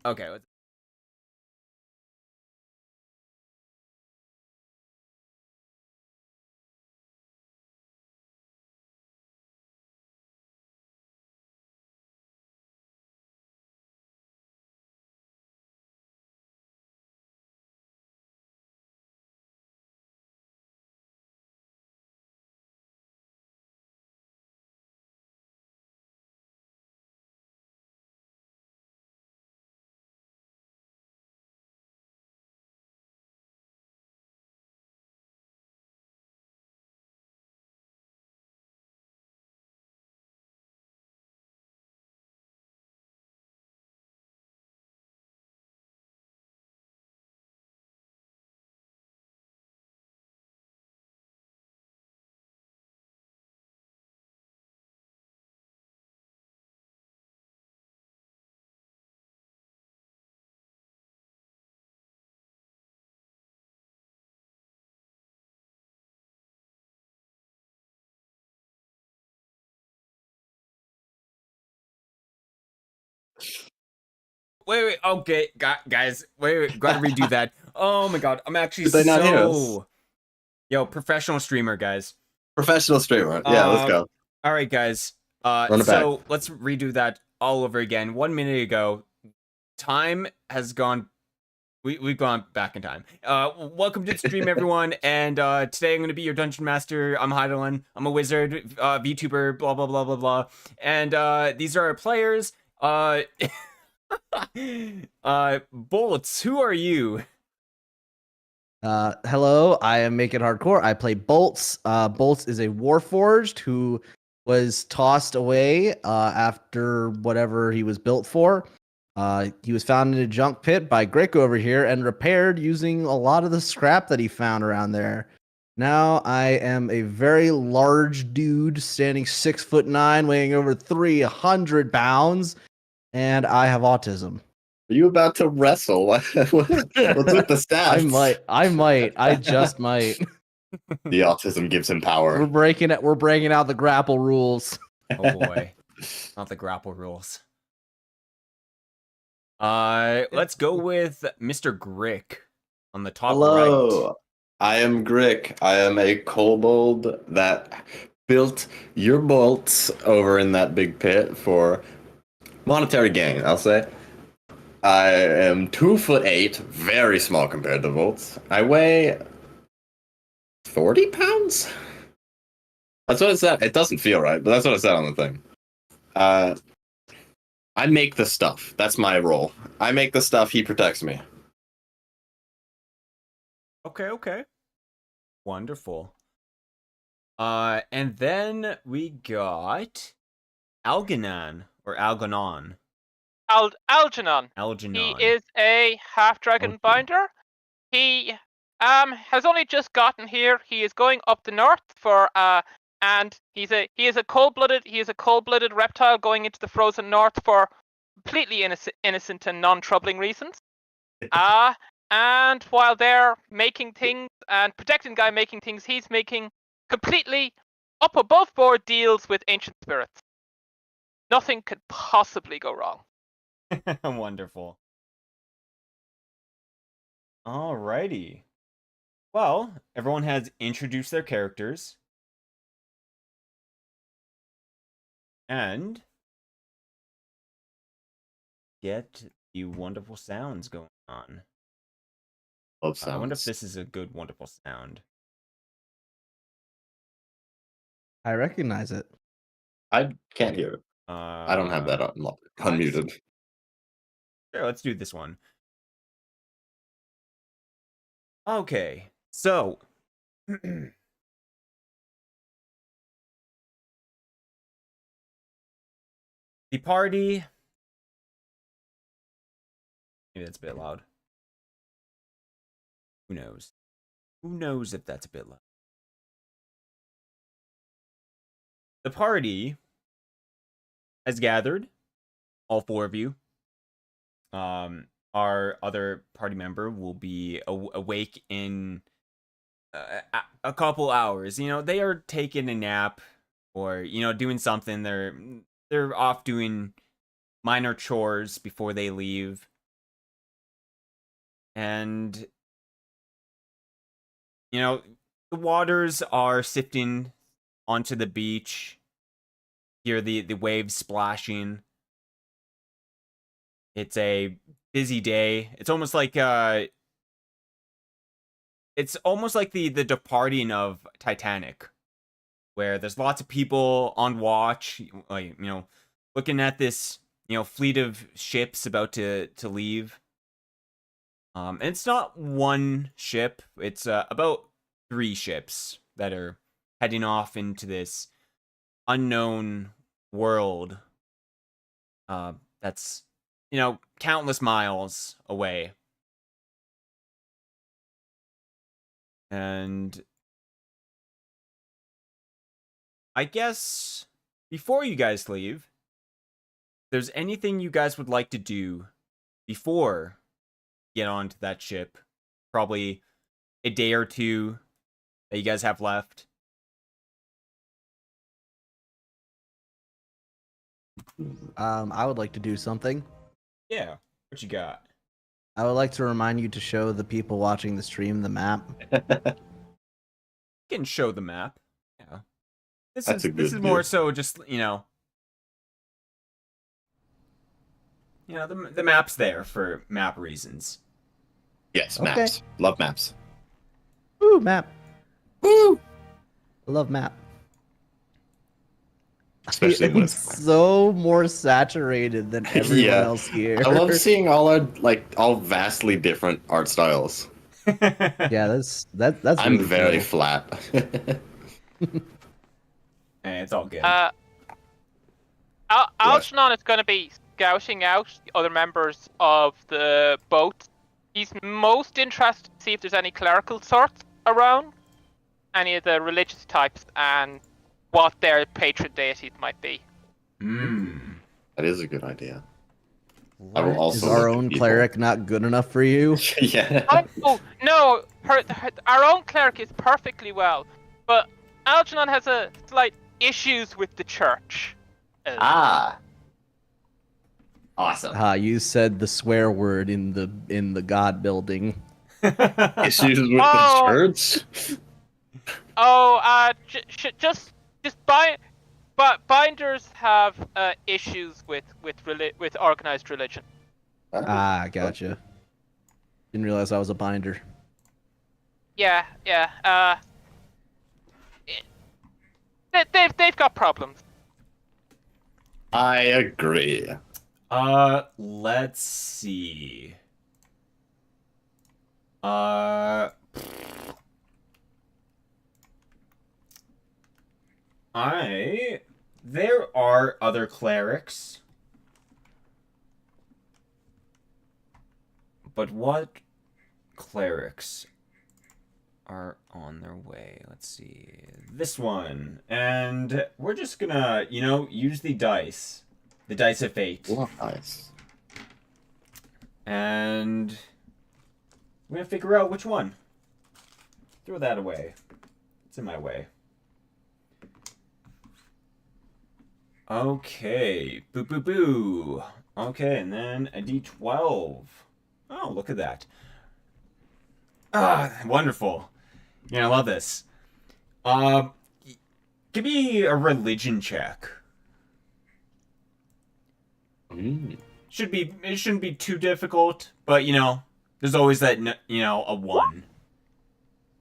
Okay. Wait. Okay, guys. Wait. Gotta redo that. Oh my god, I'm actually Did they not hear us? Yo, professional streamer, guys. Professional streamer. Yeah, let's go. All right, guys. Run it back. So let's redo that all over again. 1 minute ago, time has gone. We've gone back in time. Welcome to the stream, everyone. And today I'm going to be your dungeon master. I'm Hydalann. I'm a wizard, VTuber, blah blah blah blah blah. And these are our players. Bolts. Who are you? Hello, I am Make It Hardcore. I play Bolts. Bolts is a Warforged who was tossed away after whatever he was built for. He was found in a junk pit by Greco over here and repaired using a lot of the scrap that he found around there. Now I am a very large dude standing 6'9", weighing over 300 pounds, and I have autism. Are you about to wrestle? What's with the stats? I might. I just might. The autism gives him power. We're breaking out the grapple rules. Oh boy. Not the grapple rules. Let's go with Mr. Grick on the top Hello. right. I am Grick. I am a kobold that built your bolts over in that big pit for monetary gain, I'll say. I am 2'8", very small compared to bolts. I weigh 40 pounds? That's what it said. It doesn't feel right, but that's what it said on the thing. I make the stuff. That's my role. I make the stuff, he protects me. Okay. Wonderful. And then we got Algernon or Algernon. Algernon. Algernon. He is a half-dragon binder. He has only just gotten here. He is going up the north for and he is a cold-blooded reptile going into the frozen north for completely innocent and non-troubling reasons. And while they're making things and protecting the guy making things, he's making completely up above board deals with ancient spirits. Nothing could possibly go wrong. Wonderful. Alrighty. Well, everyone has introduced their characters. And get the wonderful sounds going on. Love sounds. I wonder if this is a good wonderful sound. I recognize it. I can't hear it. I don't have that unmuted. Sure, let's do this one. Okay, so the party. Maybe that's a bit loud. Who knows? Who knows if that's a bit loud? The party has gathered. All four of you. Our other party member will be awake in a couple hours. You know, they are taking a nap or doing something. They're off doing minor chores before they leave. And the waters are sifting onto the beach. Hear the waves splashing. It's a busy day. It's almost like the departing of Titanic, where there's lots of people on watch, like, looking at this, fleet of ships about to leave. And it's not one ship, it's about 3 ships that are heading off into this unknown world that's, countless miles away. And I guess before you guys leave, if there's anything you guys would like to do before you get onto that ship, probably a day or two that you guys have left. I would like to do something. Yeah, what you got? I would like to remind you to show the people watching the stream the map. You can show the map. Yeah. This is more good. so just, the map's there for map reasons. Yes, Okay. maps. Love maps. Woo, map. Woo! I love map. Especially when It's it's so more saturated than everyone Yeah. else here. I love seeing all vastly different art styles. Yeah, that's I'm really very cool. flat. Hey, it's all good. Algernon is going to be scouting out the other members of the boat. He's most interested to see if there's any clerical sorts around, any of the religious types, and what their patron deities might be. That is a good idea. I will Is also our look at own people. cleric not good enough for you? Yeah. Oh no, our own cleric is perfectly well, but Algernon has a slight issues with the church. Ah. Awesome. You said the swear word in the god building. Issues with Oh. the church? Binders have issues with organized religion. Gotcha. Didn't realize I was a binder. Yeah. They've got problems. I agree. Let's see. There are other clerics. But what clerics are on their way? Let's see. This one. And we're just gonna, use the dice. The dice of fate. Nice. And we're gonna figure out which one. Throw that away. It's in my way. Okay. Boo boo boo. Okay, and then a D12. Oh, look at that. Ah, wonderful. Yeah, I love this. Give me a religion check. It shouldn't be too difficult, but there's always that a 1.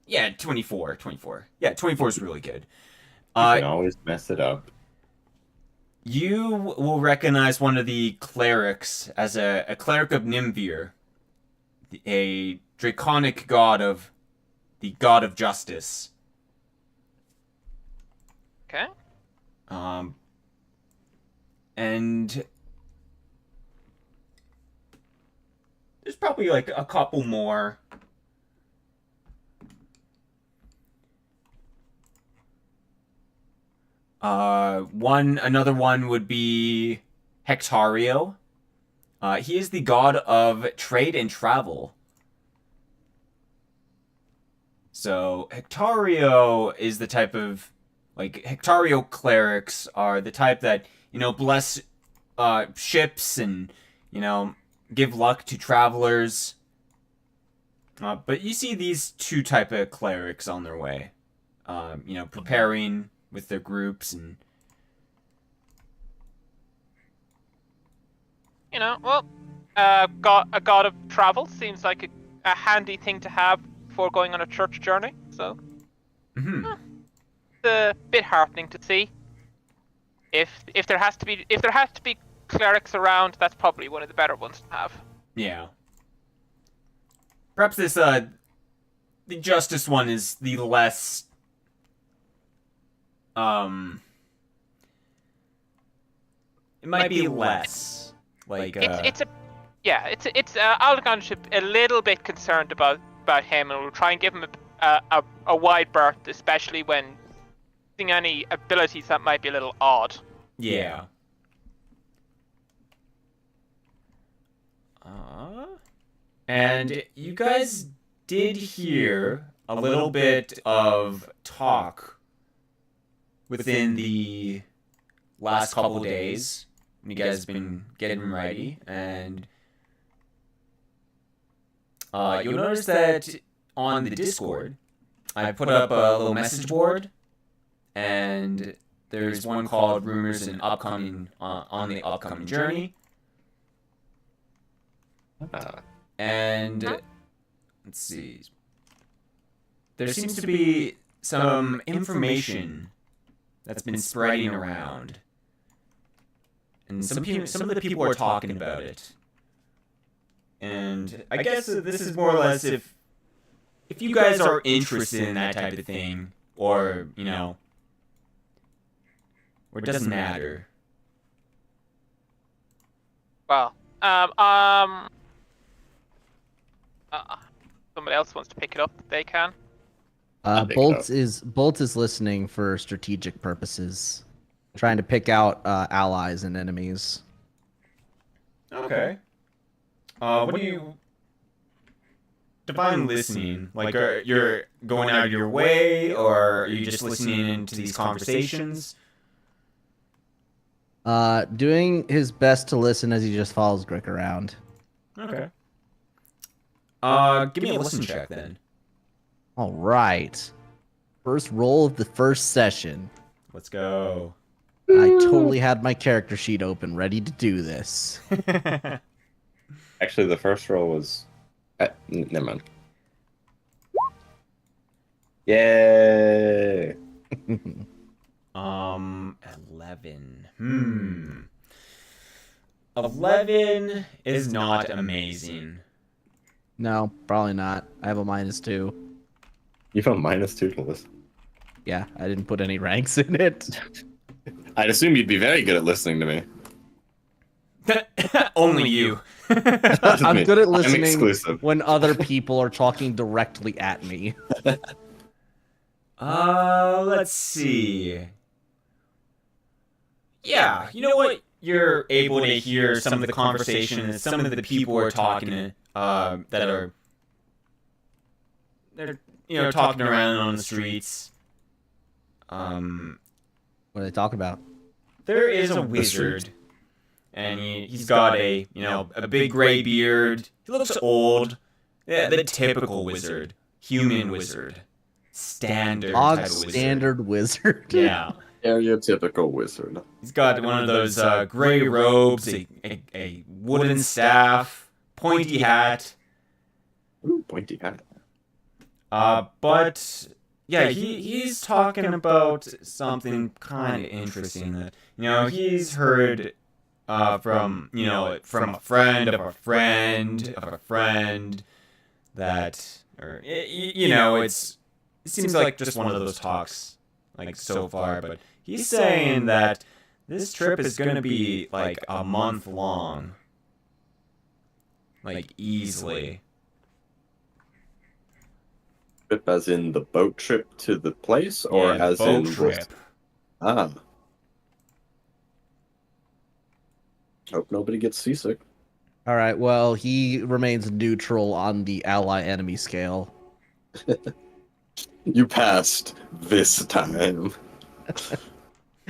Yeah, 24. Yeah, 24 is really good. You can always mess it up. You will recognize one of the clerics as a cleric of Nimvir, a draconic god of the god of justice. Okay. And there's probably like a couple more. Another one would be Hectario. He is the god of trade and travel. So Hectario is the type of, Hectario clerics are the type that, bless ships and, give luck to travelers. But you see these two type of clerics on their way. Preparing with their groups and. A god of travel seems like a handy thing to have before going on a church journey. So, it's a bit heartening to see. If there has to be clerics around, that's probably one of the better ones to have. Yeah. Perhaps this the justice one is the less it might be less like Aldegon should be a little bit concerned about him, and we'll try and give him a wide berth, especially when using any abilities that might be a little odd. Yeah. And you guys did hear a little bit of talk within the last couple of days. You guys have been getting ready, and you'll notice that on the Discord, I put up a little message board, and there's one called Rumors and Upcoming on the Upcoming Journey. And let's see. There seems to be some information that's been spreading around, and some of the people are talking about it. And I guess this is more or less if you guys are interested in that type of thing, or or it doesn't matter. Well, somebody else wants to pick it up, they can. Bolt is listening for strategic purposes, trying to pick out allies and enemies. Okay. What do you define listening? Like, you're going out of your way, or are you just listening into these conversations? Doing his best to listen as he just follows Grick around. Okay. Give me a listen check then. All right. First roll of the first session. Let's go. I totally had my character sheet open, ready to do this. Actually, the first roll was... never mind. Yay! 11. 11 is not amazing. No, probably not. I have a -2. You have a -2 to listen. Yeah, I didn't put any ranks in it. I'd assume you'd be very good at listening to me. Only you. I'm good at listening exclusive. when other people are talking directly at me. Let's see. Yeah, you know what? You're able to hear some of the conversation and some of the people are talking they're talking around on the streets. What are they talking about? There is a wizard, and he's got a big gray beard. He looks old. Yeah, the typical wizard, human wizard, standard type of wizard. Standard wizard. Yeah. Stereotypical wizard. He's got one of those gray robes, a wooden staff, pointy hat. Ooh, pointy hat. But yeah, he's talking about something kind of interesting that he's heard from from a friend of a friend of a friend that it seems like just one of those talks like so far, but he's saying that this trip is going to be like a month long, like easily. Trip as in the boat trip to the place, or Yeah, as boat in trip. Ah. Hope nobody gets seasick. All right, well, he remains neutral on the ally-enemy scale. You passed this time.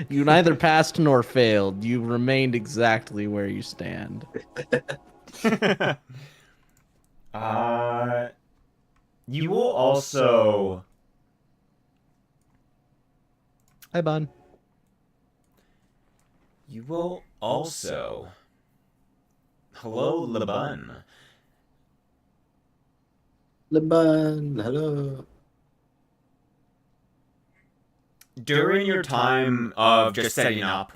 You neither passed nor failed. You remained exactly where you stand. You will also... Hi, Bun. You will also... Hello, Laban. Liban, hello. During your time of just setting up,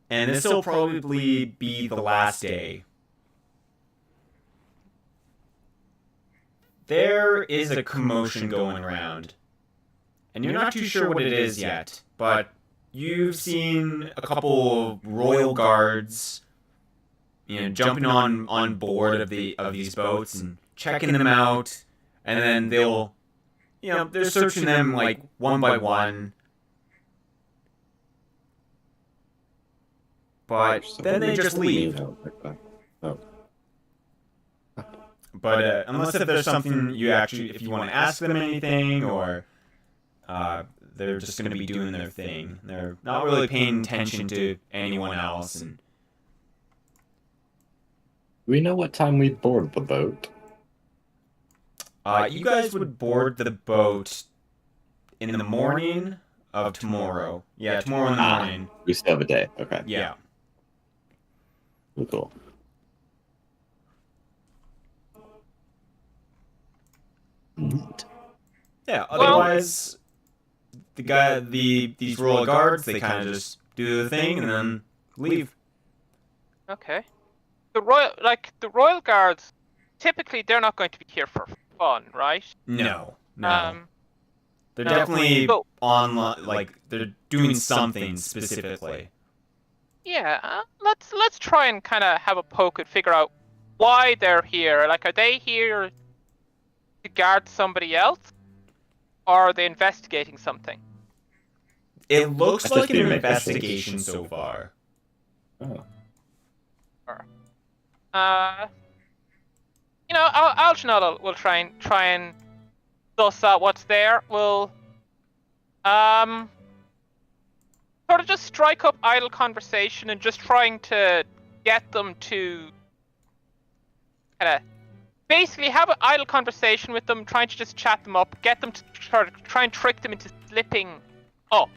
and this will probably be the last day, there is a commotion going around. And you're not too sure what it is yet, but you've seen a couple of royal guards, jumping on board of these boats and checking them out, and then they'll, they're searching them like one by one. But then they just leave. Oh. But unless if there's something if you want to ask them anything, or they're just going to be doing their thing. They're not really paying attention to anyone else. And We know what time we board the boat. you guys would board the boat in the morning of tomorrow. Yeah, tomorrow in the morning. We still have a day. Okay. Yeah. Cool. Neat. Yeah. Otherwise, these royal guards, they kind of just do their thing and then leave. Okay. The royal guards, typically they're not going to be here for fun, right? No. They're no. definitely So- they're doing something specifically. Yeah. Let's try and kind of have a poke and figure out why they're here. Like, are they here to guard somebody else, or are they investigating something? It looks That's like just an the investigation so far. Oh. Algernon will try and suss out what's there. We'll sort of just strike up idle conversation and just trying to get them to kind of basically have an idle conversation with them, trying to just chat them up, get them to try and trick them into slipping up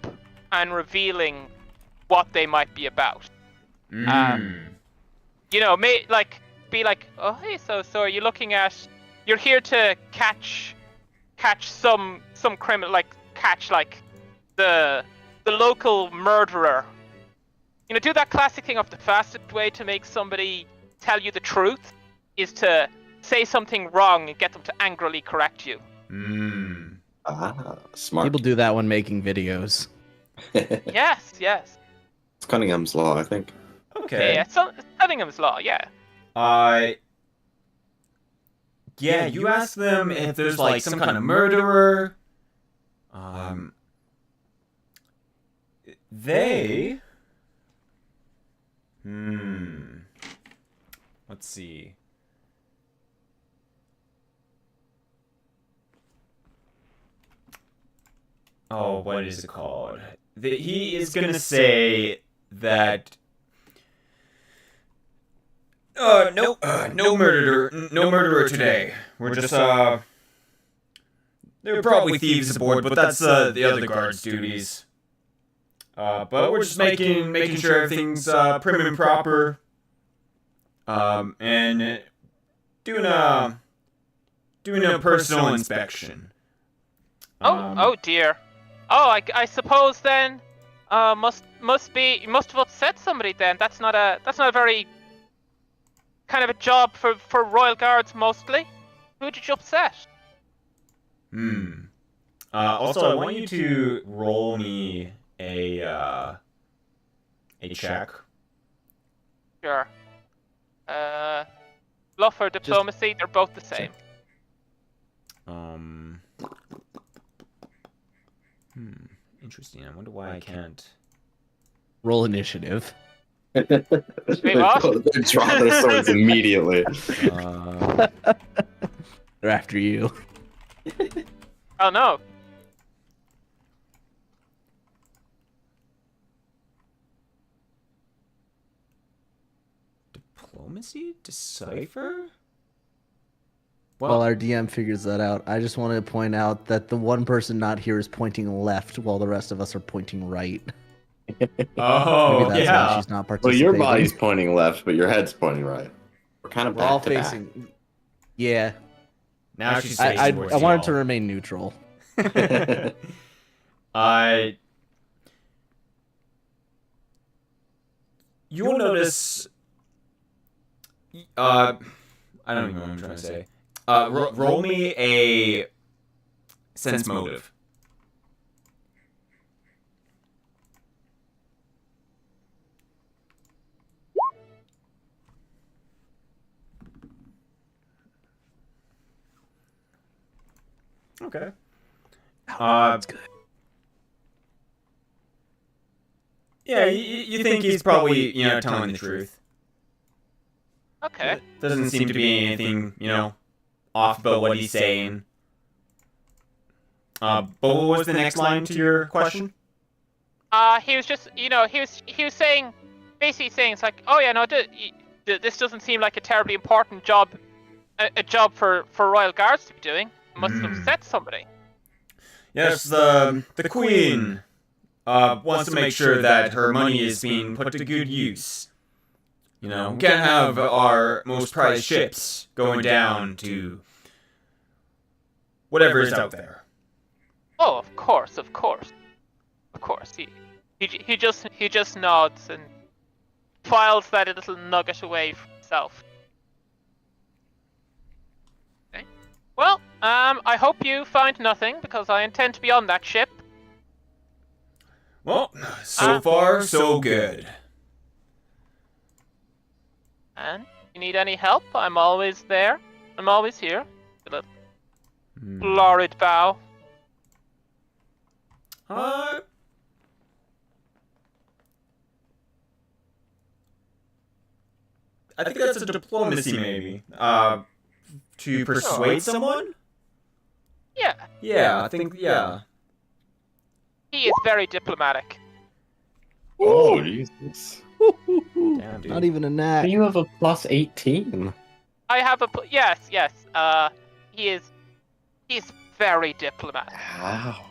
and revealing what they might be about. Be like, oh hey, so are you looking at? You're here to catch some criminal, catch the local murderer. Do that classic thing of the fastest way to make somebody tell you the truth is to say something wrong and get them to angrily correct you. Smart. People do that when making videos. Yes. It's Cunningham's Law, I think. Okay. Yeah, it's Cunningham's Law, yeah. Yeah, you ask them if there's like some kind of murderer. They. Let's see. Oh, what is it called? He is gonna say that. No murderer today. We're just there were probably thieves aboard, but that's the other guards' duties. But we're just making sure everything's prim and proper. And doing a personal inspection. Oh dear. Oh, I suppose then, you must have upset somebody then. That's not a very kind of a job for royal guards mostly. Who did you upset? Also, I want you to roll me a check. Sure. Bluff or diplomacy, they're both the same. Interesting. I wonder why I can't. Roll initiative. Wait, what? They draw their swords immediately. They're after you. Oh no. Diplomacy? Decipher? While our DM figures that out, I just want to point out that the one person not here is pointing left while the rest of us are pointing right. Oh, Maybe that's yeah. why she's not Well, participating. your body's pointing left, but your head's pointing right. We're kind of We're all back to back. facing. Yeah. Now she's I facing towards wanted to y'all. remain neutral. You'll notice. I don't even know what I'm trying to say. Roll me a sense motive. Okay. That's good. Yeah, you think he's probably, telling the truth. Okay. Doesn't seem to be anything, off about what he's saying. But what was the next line to your question? He was just, he was saying, basically saying, it's like, oh yeah, no, this doesn't seem like a terribly important job, a job for royal guards to be doing. It must have upset somebody. Yes, the queen wants to make sure that her money is being put to good use. We can't have our most prized ships going down to whatever is out there. Oh, of course. He just nods and files that little nugget away for himself. Okay. Well, I hope you find nothing because I intend to be on that ship. Well, so far, so good. And if you need any help, I'm always there. I'm always here. A little florid bow. I think that's a diplomacy, maybe. To persuade someone? Yeah. Yeah, I think, yeah. He is very diplomatic. Oh, Jesus. Damn, dude. Not even a nat. You have a plus 18. I have a yes. He is very diplomatic. Wow.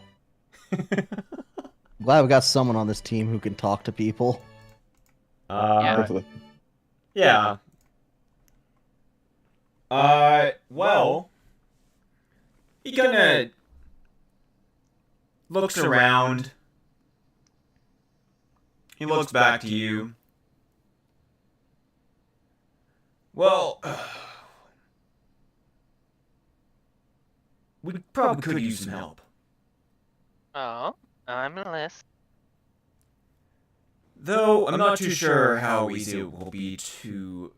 Glad we got someone on this team who can talk to people. Yeah. Well, he kinda looks around. He looks back to you. Well, we probably could use some help. Oh, I'm listening. Though I'm not too sure how easy it will be to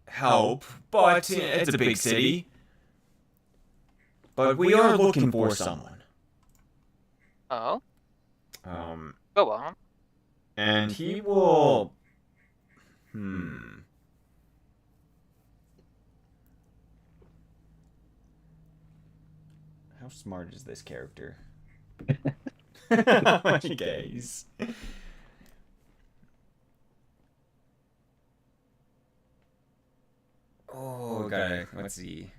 help, but it's a big city. But we are looking for someone. Oh, go on. And he will... How smart is this character? How much gaze? Oh, gotta... Let's see.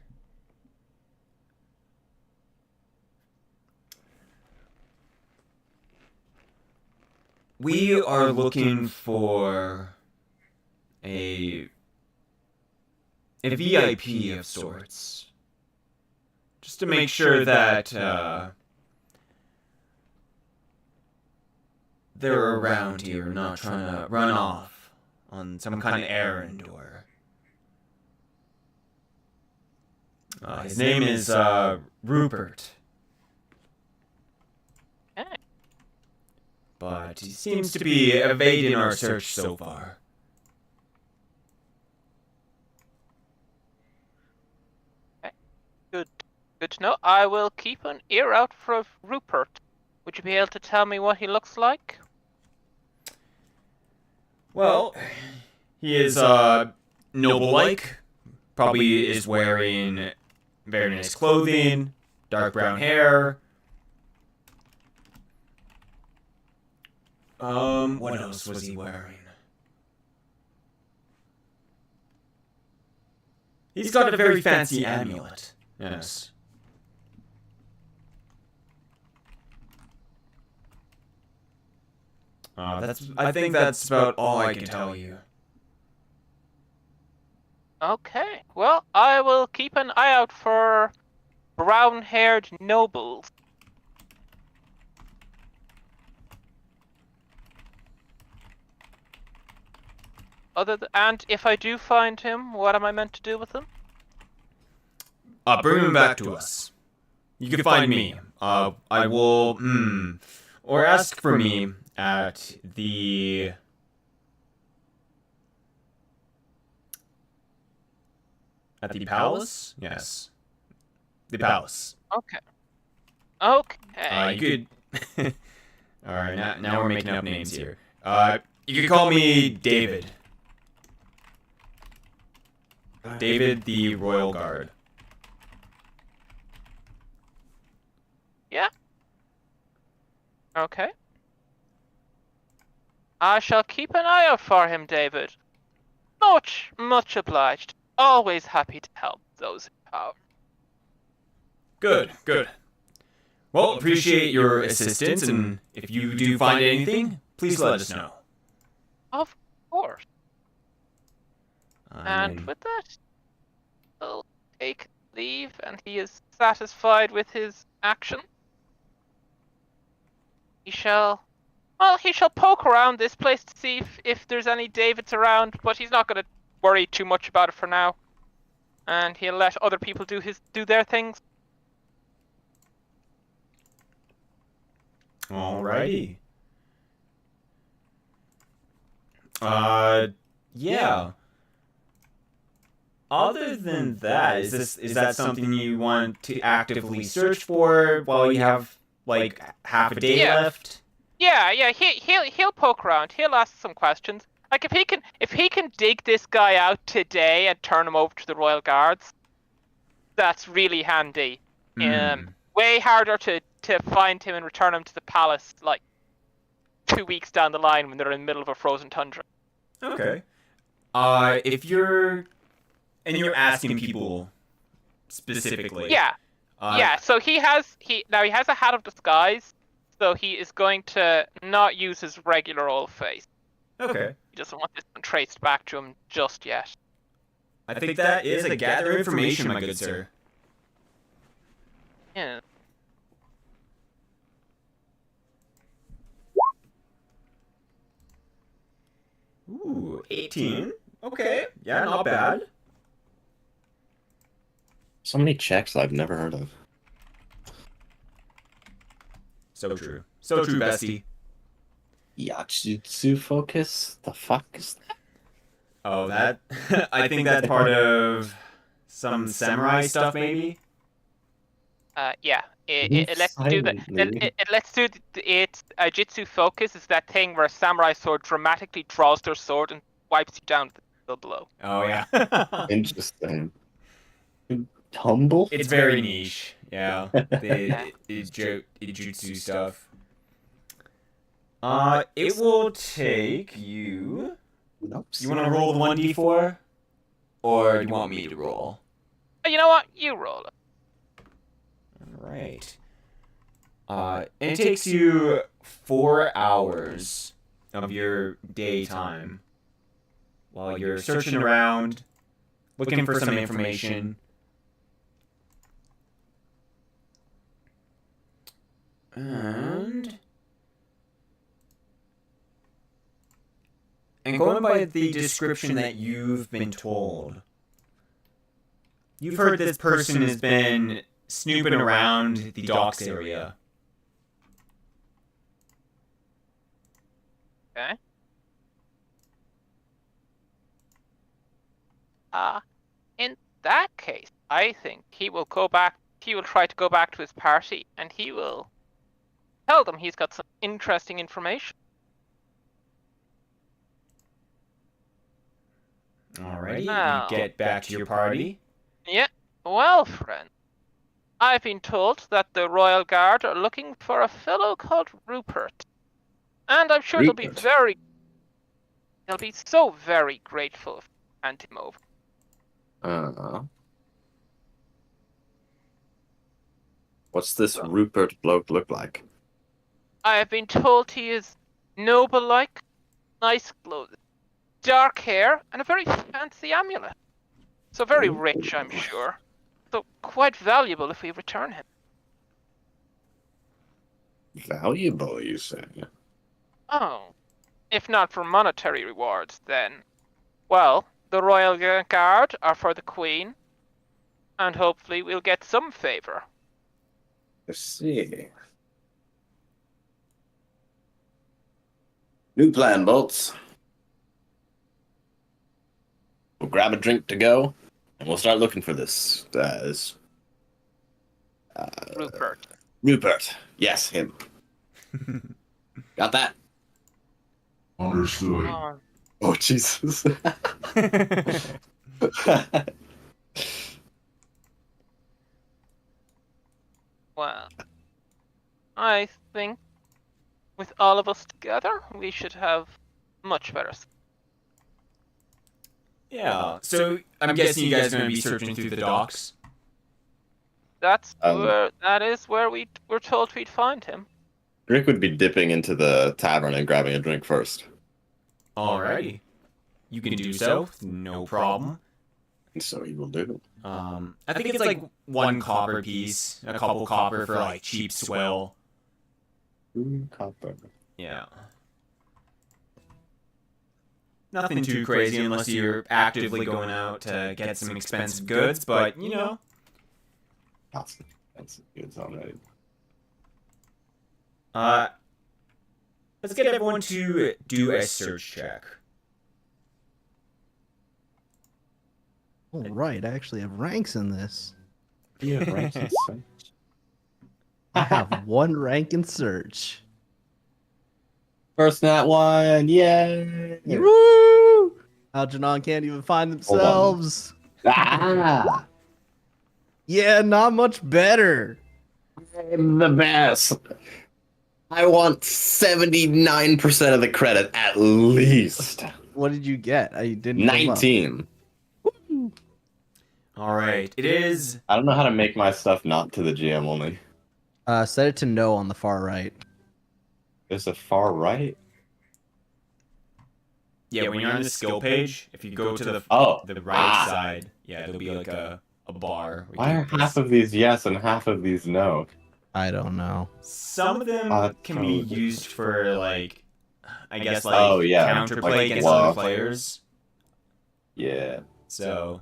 We are looking for a VIP of sorts. Just to make sure that they're around here, not trying to run off on some kind of errand or... his name is Rupert. Okay. But he seems to be evading our search so far. Good to know. I will keep an ear out for Rupert. Would you be able to tell me what he looks like? Well, he is noble-like. Probably is wearing very nice clothing, dark brown hair. What else was he wearing? He's got a very fancy amulet. Yes. I think that's about all I can tell you. Okay, well, I will keep an eye out for brown-haired nobles. And if I do find him, what am I meant to do with him? Bring him back to us. You can find me. I will, or ask for me at the... At the palace? Yes. The palace. Okay. Okay. You could... Alright, now we're making up names here. You could call me David. David the Royal Guard. Yeah. Okay. I shall keep an eye out for him, David. Much obliged. Always happy to help those in power. Good. Well, appreciate your assistance, and if you do find anything, please let us know. Of course. And with that, he'll take leave, and he is satisfied with his action. He shall poke around this place to see if there's any Davids around, but he's not going to worry too much about it for now. And he'll let other people do their things. Alrighty. Yeah. Other than that, is that something you want to actively search for while you have like half a day left? Yeah. He'll poke around. He'll ask some questions. Like if he can dig this guy out today and turn him over to the Royal Guards, that's really handy. Way harder to find him and return him to the palace like 2 weeks down the line when they're in the middle of a frozen tundra. Okay. If you're asking people specifically. Yeah. So he has a hat of disguise, so he is going to not use his regular old face. Okay. He doesn't want this one traced back to him just yet. I think that is a gather information, my good sir. Yeah. Ooh, 18. Okay. Yeah, not bad. So many checks I've never heard of. So true. So true, bestie. Yachjutsu focus? The fuck is that? Oh, that... I think that's part of some samurai stuff, maybe? Yeah. It lets do that. It lets do it. Jitsu focus is that thing where a samurai sword dramatically draws their sword and wipes you down with the blow. Oh, yeah. Interesting. Humble? It's very niche. Yeah. The jutsu stuff. It will take you... Nope. You want to roll the 1d4? Or do you want me to roll? You know what? You roll it. Alright. It takes you 4 hours of your daytime while you're searching around, looking for some information. And going by the description that you've been told, you've heard this person has been snooping around the docks area. Okay. In that case, I think he will go back. He will try to go back to his party, and he will tell them he's got some interesting information. Alrighty, Now, you get back to your party. Yeah. Well, friend, I've been told that the Royal Guard are looking for a fellow called Rupert, and I'm sure they'll be so very grateful if you hand him over. Uh, what's this Rupert bloke look like? I have been told he is noble-like, nice clothes, dark hair, and a very fancy amulet. So very rich, I'm sure. So quite valuable if we return him. Valuable, you say? Oh, if not for monetary rewards, then, well, the Royal Guard are for the Queen, and hopefully we'll get some favor. Let's see. New plan, Bolts. We'll grab a drink to go, and we'll start looking for this. Rupert. Rupert. Yes, him. Got that? Understood. Oh, Jesus. Well, I think with all of us together, we should have much better. Yeah. So I'm guessing you guys are going to be searching through the docks. That Um, is where we were told we'd find him. Rick would be dipping into the tavern and grabbing a drink first. Alrighty. You can do so. No problem. And so he will do. I think it's like 1 copper piece, a couple copper for like cheap swill. Copper. Yeah. Nothing too crazy unless you're actively going out to get some expensive goods, but you know. That's goods already. Let's get everyone to do a search check. All right, I actually have ranks in this. Yeah, right. I have 1 rank in search. First nat 1, yay! Woo! Algernon can't even find Hold on. themselves. Ah, Yeah, not much better. I'm the best. I want 79% of the credit at least. What did you get? I didn't. come up. 19. Alright, it is. I don't know how to make my stuff not to the GM only. Set it to no on the far right. There's a far right? Yeah, when you're on the skill page, if you go to the right Ah. side, yeah, there'll be like a bar. where you Why can are press- half of these yes and half of these no? I don't know. Some of them can be used for like, I guess like Oh, yeah. counterplay against Wow. other players. Yeah. So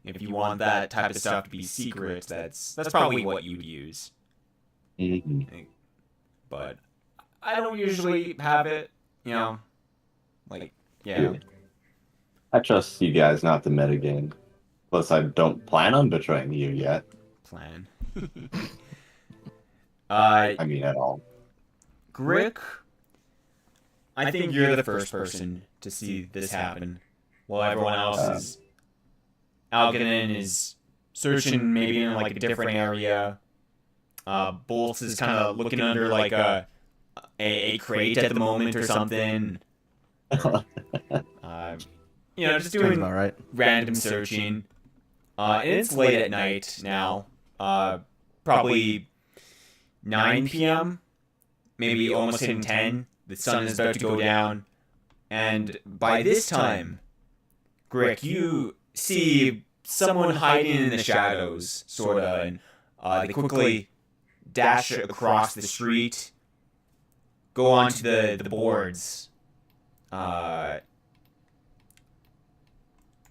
if you want that type of stuff to be secret, that's probably what you'd use. Mhm. But I don't usually have it, you know, like yeah. I trust you guys not to metagame. Plus, I don't plan on betraying you yet. Plan. I mean, at all. Grick, I think you're the first person to see this happen. While everyone else is, Algernon is searching maybe in like a different area. Bolts is kind of looking under like a crate at the moment or something. You know, just Sounds doing about right. random searching. And it's late at night now. Probably 9 p.m. Maybe almost hitting 10. The sun is about to go down. And by this time, Grick, you see someone hiding in the shadows, sort of. And they quickly dash across the street, go onto the boards.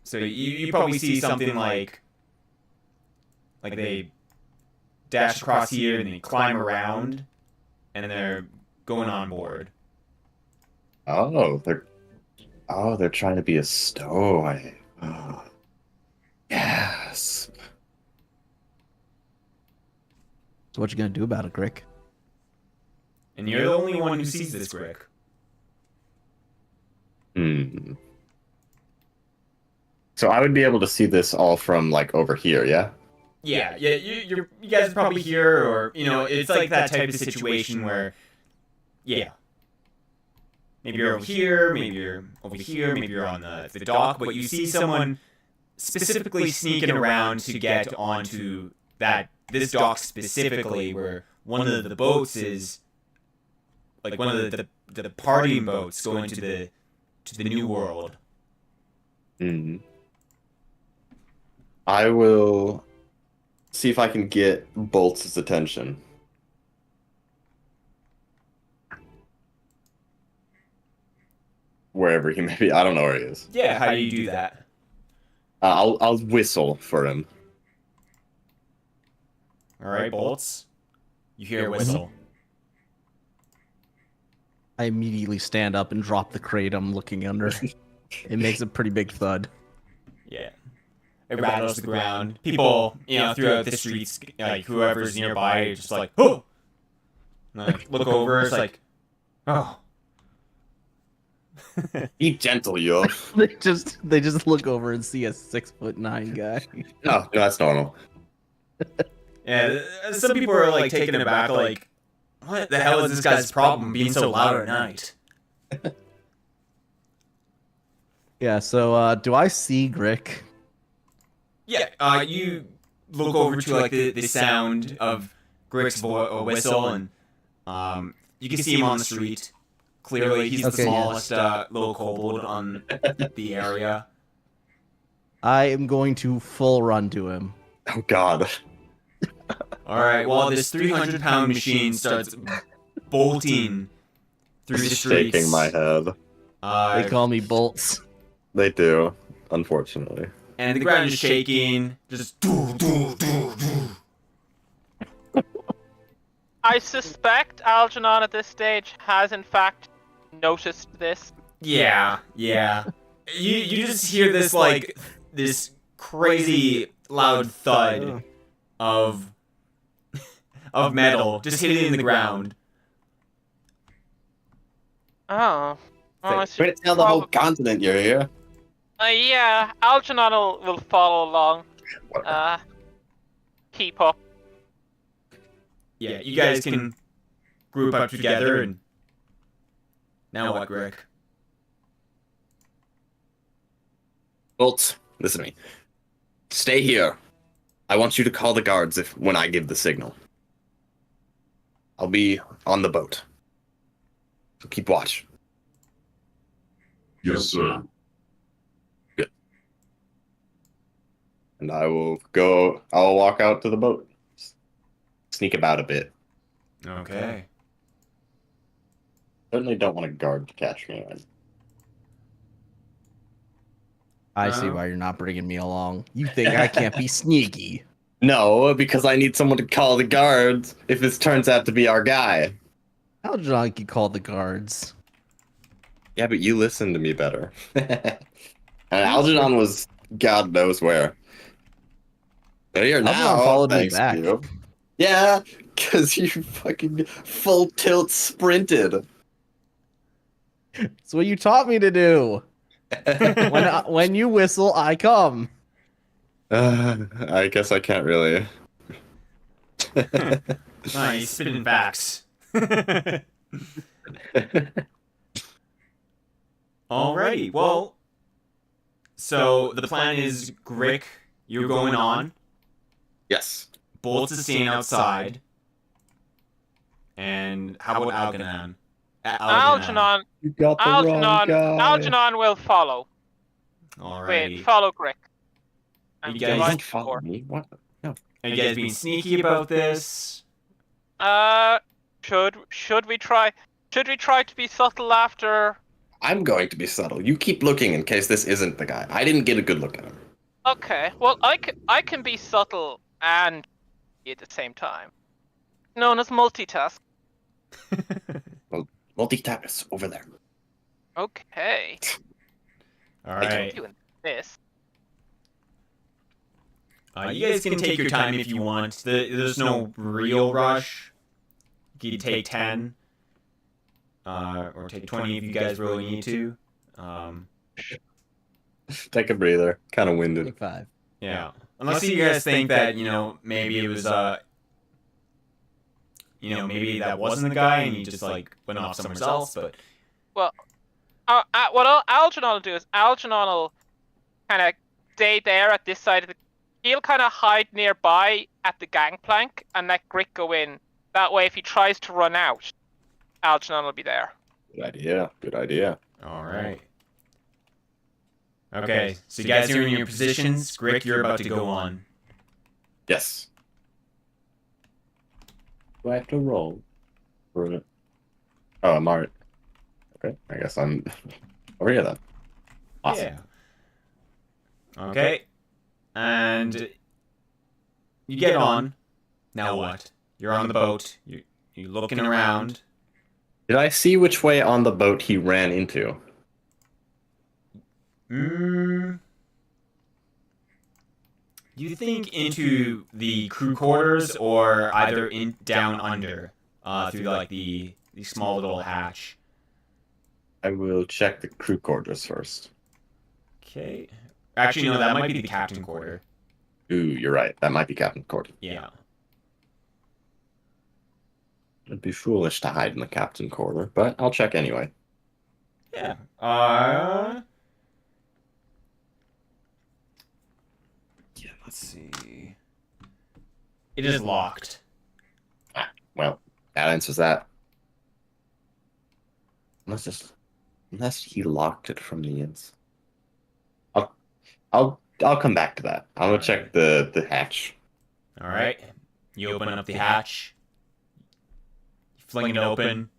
So you probably see something like they dash across here and they climb around, and they're going on board. Oh, they're trying to be a stowaway. Oh. Yes. So what you gonna do about it, Grick? And you're the only one who sees this, Grick. Hmm. So I would be able to see this all from like over here, yeah? Yeah. You guys are probably here, or you know, it's like that type of situation where, yeah. Maybe you're over here, maybe you're over here, maybe you're on the dock, but you see someone specifically sneaking around to get onto this dock specifically, where one of the boats is like one of the partying boats going to the new world. Mm. I will see if I can get Bolt's attention. Wherever he may be. I don't know where he is. Yeah, how do you do that? I'll whistle for him. All right, Bolts. You hear a whistle. I immediately stand up and drop the crate I'm looking under. It makes a pretty big thud. Yeah. It rattles the ground. People, throughout the streets, like whoever's nearby, just like, oh! And, like, look over, it's like, oh. Be gentle, yo. They just look over and see a 6'9" guy. No, that's normal. Yeah, some people are like taken aback, like, what the hell is this guy's problem being so loud at night? Yeah, so do I see Grick? Yeah, you look over to like the sound of Grick's whistle, and you can see him on the street. Clearly, he's the smallest little kobold on the area. I am going to full run to him. Oh God. All right, well, this 300-pound machine starts bolting through the streets. Shaking my head. They call me Bolts. They do, unfortunately. And the ground is shaking. Just doo, doo, doo, doo. I suspect Algernon at this stage has in fact noticed this. Yeah. You just hear this like this crazy loud thud of metal just hitting the ground. Oh. Well, I Way should to tell the whole continent you're here. yeah, Algernon will follow along. Keep up. Yeah, you guys can group up together, and now what, Grick? Bolt, listen to me. Stay here. I want you to call the guards when I give the signal. I'll be on the boat. So keep watch. Yes, sir. Good. And I'll walk out to the boat. Sneak about a bit. Okay. Certainly don't want a guard to catch me. I see why you're not bringing me along. You think I can't be sneaky? No, because I need someone to call the guards if this turns out to be our guy. Algernon can call the guards. Yeah, but you listened to me better. And Algernon was God knows where. But here now, Algernon followed me thanks back. you. Yeah, because you fucking full tilt sprinted. It's what you taught me to do. When you whistle, I come. I guess I can't really. Nice, spitting facts. Alrighty, well, so the plan is, Grick, you're going on. Yes. Bolts is staying outside. And how about Algernon? Algernon. You got the wrong guy. Algernon will follow. Alrighty. Wait, follow Grick. You And guys right Don't follow before. me. What? No. Are you guys being sneaky about this? Should we try to be subtle after? I'm going to be subtle. You keep looking in case this isn't the guy. I didn't get a good look at him. Okay, well I can be subtle and at the same time. Known as multitask. Multi-tap is over there. Okay. Alright. Doing this. You guys can take your time if you want. There's no real rush. You can take 10. Or take 20 if you guys really need to. Take a breather. Kind of winded. Take 5. Yeah. Unless you guys think that, maybe it was, maybe that wasn't the guy and he just, like, went off somewhere else, but... Well, what Algernon will do is Algernon will kind of stay there at this side of the. He'll kind of hide nearby at the gangplank and let Grit go in. That way, if he tries to run out, Algernon will be there. Good idea. Good idea. All right. Okay, so you guys are in your positions. Grick, you're about to go on. Yes. Do I have to roll for it? Oh, I'm already. Okay, I guess I'm over here then. Awesome. Yeah. Okay. And you get on. Now what? You're on the boat. You're looking around. Did I see which way on the boat he ran into? You think into the crew quarters or either in down under through like the small little hatch? I will check the crew quarters first. Okay. Actually, no, that might be the captain quarter. Ooh, you're right. That might be Captain Court. Yeah. It'd be foolish to hide in the captain quarter, but I'll check anyway. Yeah. Yeah, let's see. It is locked. Well, that answers that. Unless he locked it from the inside. I'll come back to that. I'm gonna check the hatch. All right. You open up the hatch. You fling it open.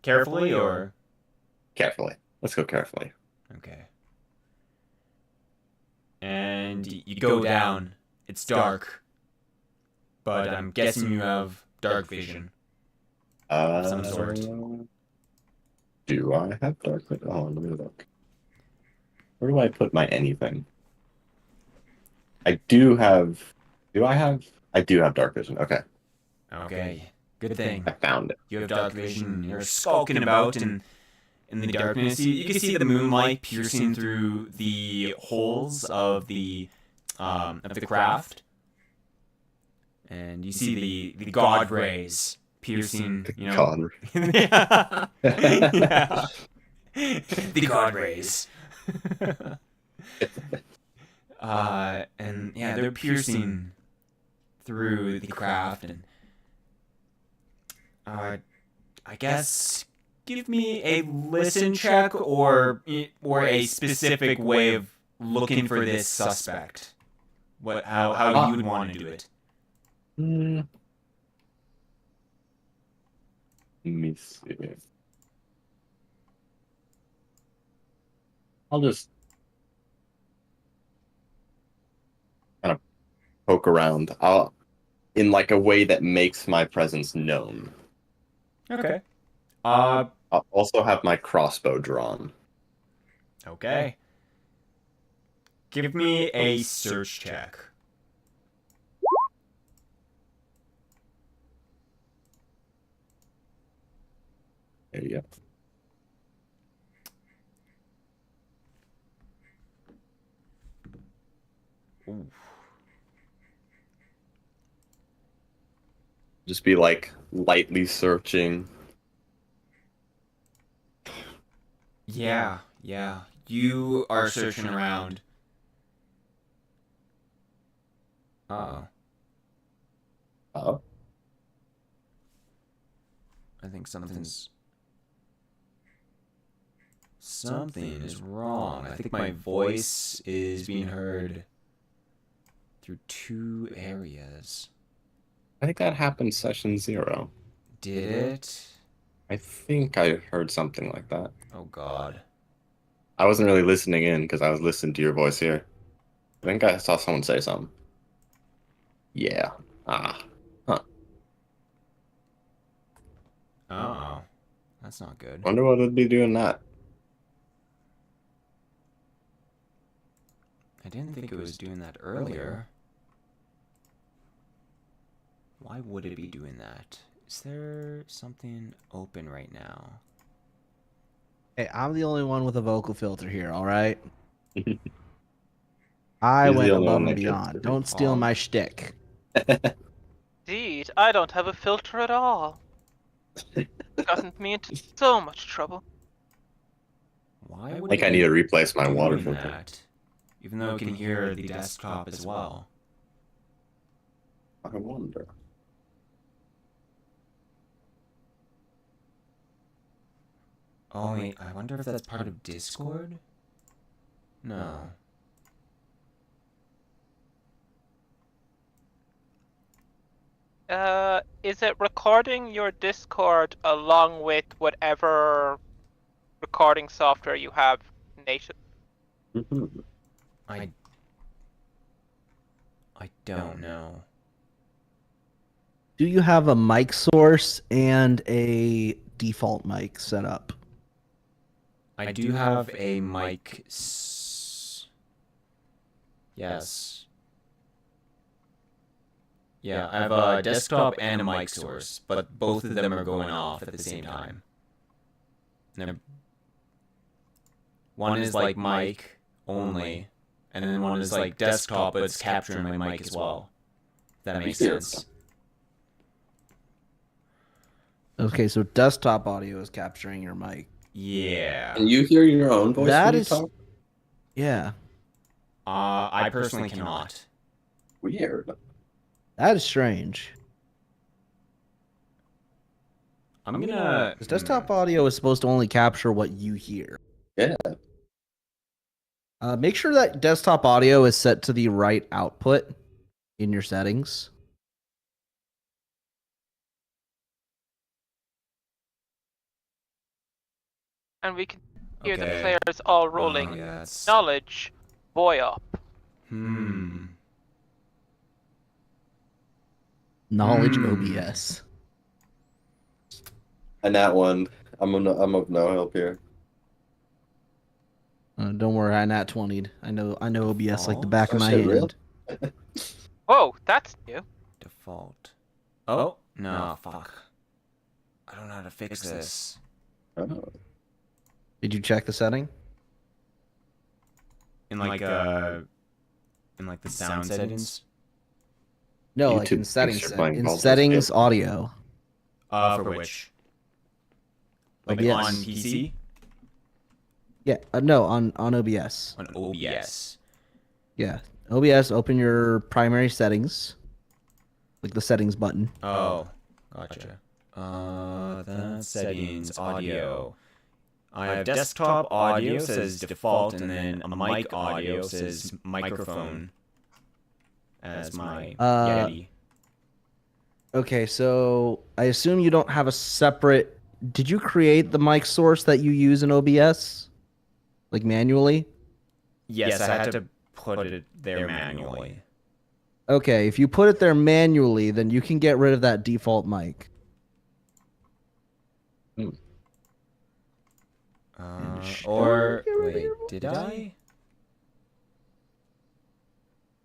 Carefully or? Carefully. Let's go carefully. Okay. And you go down. It's dark. But I'm guessing you have dark vision. Some sort. Do I have dark vision? Oh, let me look. Where do I put my anything? I do have. Do I have? I do have dark vision. Okay. Okay. Good thing. I found it. You have dark vision. You're skulking about in the darkness. You can see the moonlight piercing through the holes of the craft, and you see the god rays piercing. You know. God. Yeah. Yeah. The god rays. And yeah, they're piercing through the craft, and I guess give me a listen check or a specific way of looking for this suspect. How you would want to do it. Let me see. I'll just kind of poke around. In like a way that makes my presence known. Okay. I'll also have my crossbow drawn. Okay. Give me a search check. There you go. Ooh. Just be like lightly searching. Yeah. You are searching around. Uh-oh. Oh. I think something is wrong. I think my voice is being heard through 2 areas. I think that happened session 0. Did it? I think I heard something like that. Oh god. I wasn't really listening in because I was listening to your voice here. I think I saw someone say something. Yeah. Huh. Uh-oh. That's not good. Wonder what would be doing that. I didn't think it was doing that earlier. Why would it be doing that? Is there something open right now? Hey, I'm the only one with a vocal filter here, all right? I He's the went only above one and that gets beyond. to be Don't steal calm. my shtick. Indeed, I don't have a filter at all. Gotten me into so much trouble. Why would I think it I need be to replace my water doing filter. that? even though it can hear the desktop as well. I wonder. Oh wait, I wonder if that's part of Discord? No. Is it recording your Discord along with whatever recording software you have native? I don't know. Do you have a mic source and a default mic set up? I do have a mic. Yes. Yeah, I have a desktop and a mic source, but both of them are going off at the same time. One is like mic only, and then one is like desktop, but it's capturing my mic as well. If that makes sense. Okay, so desktop audio is capturing your mic. Yeah. Can you hear your own voice That when you is- talk? Yeah, I personally cannot. Weird. that is strange. I'm gonna. Because desktop audio is supposed to only capture what you hear. Yeah. Make sure that desktop audio is set to the right output in your settings. And we can hear the Okay. players all rolling. Yeah, that's... Knowledge, boy up. Knowledge OBS. And that one, I'm of no help here. Don't worry, I nat 20'd. I know OBS like the back Oh, of my shit, hand. real? Whoa, that's new. Default. Oh, no, fuck. I don't know how to fix this. Oh. Did you check the setting? In like the sound settings? No, like YouTube in thinks settings. you're playing In Baldur's settings Gate. audio. For which? Like OBS. on PC? Yeah, no, on OBS. On OBS. Yeah, OBS. Open your primary settings, like the settings button. Oh, gotcha. That's settings, audio. I have desktop audio says default, and then a mic audio says microphone as my Yeti. Okay, so I assume you don't have a separate. Did you create the mic source that you use in OBS, like manually? Yes, I had to put it there manually. Okay, if you put it there manually, then you can get rid of that default mic. Or wait, did I?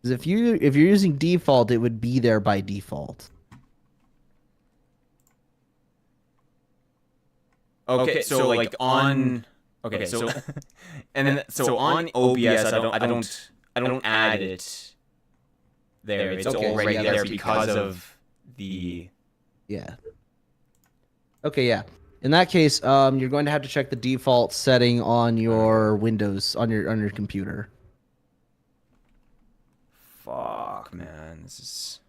'Cause if you're using default, it would be there by default. Okay, so like on. Okay, so and then so on OBS, I don't add it there. It's Okay, already yeah, there that's because because of the. Yeah. Okay, yeah. In that case, you're going to have to check the default setting on your Windows on your computer. Fuck, man, this is.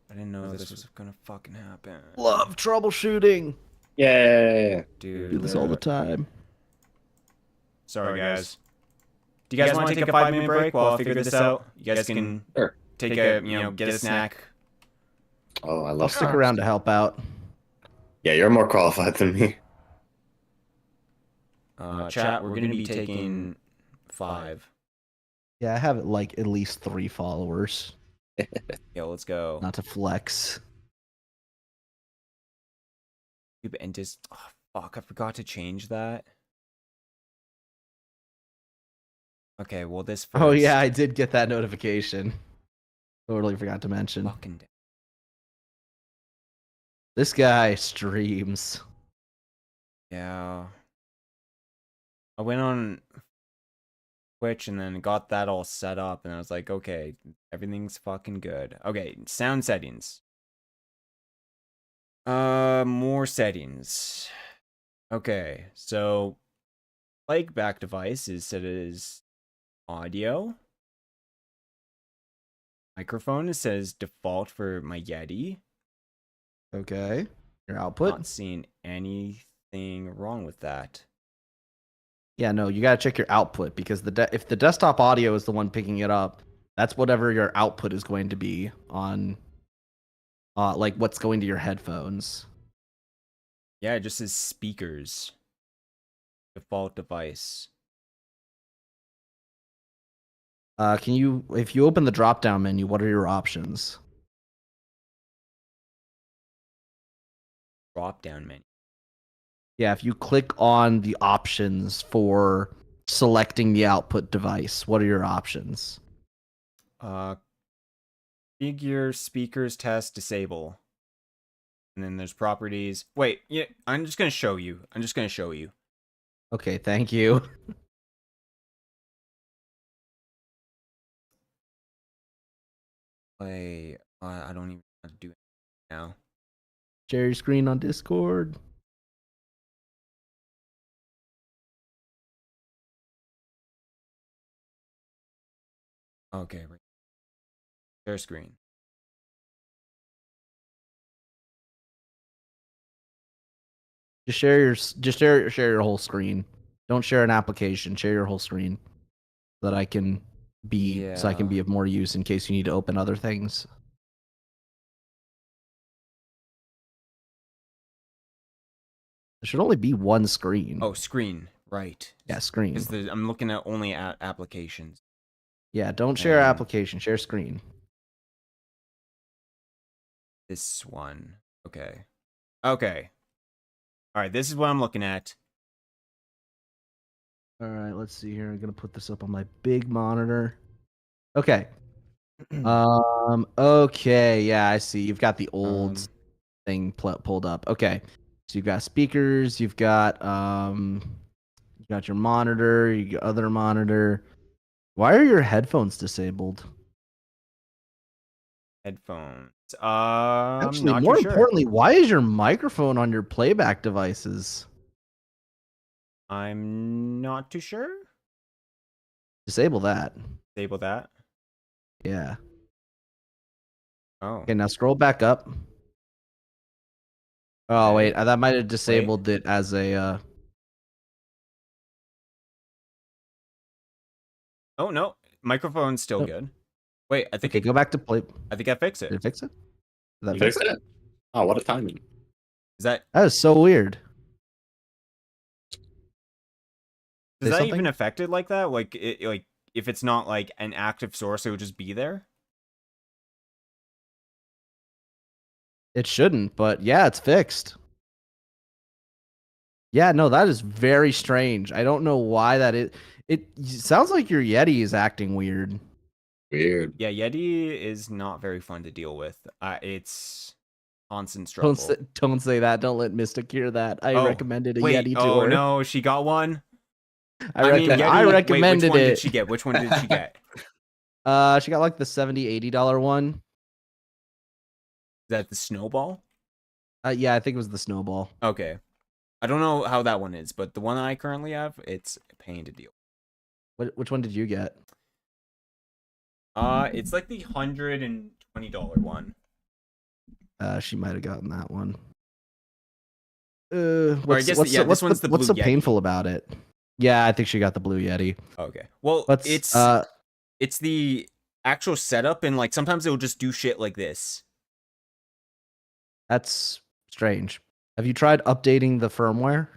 I didn't know this was gonna fucking happen. Love troubleshooting. Yeah. Dude. Do this all the time. Sorry, guys. Do you guys want to take a 5-minute break while I figure this out? You guys can Sure. take a, get a snack. Oh, I I'll love stick around to help out. Yeah, you're more qualified than me. Chat, we're gonna be taking 5. Yeah, I have like at least 3 followers. Yeah, let's go. Not to flex. And just, oh, fuck, I forgot to change that. Okay, well this first. Oh yeah, I did get that notification. Totally forgot to mention. Fucking. This guy streams. Yeah. I went on Twitch and then got that all set up, and I was like, okay, everything's fucking good. Okay, sound settings. More settings. Okay, so like back device is set as audio. Microphone, it says default for my Yeti. Okay. Your output. Not seeing anything wrong with that. Yeah, no, you gotta check your output because if the desktop audio is the one picking it up, that's whatever your output is going to be on, like what's going to your headphones. Yeah, it just says speakers. Default device. If you open the drop-down menu, what are your options? Drop down menu. Yeah, if you click on the options for selecting the output device, what are your options? Figure speakers test disable. And then there's properties. Wait, yeah, I'm just gonna show you. Okay, thank you. Play. I don't even know how to do it now. Share your screen on Discord. Okay, right. Share screen. Just share your whole screen. Don't share an application. Share your whole screen so that I can be Yeah. of more use in case you need to open other things. There should only be one screen. Oh, screen. Right. Yeah, screen. Because I'm looking at only at applications. Yeah, don't share application. Share screen. This one. Okay. Okay. All right. This is what I'm looking at. All right, let's see here. I'm gonna put this up on my big monitor. Okay. Okay. Yeah, I see. You've got the old thing pulled up. Okay. So you've got speakers. You've got your monitor. You got other monitor. Why are your headphones disabled? Headphones. Actually, Not more too sure. importantly, why is your microphone on your playback devices? I'm not too sure. Disable that. Disable that. Yeah. Oh. Okay, now scroll back up. Oh, wait, that might have disabled it as a Oh no, microphone's still Nope. good. Wait, I think Okay, go back to play. I think I fixed it. Did it fix it? Did that You fix fixed it? Oh, what a timing. Is that That is so weird. does Say that something? even affect it like that? Like if it's not like an active source, it would just be there? It shouldn't, but yeah, it's fixed. Yeah, no, that is very strange. I don't know why that is. It sounds like your Yeti is acting weird. Weird. Yeah, Yeti is not very fun to deal with. It's constant Don't struggle. don't say that. Don't let Mystic hear that. I recommended a wait, Yeti to oh her. no, she got one. I recommended which one it. did she get? Which one did she get? She got like the $70-$80 one. Is that the snowball? Yeah, I think it was the snowball. Okay. I don't know how that one is, but the one I currently have, it's a pain to deal. Which one did you get? It's like the $120 one. She might have gotten that one. What's so painful about it? Yeah, I think she got the Blue Yeti. Okay. Well, it's the actual setup, and like sometimes it will just do shit like this. That's strange. Have you tried updating the firmware?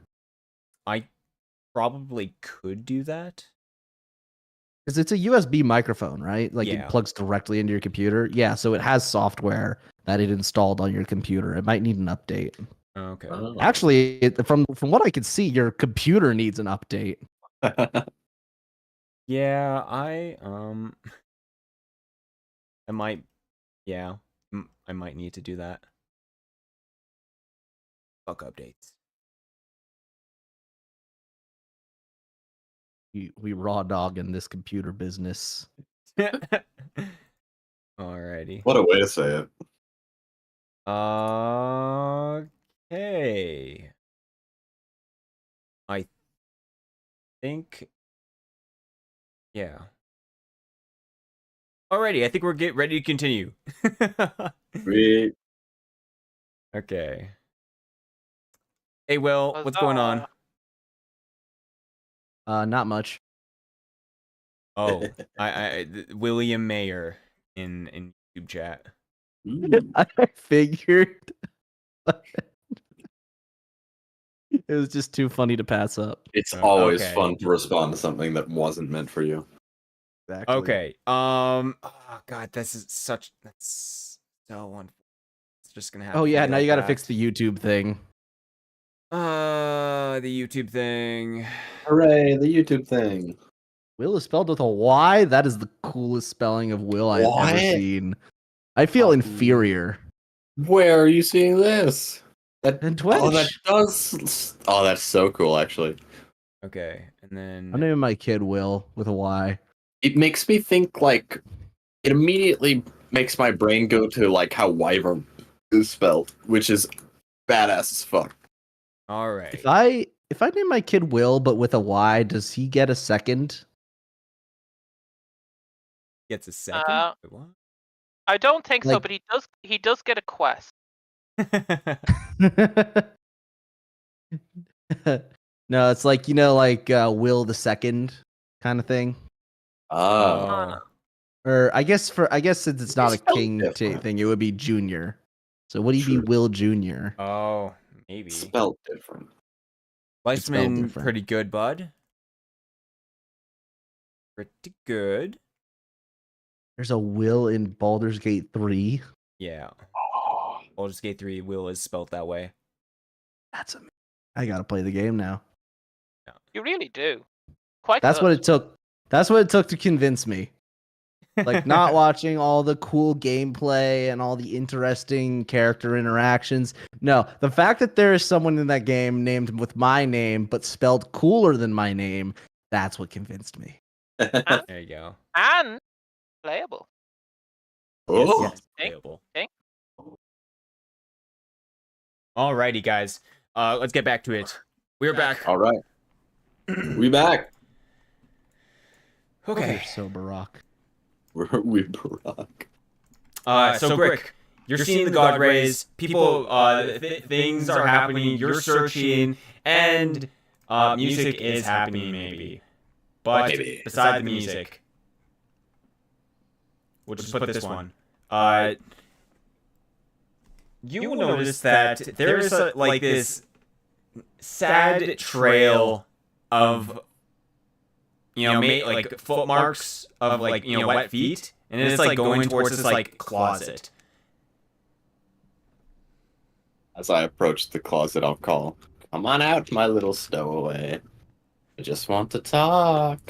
I probably could do that. Because it's a USB microphone, right? Like Yeah. it plugs directly into your computer. Yeah, so it has software that it installed on your computer. It might need an update. Okay. Actually, from what I can see, your computer needs an update. Yeah, I might, yeah, I might need to do that. Fuck updates. We raw dog in this computer business. Alrighty. What a way to say it. Okay. I think, yeah. Alrighty, I think we're getting ready to continue. We Okay. Hey, Will, what's going on? Not much. Oh, William Mayer in YouTube chat. I figured it was just too funny to pass up. It's Oh, always okay. fun to respond to something that wasn't meant for you. Exactly. Okay. Oh God, that's so unfortunate. It's just gonna have. Oh to yeah, be now like you gotta that. fix the YouTube thing. The YouTube thing. Hooray, the YouTube thing. Will is spelled with a Y. That is the coolest spelling of Will I've ever What? seen. I feel inferior. Where are you seeing this? And Twitch. Oh, that does. Oh, that's so cool, actually. Okay, and then I'm naming my kid Will with a Y. It makes me think, like, it immediately makes my brain go to, like, how Wyvern is spelled, which is badass as fuck. all right. If I name my kid Will but with a Y, does he get a second? Gets a second. Wait, what? I don't think so, Like- but he does get a quest. No, it's like like Will the Second kind of thing. Oh. Or I guess since it's not a It's spelled king different. thing, it would be Junior. So would he be True. Will Junior? Oh, maybe. Spelled different. It's spelled Weissman, different. pretty good, bud. Pretty good. There's a Will in Baldur's Gate 3. Yeah. Baldur's Gate 3 Will is spelled that way. That's amazing. I gotta play the game now. You really do. Quite. That's good. what it took. That's what it took to convince me. Like not watching all the cool gameplay and all the interesting character interactions. No, the fact that there is someone in that game named with my name but spelled cooler than my name, that's what convinced me. There you go. And playable. Oh. Yes, Ding, playable. ding. Alrighty, guys. Let's get back to it. We're back. All right. We back. You're Okay. so Barack. We Barack. So Brick, you're seeing the God rays. People, things are happening. You're searching, and music is happening, maybe. But Maybe. beside the music, we'll just put this one. You will notice that there is like this sad trail of like footmarks of like wet feet, and it's like going towards this like closet. As I approach the closet, I'll call, "Come on out, my little stowaway. I just want to talk."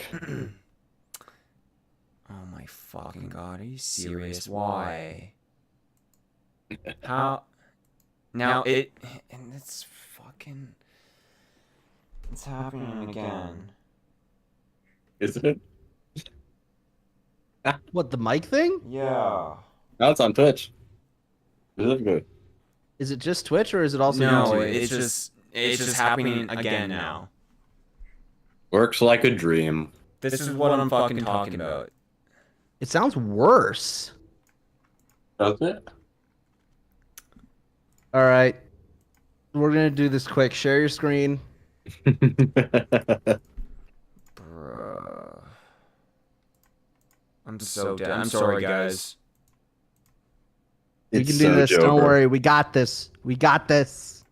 Oh my fucking god, are you serious? Why? How? Now and it's fucking, it's happening again. Isn't it? What, the mic thing? Yeah. Now it's on Twitch. Specifically. Is it just Twitch or is it also No, YouTube? it's just happening again now. Works like a dream. This is what I'm fucking talking about. It sounds worse. Doesn't it? All right. We're going to do this quick. Share your screen. Bruh. I'm so dead. I'm sorry, guys. We can do this. Don't worry. We got this. We got this.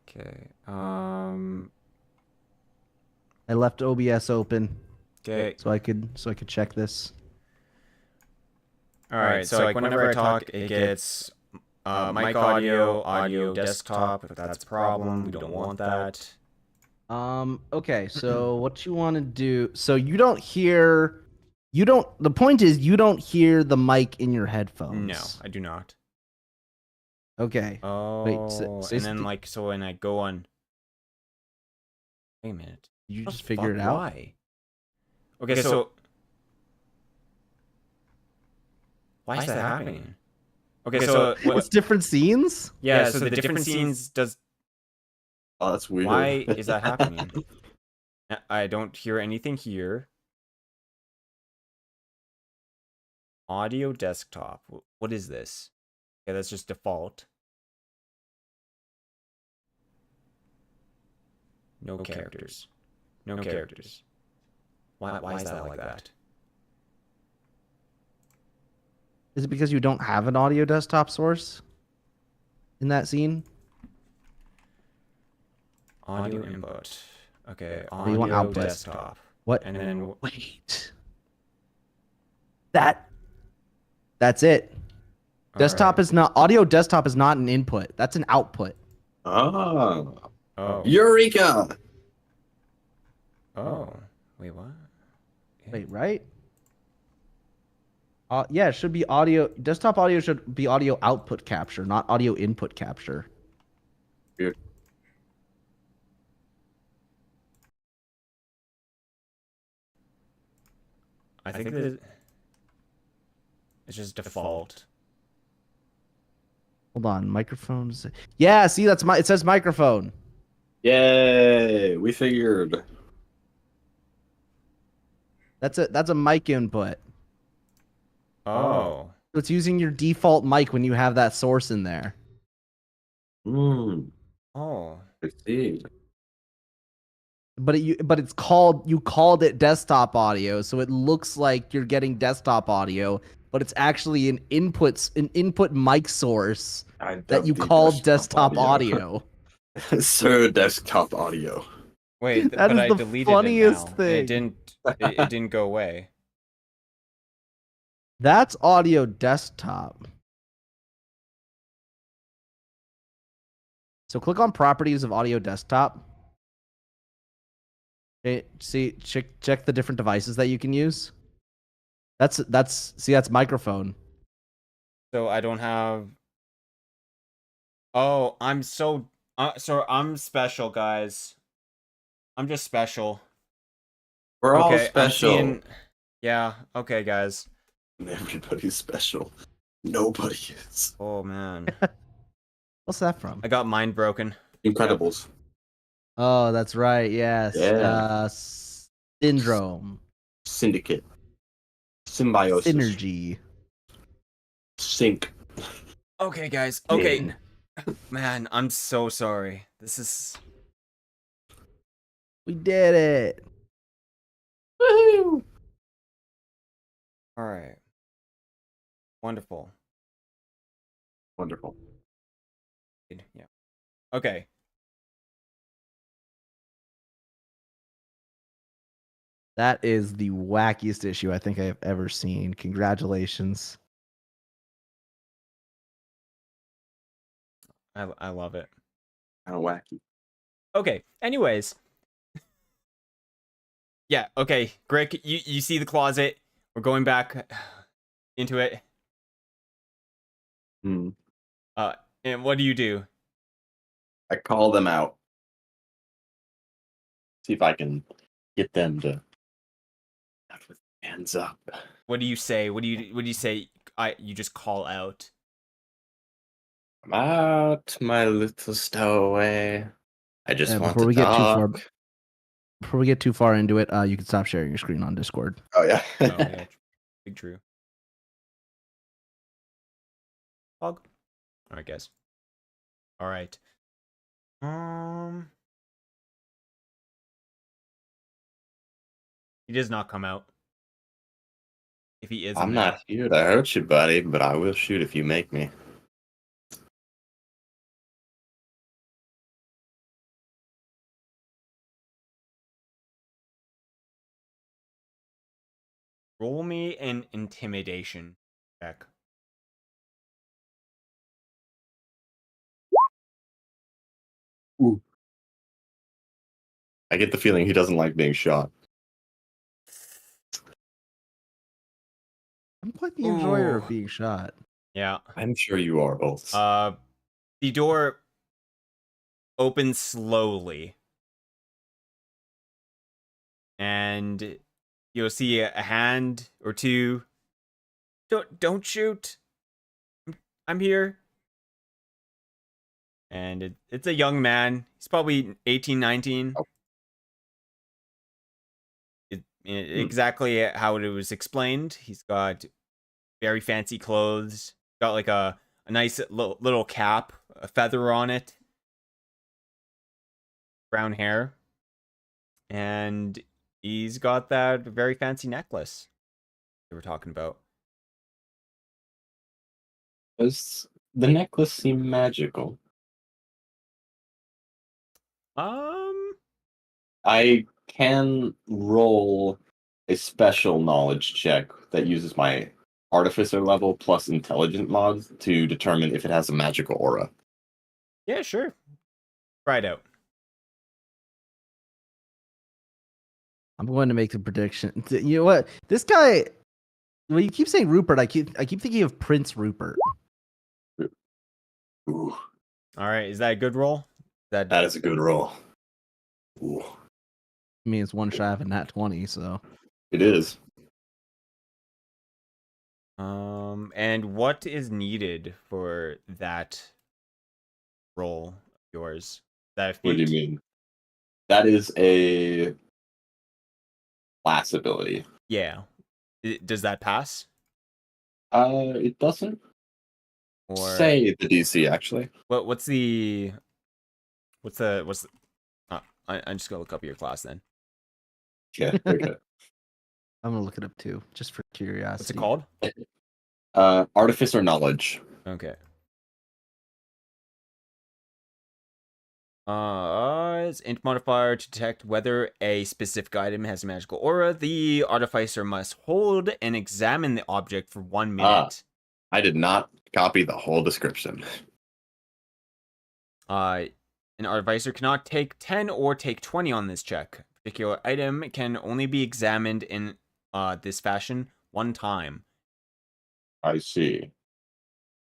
Okay. I left OBS open Okay. so I could check this. All right. So like whenever I talk, it gets mic audio, desktop. If that's a problem, we don't want that. Okay, so what you want to do, so the point is you don't hear the mic in your headphones. No, I do not. Okay. Oh, say and then like so when I go on. Wait a minute. You What just the figure fuck? it out? Why? Okay, so why is that happening? Okay, so It's different scenes? yeah, so the different scenes does. Oh, that's weird. Why is that happening? I don't hear anything here. Audio desktop. What is this? Okay, that's just default. No characters. No characters. Why is that like that? Is it because you don't have an audio desktop source in that scene? Audio input. Okay, Or you want audio output? desktop. What? And then Wait. That's it. Desktop is not audio. Desktop is not an input. That's an output. Oh. Oh. Eureka! Oh. Wait, what? Wait, right? Yeah, it should be audio. Desktop audio should be audio output capture, not audio input capture. Weird. I think that it's just default. Hold on, microphones. Yeah, see, it says microphone. Yay! We figured. That's a mic input. Oh. So it's using your default mic when you have that source in there. Hmm. Oh. I see. But you called it desktop audio, so it looks like you're getting desktop audio, but it's actually an input mic source that you called desktop audio. Sir, desktop audio. Wait, That but is I the deleted funniest it now. thing. It didn't go away. That's audio desktop. So click on properties of audio desktop. Okay, check the different devices that you can use. That's microphone. So I don't have. Oh, I'm so I'm special, guys. I'm just special. We're all Okay, I'm special. seeing. Yeah. Okay, guys. Everybody's special. Nobody is. Oh man, What's that from? I got mind broken. Incredibles. Oh, that's right. Yes. Yeah. Syndrome. Syndicate. Symbiosis. Synergy. Sync. Okay, guys. Okay, In. man, I'm so sorry. This is. We did it. Woohoo! All right. Wonderful. Wonderful. Yeah. Okay. That is the wackiest issue I think I have ever seen. Congratulations. I love it. Kind of wacky. Okay. Anyways. Yeah. Okay. Grick, you see the closet. We're going back into it. Hmm. And what do? I call them out. See if I can get them to have with hands up. What do you say? What do you say? You just call out. I'm out, my little stowaway. I just want Before to we get talk. before we get too far into it, you can stop sharing your screen on Discord. Oh yeah. Oh, yeah. Big true. Hog. All right, guys. All right. He does not come out. If he is, I'm not here to hurt you, buddy, but I will shoot if you make me. Roll me an intimidation check. Ooh. I get the feeling he doesn't like being shot. I'm quite the enjoyer Ooh. of being shot. Yeah. I'm sure you are both. The door opens slowly, and you'll see a hand or two. Don't shoot. I'm here. And it's a young man. He's probably 18, 19. Oh. Exactly how it was explained. He's got very fancy clothes. Got like a nice little cap, a feather on it, brown hair, and he's got that very fancy necklace we were talking about. Does the necklace seem magical? I can roll a special knowledge check that uses my artificer level plus intelligent mods to determine if it has a magical aura. Yeah, sure. Try it out. I'm going to make the prediction. You know what? This guy. When you keep saying Rupert, I keep thinking of Prince Rupert. Ooh, All right, is that a good roll? that is a good roll. Ooh, I mean, it's one shy of a nat 20, so. it is. And what is needed for that roll of yours? Is that a feat? What do you mean? That is a class ability. Yeah. Does that pass? It doesn't Or say the DC actually. what's I'm just gonna look up your class then. Yeah, okay. I'm going to look it up too, just for curiosity. What's it called? Artificer knowledge. Okay. It's int modifier to detect whether a specific item has a magical aura. The artificer must hold and examine the object for 1 minute. I did not copy the whole description. An artificer cannot take 10 or take 20 on this check. A particular item can only be examined in this fashion one time. I see.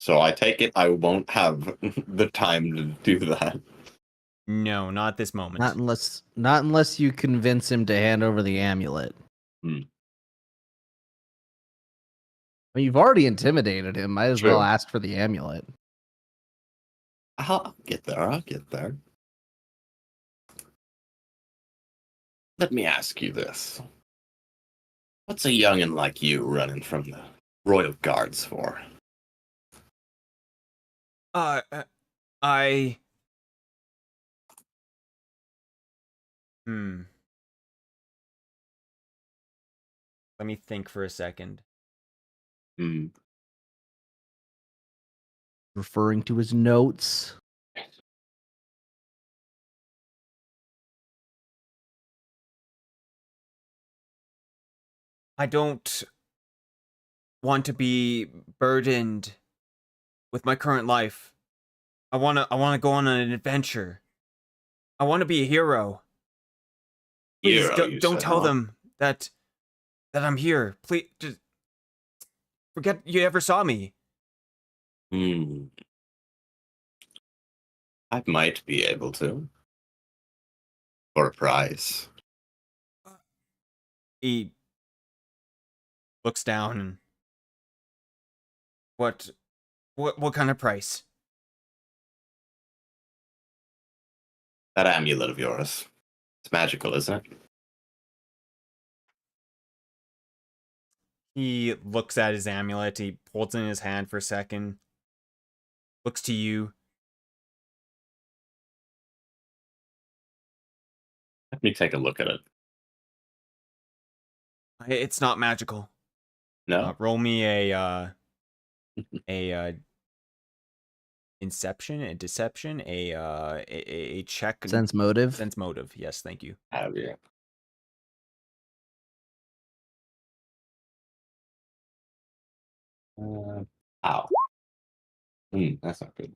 So I take it I won't have the time to do that. No, not at this moment. Not unless you convince him to hand over the amulet. Hmm. I mean, you've already intimidated him. Might as True. well ask for the amulet. I'll get there. I'll get there. Let me ask you this. What's a youngin' like you running from the Royal Guards for? I... Let me think for a second. Referring to his notes. I don't want to be burdened with my current life. I want to go on an adventure. I want to be a hero. Please don't tell them that I'm here. Please just forget you ever saw me. I might be able to. For a prize. He looks down and what kind of price? That amulet of yours. It's magical, isn't it? He looks at his amulet. He holds it in his hand for a second. Looks to you. Let me take a look at it. It's not magical. No? Roll me a deception, a check. Sense motive. Sense motive. Yes, thank you. Have you? Ow. That's not good.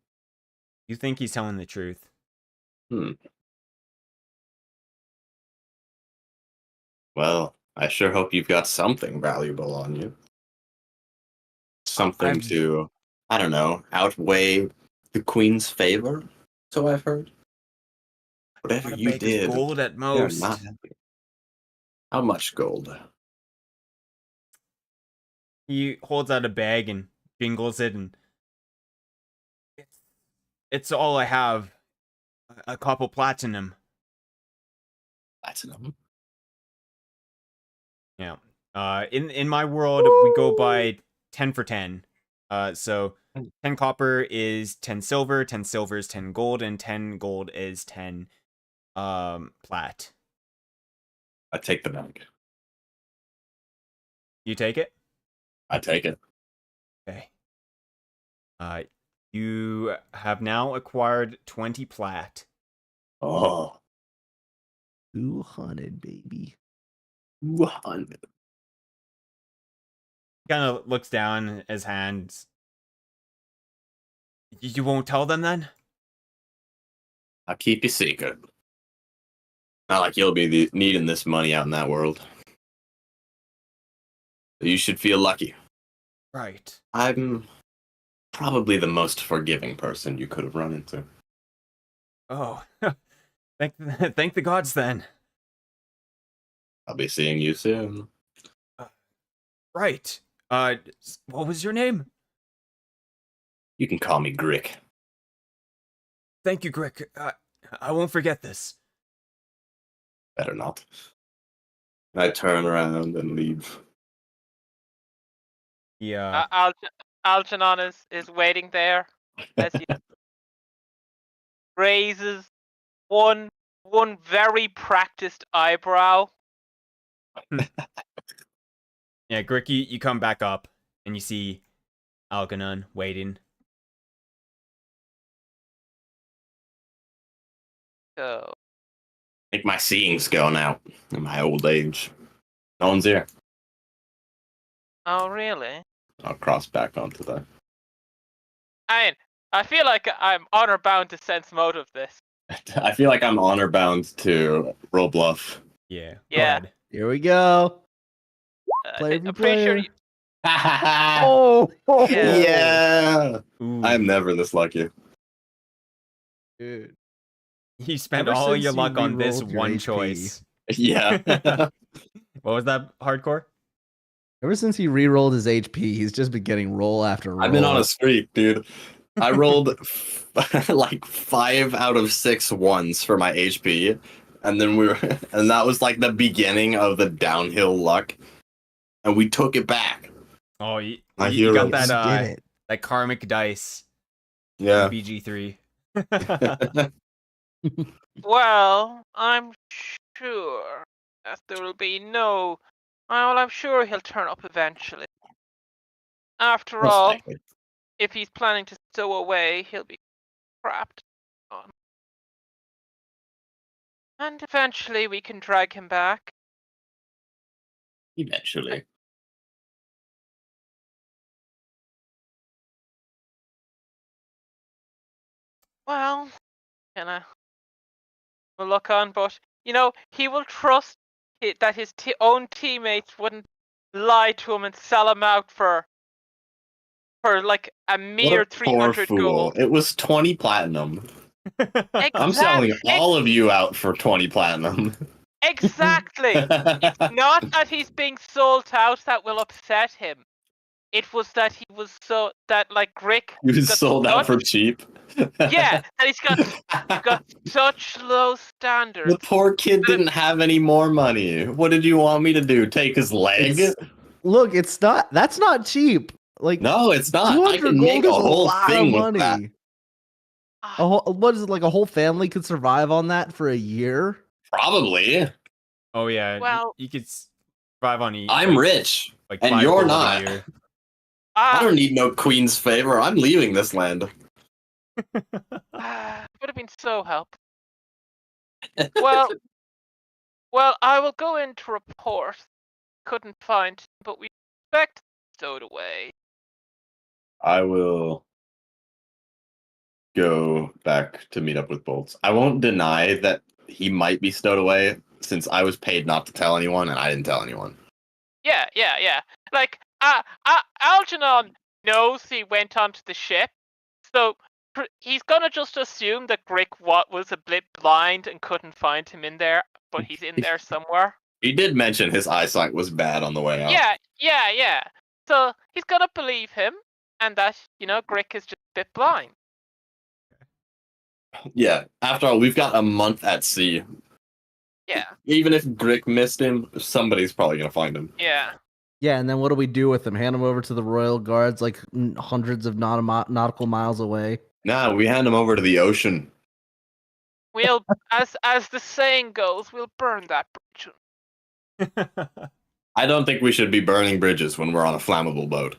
You think he's telling the truth? Well, I sure hope you've got something valuable on you. Something to, I don't know, outweigh the Queen's favor, so I've heard. Whatever you did. Gold at most. Not happy. How much gold? He holds out a bag and jingles it, and it's all I have. A couple platinum. Platinum? Yeah. In my world, we go by 10 for 10. So 10 copper is 10 silver, 10 silver is 10 gold, and 10 gold is 10 plat. I take the bag. You take it? I take it. Okay. You have now acquired 20 plat. Oh, 200, baby. 200. Kind of looks down at his hands. You won't tell them then? I'll keep you secret. Not like you'll be needing this money out in that world. You should feel lucky. Right. I'm probably the most forgiving person you could have run into. Oh, thank the gods then. I'll be seeing you soon. Right. What was your name? You can call me Grick. Thank you, Grick. I won't forget this. Better not. I turn around and leave. Yeah. Algernon is waiting there as he raises one very practiced eyebrow. Yeah, Grick, you come back up and you see Algernon waiting. So I think my seeing's going out in my old age. No one's here. oh really? I'll cross back onto that. I feel like I'm honor bound to sense motive this. I feel like I'm honor bound to roll bluff. Yeah. Go Yeah. ahead. Here we go. Player I'm pretty sure. player. Oh, Yeah. Yeah. Ooh. I'm never this lucky. dude. You spent Ever all since your you luck on this re-rolled your one HP. choice. Yeah. What was that, hardcore? Ever since he re-rolled his HP, he's just been getting roll after roll. I've been on a streak, dude. I rolled like 5 out of 6 ones for my HP, and then and that was like the beginning of the downhill luck, and we took it back. Oh, you My got heroes. that Did it. that karmic dice. Yeah. BG3. Well, I'm sure that there will be no. Well, I'm sure he'll turn up eventually. After Most all, likely. if he's planning to stow away, he'll be trapped on. And eventually we can drag him back. Eventually. Well, we'll look on, but he will trust that his own teammates wouldn't lie to him and sell him out for like a mere What a poor 300 fool. gold. It was 20 platinum. Exactly. I'm selling all of you out for 20 platinum. Exactly. It's not that he's being sold out that will upset him. It was that he was like Grick. He was got sold out for such- cheap. Yeah, and he's got such low standards. The poor kid didn't have any more money. What did you want me to do? Take his leg? Look, it's not. That's not cheap. Like No, it's not. I 200 can make gold a is whole lot thing of with that. money. What is it, like a whole family could survive on that for a year? Probably. Oh yeah. Well- you could survive on I'm rich, like and 5 you're gold a not. year. I don't need no queen's favor. I'm leaving this land. Would have been so helpful. Well, I will go in to report. Couldn't find him, but we expect stowed away. I will go back to meet up with Bolts. I won't deny that he might be stowed away, since I was paid not to tell anyone, and I didn't tell anyone. Yeah. Like, Algernon knows he went onto the ship, so he's gonna just assume that Grick was a bit blind and couldn't find him in there, but he's in there somewhere. He did mention his eyesight was bad on the way out. Yeah. So he's gonna believe him, and that Grick is just a bit blind. Yeah. After all, we've got a month at sea. Yeah. Even if Grick missed him, somebody's probably gonna find him. Yeah. Yeah, and then what do we do with them? Hand them over to the royal guards, like hundreds of nautical miles away. Nah, we hand him over to the ocean. We'll, as the saying goes, we'll burn that bridge. I don't think we should be burning bridges when we're on a flammable boat.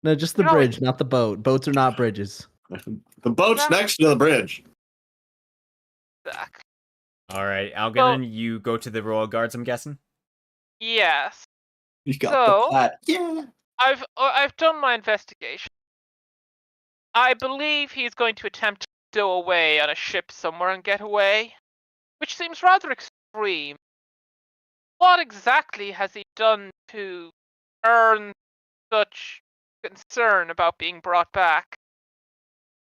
No, just the You know, bridge, not the boat. Boats are not bridges. The boat's Yeah. next to the bridge. Zach. All right, Algernon, Well- you go to the royal guards, I'm guessing. Yes. You got So- the plat. Yeah. I've done my investigation. I believe he's going to attempt to stow away on a ship somewhere and get away, which seems rather extreme. What exactly has he done to earn such concern about being brought back?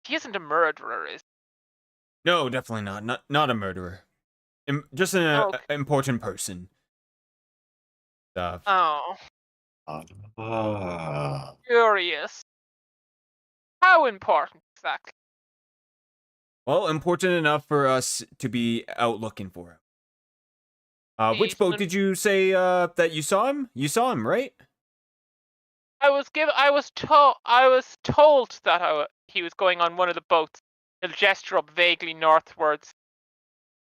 He isn't a murderer, is No, definitely not. Not a murderer. Just an Okay. important person. he? Oh, curious. How important exactly? Well, important enough for us to be out looking for him. Which boat did you say that you saw him? You saw him, right? I was told that he was going on one of the boats. He'll gesture up vaguely northwards.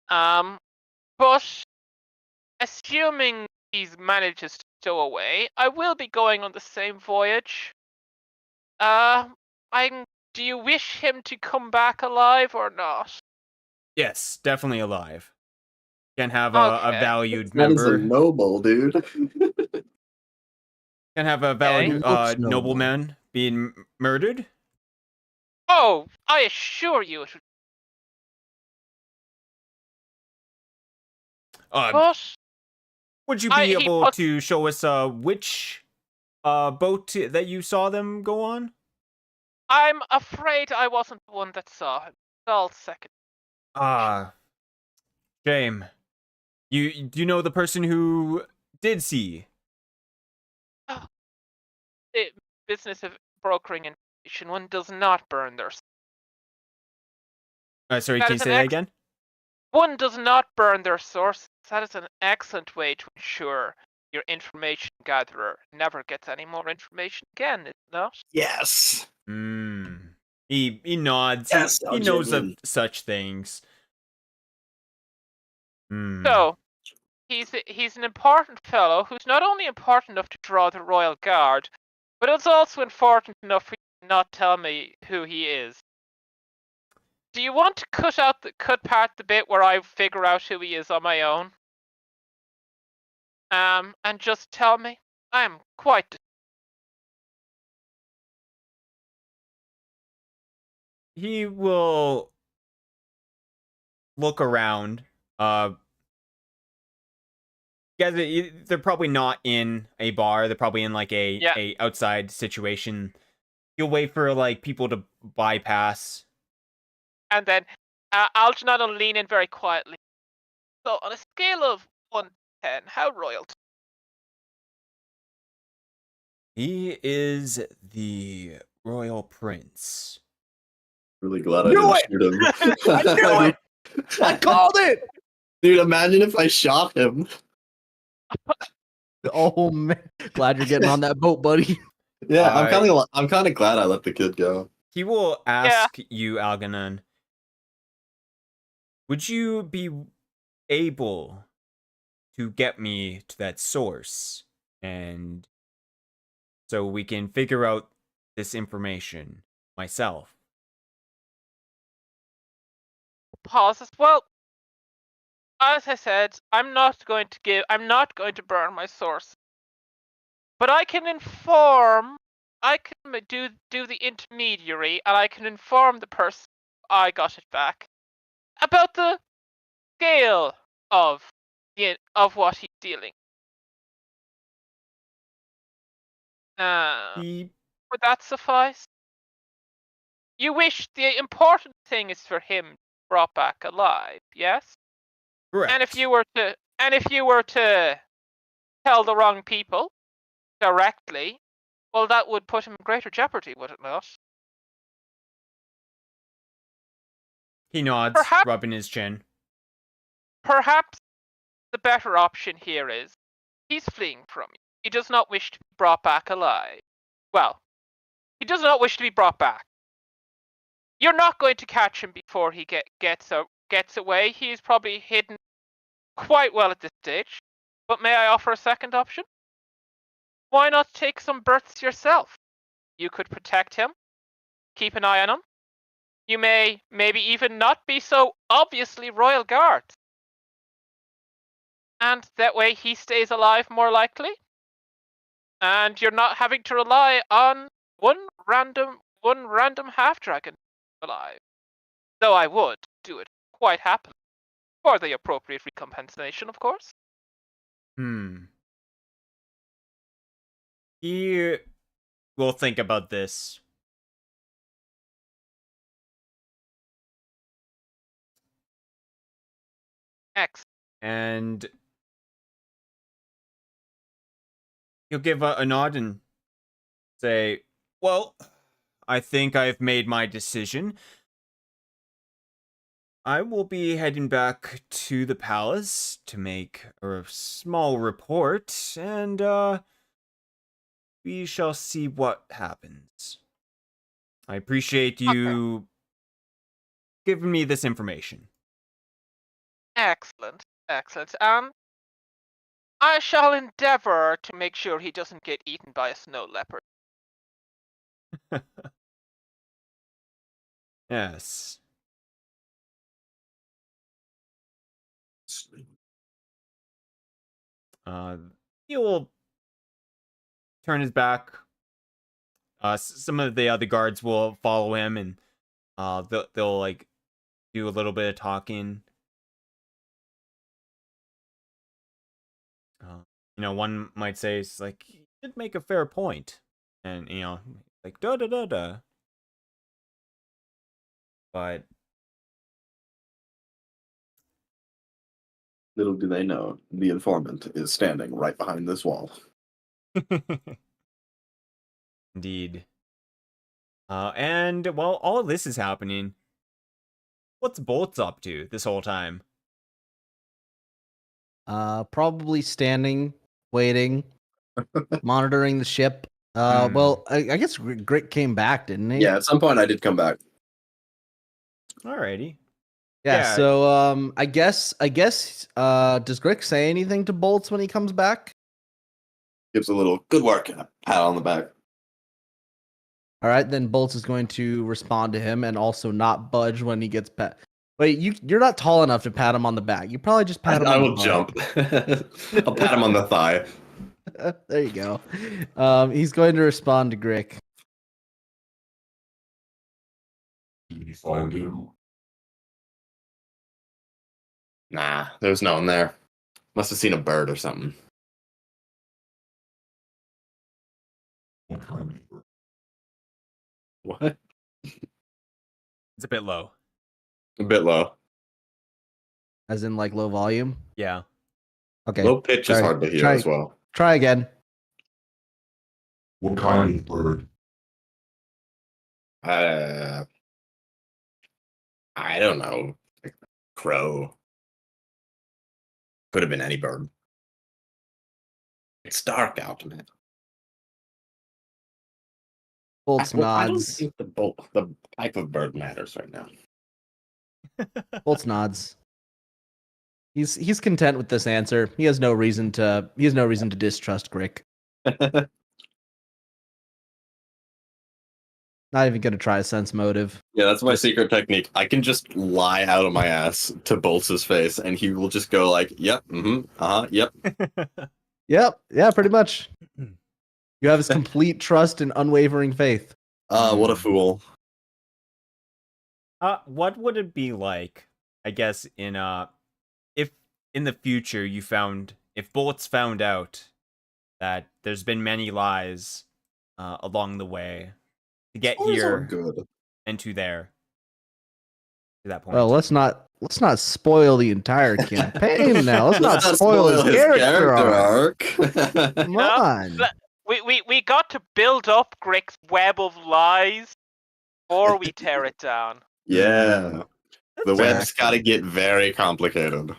But assuming he manages to stow away, I will be going on the same voyage. Do you wish him to come back alive or not? Yes, definitely alive. Can have a Okay. valued That is a member. noble, dude. Can have a valued Looks noble. nobleman being murdered. Oh, I assure you it would. But Would you be he able puts- to show us which boat that you saw them go on? I'm afraid I wasn't the one that saw him. I'll second. Shame. Do you know the person who did see? The business of brokering information, one does not burn their. Sorry, That can you is say an that ex- again? One does not burn their sources. That is an excellent way to ensure your information gatherer never gets any more information again, is it not? Yes. He nods. Yes, He knows of Algernon. such things. So, he's an important fellow who's not only important enough to draw the royal guard, but it's also important enough for you to not tell me who he is. Do you want to cut part the bit where I figure out who he is on my own? And just tell me. I'm quite. He will look around. Guys, they're probably not in a bar. They're probably in like a outside situation. You'll wait for like people to bypass. And then Algernon will lean in very quietly. So, on a scale of 1 to 10, how royal? He is the royal prince. Really glad I Knew didn't it! shoot him. I knew it! I called it! Dude, imagine if I shot him. Oh man, glad you're getting on that boat, buddy. Yeah, I'm kind of glad I let the kid go. He will ask you, Algernon, would you be able to get me to that source, and so we can figure out this information myself? Pauses. Well, as I said, I'm not going to burn my source. But I can inform. I can do the intermediary, and I can inform the person I got it back about the scale of what he's dealing. Would that suffice? You wish the important thing is for him brought back alive, yes? Correct. And if you were to tell the wrong people directly, well, that would put him in greater jeopardy, would it not? He nods, Perhaps- rubbing his chin. Perhaps the better option here is He's fleeing from you. He does not wish to be brought back alive. Well, he does not wish to be brought back. You're not going to catch him before he gets away. He's probably hidden quite well at this stage. But may I offer a second option? Why not take some berths yourself? You could protect him, keep an eye on him. You may maybe even not be so obviously royal guards. And that way he stays alive more likely. And you're not having to rely on one random half-dragon alive. Though I would do it quite happily. For the appropriate recompensation, of course. He will think about this. Excellent. And he'll give a nod and say, well, I think I've made my decision. I will be heading back to the palace to make a small report, and we shall see what happens. I appreciate you giving me this information. Excellent. I shall endeavor to make sure he doesn't get eaten by a snow leopard. Yes. He will turn his back. Some of the other guards will follow him, and they'll like do a little bit of talking. One might say, it's like, you did make a fair point. And, like, da-da-da-da. But Little do they know, the informant is standing right behind this wall. Indeed. And while all of this is happening, what's Bolts up to this whole time? Probably standing, waiting, monitoring the ship. Well, I guess Grick came back, didn't he? Yeah, at some point I did come back. Alrighty. Yeah. So, I guess, does Grick say anything to Bolts when he comes back? Gives a little good work and a pat on the back. All right, then Bolts is going to respond to him and also not budge when he gets pat. Wait, you're not tall enough to pat him on the back. You probably just pat him. I on will the jump. I'll pat him on the thigh. There you go. He's going to respond to Grick. Did you find him? Nah, there's no one there. Must have seen a bird or something. What kind of bird? What? It's a bit low. A bit low. As in, like, low volume? Yeah. Okay. Low pitch is Sorry. hard to hear as well. Try again. What kind of bird? I don't know. Like, crow. Could have been any bird. It's dark out, man. Bolts I don't nods. think the type of bird matters right now. Bolts nods. He's content with this answer. He has no reason to distrust Grick. Not even gonna try a sense motive. Yeah, that's my secret technique. I can just lie out of my ass to Bolts' face, and he will just go like, "Yep, yep." Yep. Yeah, pretty much. You have his complete trust and unwavering faith. What a fool! What would it be like, I guess, if in the future if Bolts found out that there's been many lies along the way to get here Good. and to there, to that point. Well, let's not spoil the entire campaign now. Let's not spoil his character arc. Come Yeah. on. We got to build up Grick's web of lies before we tear it down. Yeah, the web's Exactly. got to get very complicated.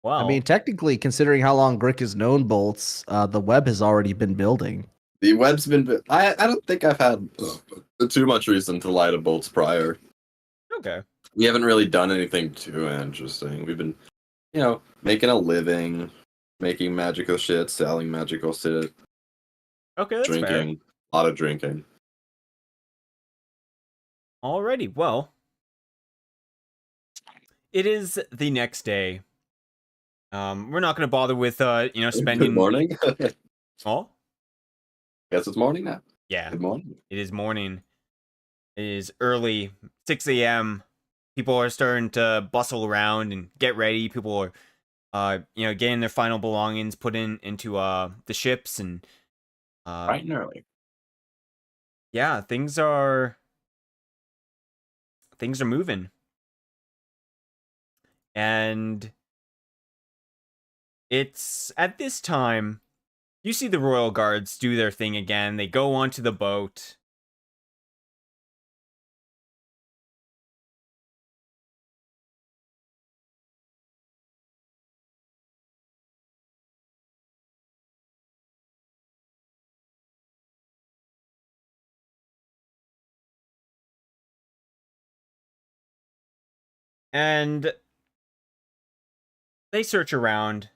Well, I mean, technically, considering how long Grick has known bolts, the web has already been building. The web's been. I don't think I've had too much reason to light a bolts prior. okay. We haven't really done anything too interesting. We've been, making a living, making magical shit, selling magical shit, Okay, that's fair. drinking, a lot of drinking. Alrighty, well. It is the next day. We're not gonna bother with spending. Good morning. Oh, Guess it's morning now. yeah. Good morning. It is morning. It is early, 6 a.m. People are starting to bustle around and get ready. People are, getting their final belongings put into the ships, and Bright and early. yeah, things are moving, and it's at this time you see the royal guards do their thing again. They go onto the boat. And they search around.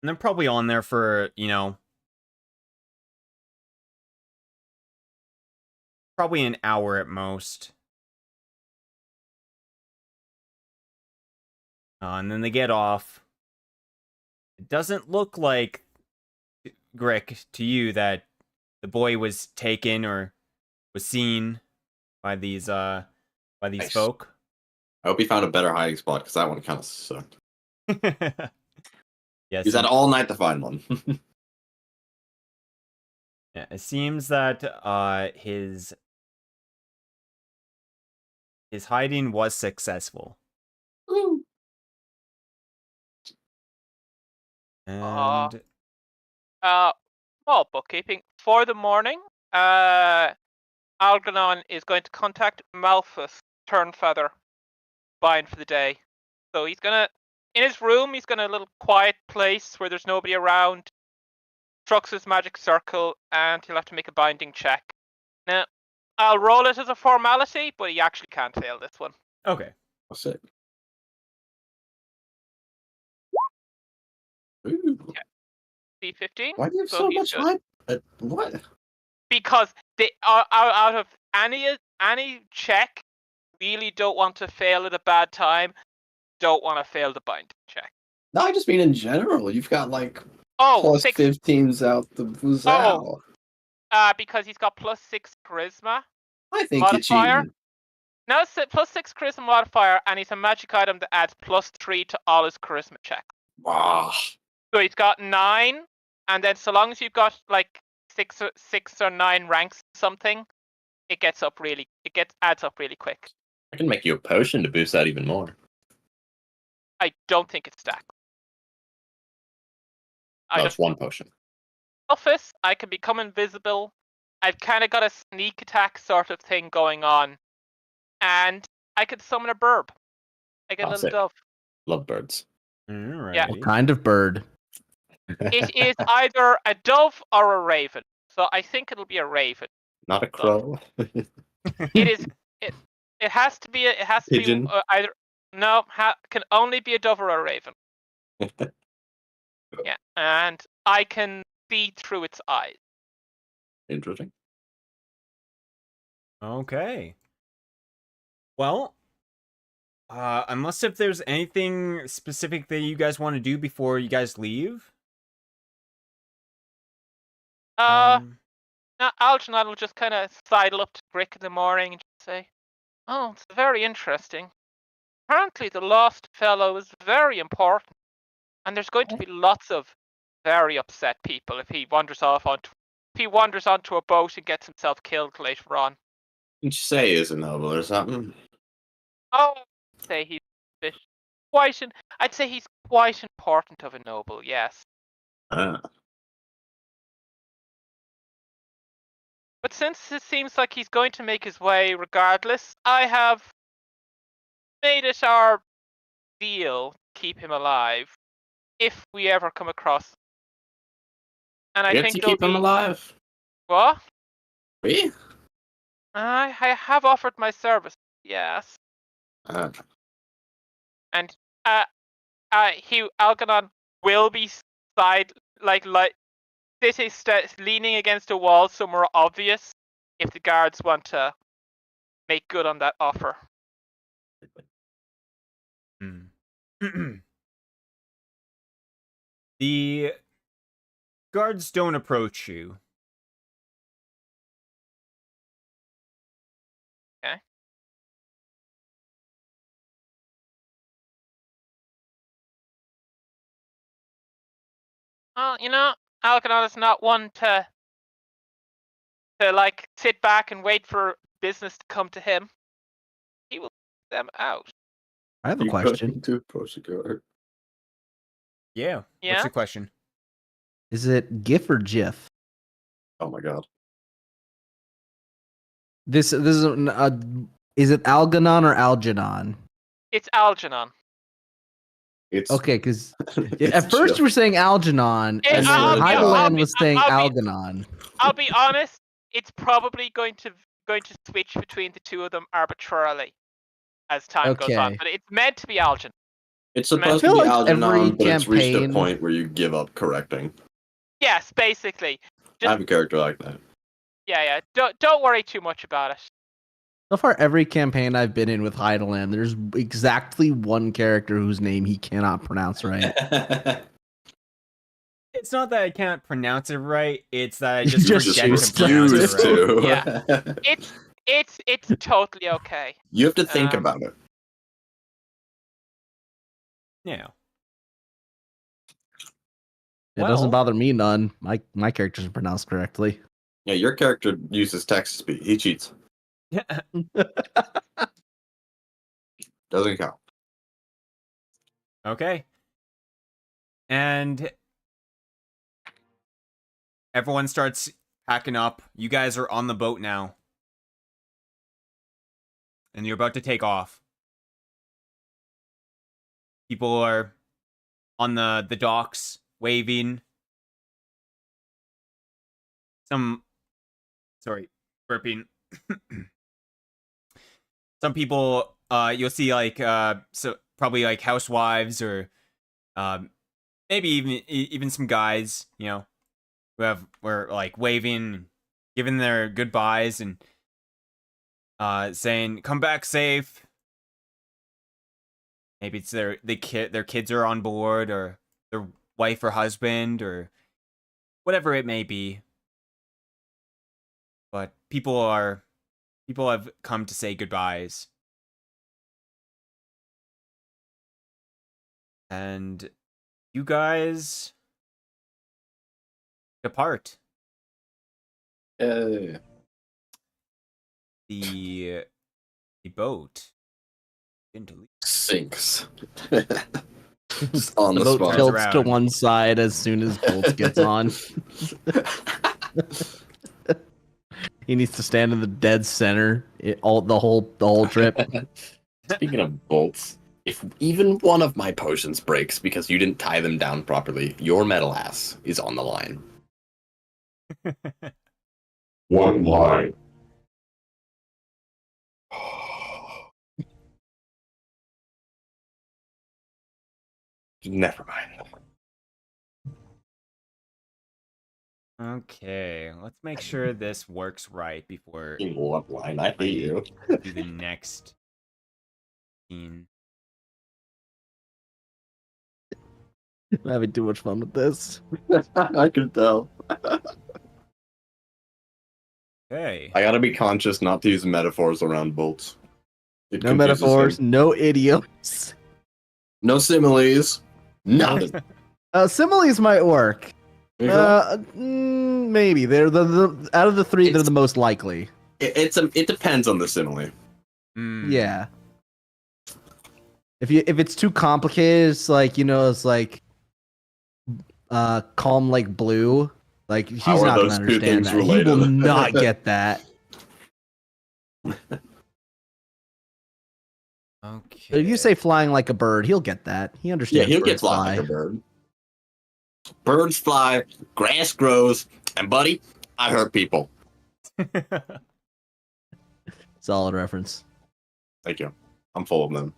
And they're probably on there for, probably an hour at most. And then they get off. It doesn't look like, Grick, to you that the boy was taken or was seen by these Nice. folk. I hope he found a better hiding spot because that one kind of sucked. Yes. He's had all night to find one. Yeah, it seems that his hiding was successful. And Small bookkeeping for the morning. Algernon is going to contact Malthus Turnfeather, bind for the day. So he's gonna, in his room, he's gonna a little quiet place where there's nobody around. Trucks his magic circle, and he'll have to make a binding check. Now, I'll roll it as a formality, but he actually can't fail this one. okay. That's it. Ooh. C15. Why do you have So so he's much good. hype? What? Because they are out of any check, really don't want to fail at a bad time. Don't want to fail the binding check. No, I just mean in general. You've got like Oh, plus 6. 15s out the Vuzal. Because he's got plus 6 charisma I think modifier. you're cheating. No, it's plus 6 charisma modifier, and he's a magic item that adds plus 3 to all his charisma checks. Wow. So he's got 9, and then so long as you've got like 6 or 9 ranks something, it adds up really quick. I can make you a potion to boost that even more. I don't think it stacks. That's one potion. Office, I can become invisible. I've kind of got a sneak attack sort of thing going on, and I could summon a burb. I get a little Sick. dove. Love birds. Alrighty. Yeah. What kind of bird? It is either a dove or a raven, so I think it'll be a raven. Not a crow. It is. It has to be. It has to Pigeon. be either. No, can only be a dove or a raven. Yeah, and I can see through its eyes. Interesting. Okay. Well, unless if there's anything specific that you guys want to do before you guys leave. Now Algernon will just kind of sidle up to Brick in the morning and just say, "Oh, it's very interesting. Apparently, the lost fellow is very important, and there's going to be lots of very upset people if he wanders onto a boat and gets himself killed later on." Didn't you say he is a noble or something? Oh, I'd say he's a bit I'd say he's quite important of a noble. Yes. Ah. But since it seems like he's going to make his way regardless, I have made it our deal to keep him alive if we ever come across. And I Get think to it'll keep him be alive. what? We? I have offered my service. Yes, and Algernon will be like sitting leaning against a wall somewhere obvious if the guards want to make good on that offer. The guards don't approach you. Okay. Well, Algernon is not one to like sit back and wait for business to come to him. He will take them out. I have a question. To approach the guard. Yeah. Yeah? What's your question? Is it GIF or GIF? Oh my god. This is is it Algernon or Algernon? It's Algernon. It's Okay, because it's at first chill. you were saying Algernon, Hey, and I'll then be- Hydalann was saying I'll be- Algernon. I'll be honest. It's probably going to switch between the two of them arbitrarily as time goes on, Okay. but it's meant to be Algernon. It's I supposed to feel be like Algernon, every but it's reached a campaign- point where you give up correcting. Yes, basically. I have a character like that. Yeah. Don't worry too much about it. So far, every campaign I've been in with Hydalann, there's exactly one character whose name he cannot pronounce right. It's not that I can't pronounce it right. It's that I just Just forget choose to pronounce it Used right. to. Yeah. It's totally okay. You have to think Um, about it. Yeah. It doesn't Well- bother me none. My characters are pronounced correctly. Yeah, your character uses text to speak. He cheats. Doesn't count. Okay. And everyone starts packing up. You guys are on the boat now. And you're about to take off. People are on the docks, waving. Burping. Some people, you'll see like, so probably like housewives or, maybe even some guys, who were like waving, giving their goodbyes and, saying, "Come back safe." Maybe it's their kids are on board, or their wife or husband, or whatever it may be. But people have come to say goodbyes. And you guys depart. Yeah. The boat into Sinks. Just on The the boat spot. tilts to around. one side as soon as Bolt gets on. He needs to stand in the dead center the whole trip. Speaking of bolts, if even one of my potions breaks because you didn't tie them down properly, your metal ass is on the line. One line. Never mind. Okay, let's make sure this works right before What line? I hate you. we do the next scene. I'm having too much fun with this. I can tell. Okay. I gotta be conscious not to use metaphors around bolts. It No confuses metaphors, him. no idioms. No similes. Nothing. Similes might work. Maybe they're the out of the three, they're the most likely. It depends on the simile. Mm. Yeah. If it's too complicated, it's like it's like calm like blue. Like he's How are not gonna those two understand things that. He will related? not get that. Okay. But if you say flying like a bird, he'll get that. He Yeah, understands. he'll get birds fly like a bird. Birds fly, grass grows, and buddy, I hurt people. Solid reference. Thank you. I'm full of them.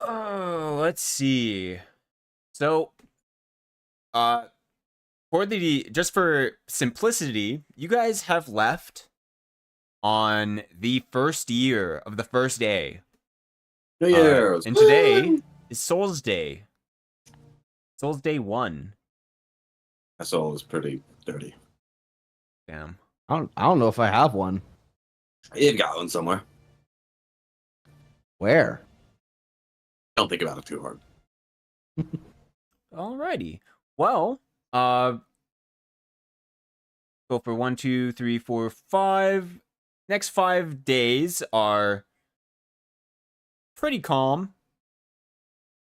Oh, let's see. So, for simplicity, you guys have left on the first year of the first day. New Year's. And today is Souls Day. Souls Day 1. My soul is pretty dirty. Damn. I don't know if I have one. You've got one somewhere. Where? Don't think about it too hard. Alrighty. Well, go for 1, 2, 3, 4, 5. Next 5 days are pretty calm.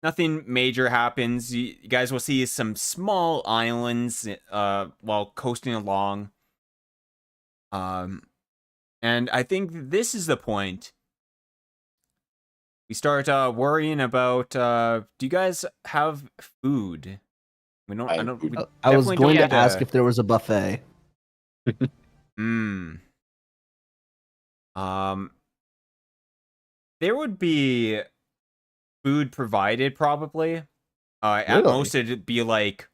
Nothing major happens. You guys will see some small islands while coasting along. And I think this is the point we start worrying about. Do you guys have food? We don't. I don't. We I was definitely going don't to ask if there was a buffet. There would be food provided probably. At Really? most it'd be like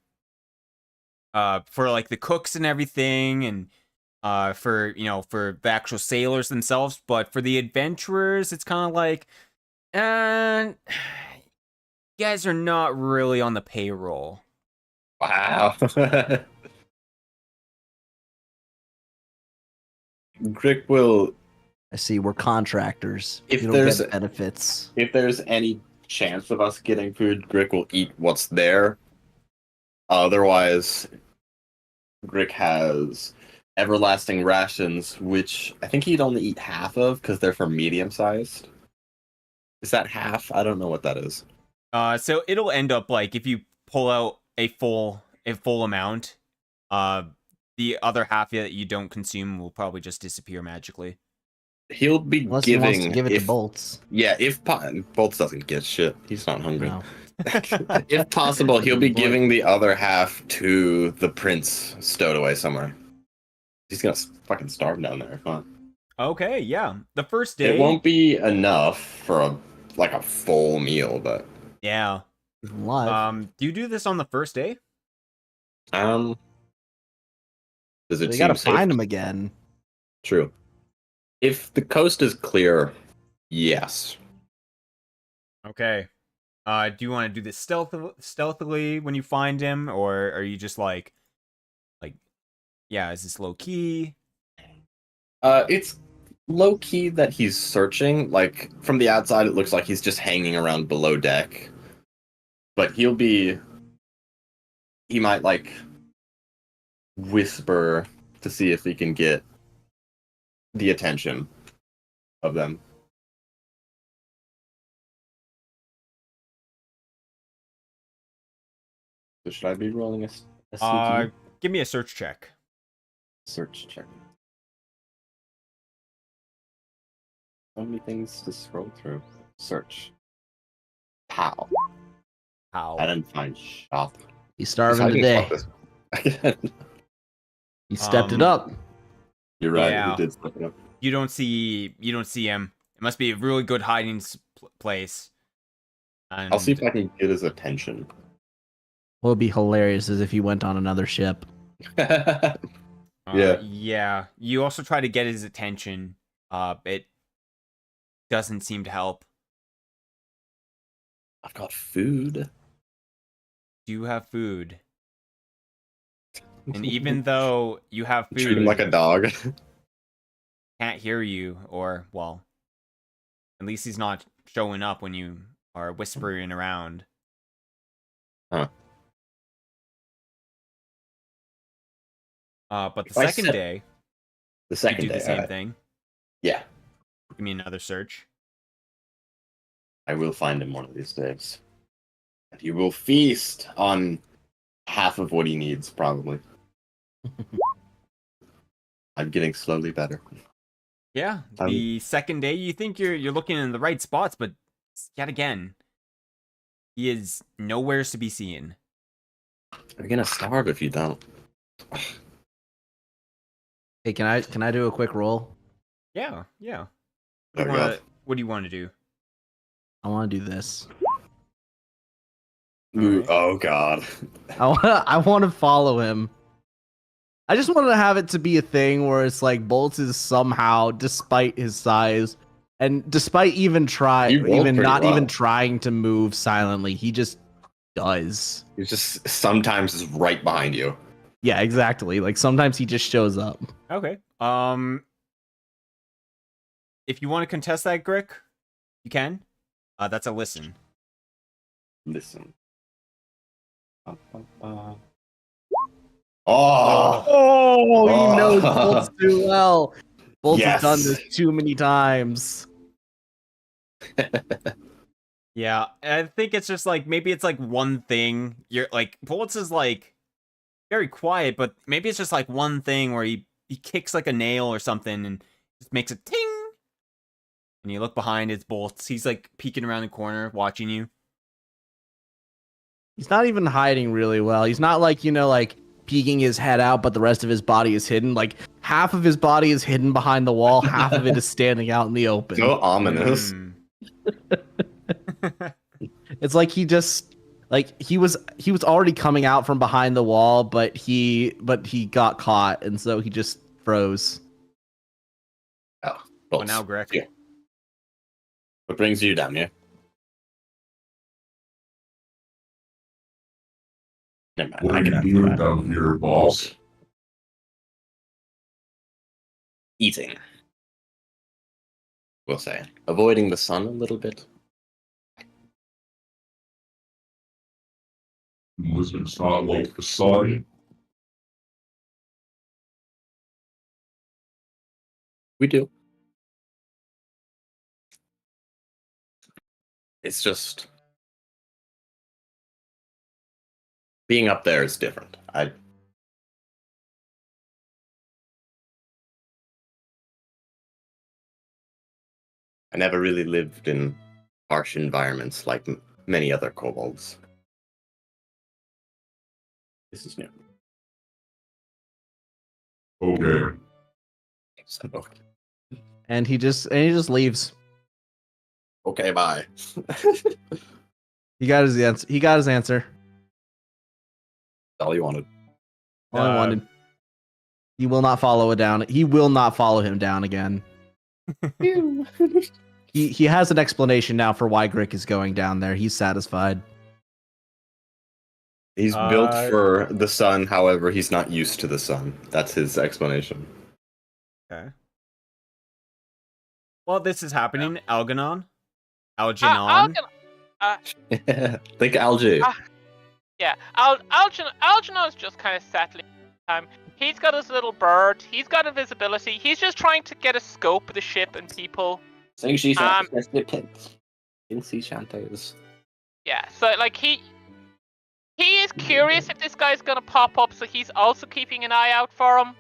for like the cooks and everything, and for for the actual sailors themselves, but for the adventurers it's kind of like you guys are not really on the payroll. Wow. Grick will, I see. We're contractors. If we don't there's- get benefits. if there's any chance of us getting food, Grick will eat what's there. Otherwise, Grick has everlasting rations, which I think he'd only eat half of because they're for medium sized. Is that half? I don't know what that is. So it'll end up like if you pull out a full amount, the other half that you don't consume will probably just disappear magically. He'll be Unless he giving. wants to give it if, to Bolts. Yeah, if Bolts doesn't get shit, he's not hungry. No. If possible, he'll be Boy. giving the other half to the prince stowed away somewhere. He's gonna fucking starve down there. Come on. Okay, yeah. The first day It won't be enough for a full meal, but Yeah. He's alive. Do you do this on the first day? does it We seem gotta safe? find him again. True. If the coast is clear, yes. Okay. Do you want to do this stealthily when you find him, or are you just like, yeah, is this low key? It's low key that he's searching. Like from the outside, it looks like he's just hanging around below deck. But he might like whisper to see if he can get the attention of them. So should I be rolling a sneaky Give me a search check. search check? So many things to scroll through. Search. Pow. How? I didn't find shop. He's starving So I can today. fuck this. He stepped it up. You're right. Yeah. He did step it up. You don't see him. It must be a really good hiding place. And I'll see if I can get his attention. What would be hilarious is if he went on another ship. Yeah. Yeah. You also try to get his attention. It doesn't seem to help. I've got food. Do you have food? And even though you have food, Treat him like a dog. can't hear you, or well, at least he's not showing up when you are whispering around. Huh. But the If I second said- day, The you second do day. the same alright. thing. Yeah. Give me another search. I will find him one of these days. And he will feast on half of what he needs, probably. I'm getting slowly better. Yeah, the second day, you think you're looking in the right spots, but yet again, he is nowhere to be seen. You're gonna starve if you don't. Hey, can I do a quick roll? Yeah. There we go. What do you want to do? I want to do this. Ooh, Alright. oh god. I want to follow him. I just wanted to have it to be a thing where it's like Bolts is somehow, despite his size, and despite even You rolled pretty not well. even trying to move silently, he just does. He's just sometimes is right behind you. Yeah, exactly. Like sometimes he just shows up. Okay. If you want to contest that, Grick, you can. That's a listen. Listen. Oh, Oh, he knows Bolts too well. Bolts has done Yes. this too many times. Yeah, I think it's just like maybe it's like one thing. You're like Bullets is like very quiet, but maybe it's just like one thing where he kicks like a nail or something and just makes a ting. And you look behind, it's Bolts. He's like peeking around the corner, watching you. He's not even hiding really well. He's not like, like peeking his head out, but the rest of his body is hidden. Like half of his body is hidden behind the wall, half of it is standing out in the open. so ominous. Mm. It's like he just he was already coming out from behind the wall, but he got caught, and so he just froze. Oh, Well, now, Greg. Yeah. What brings you down here? Never mind. What I are can you answer doing that. down here, boss? Eating. We'll say. Avoiding the sun a little bit. Lizards not like the sun. We do. It's just being up there is different. I never really lived in harsh environments like many other kobolds. This is new. Okay. So, And he just leaves. okay, bye. He got his answer. All you wanted. All I wanted. He will not follow it down. He will not follow him down again. He has an explanation now for why Grick is going down there. He's satisfied. He's built for the sun, however, he's not used to the sun. That's his explanation. Okay. While this is happening, Algernon. Algernon. Think algae. Yeah, Algernon's just kind of settling time. He's got his little bird. He's got invisibility. He's just trying to get a scope of the ship and people. Saying she's Yeah, so like he is curious if this guy's gonna pop up, so he's also keeping an eye out for him.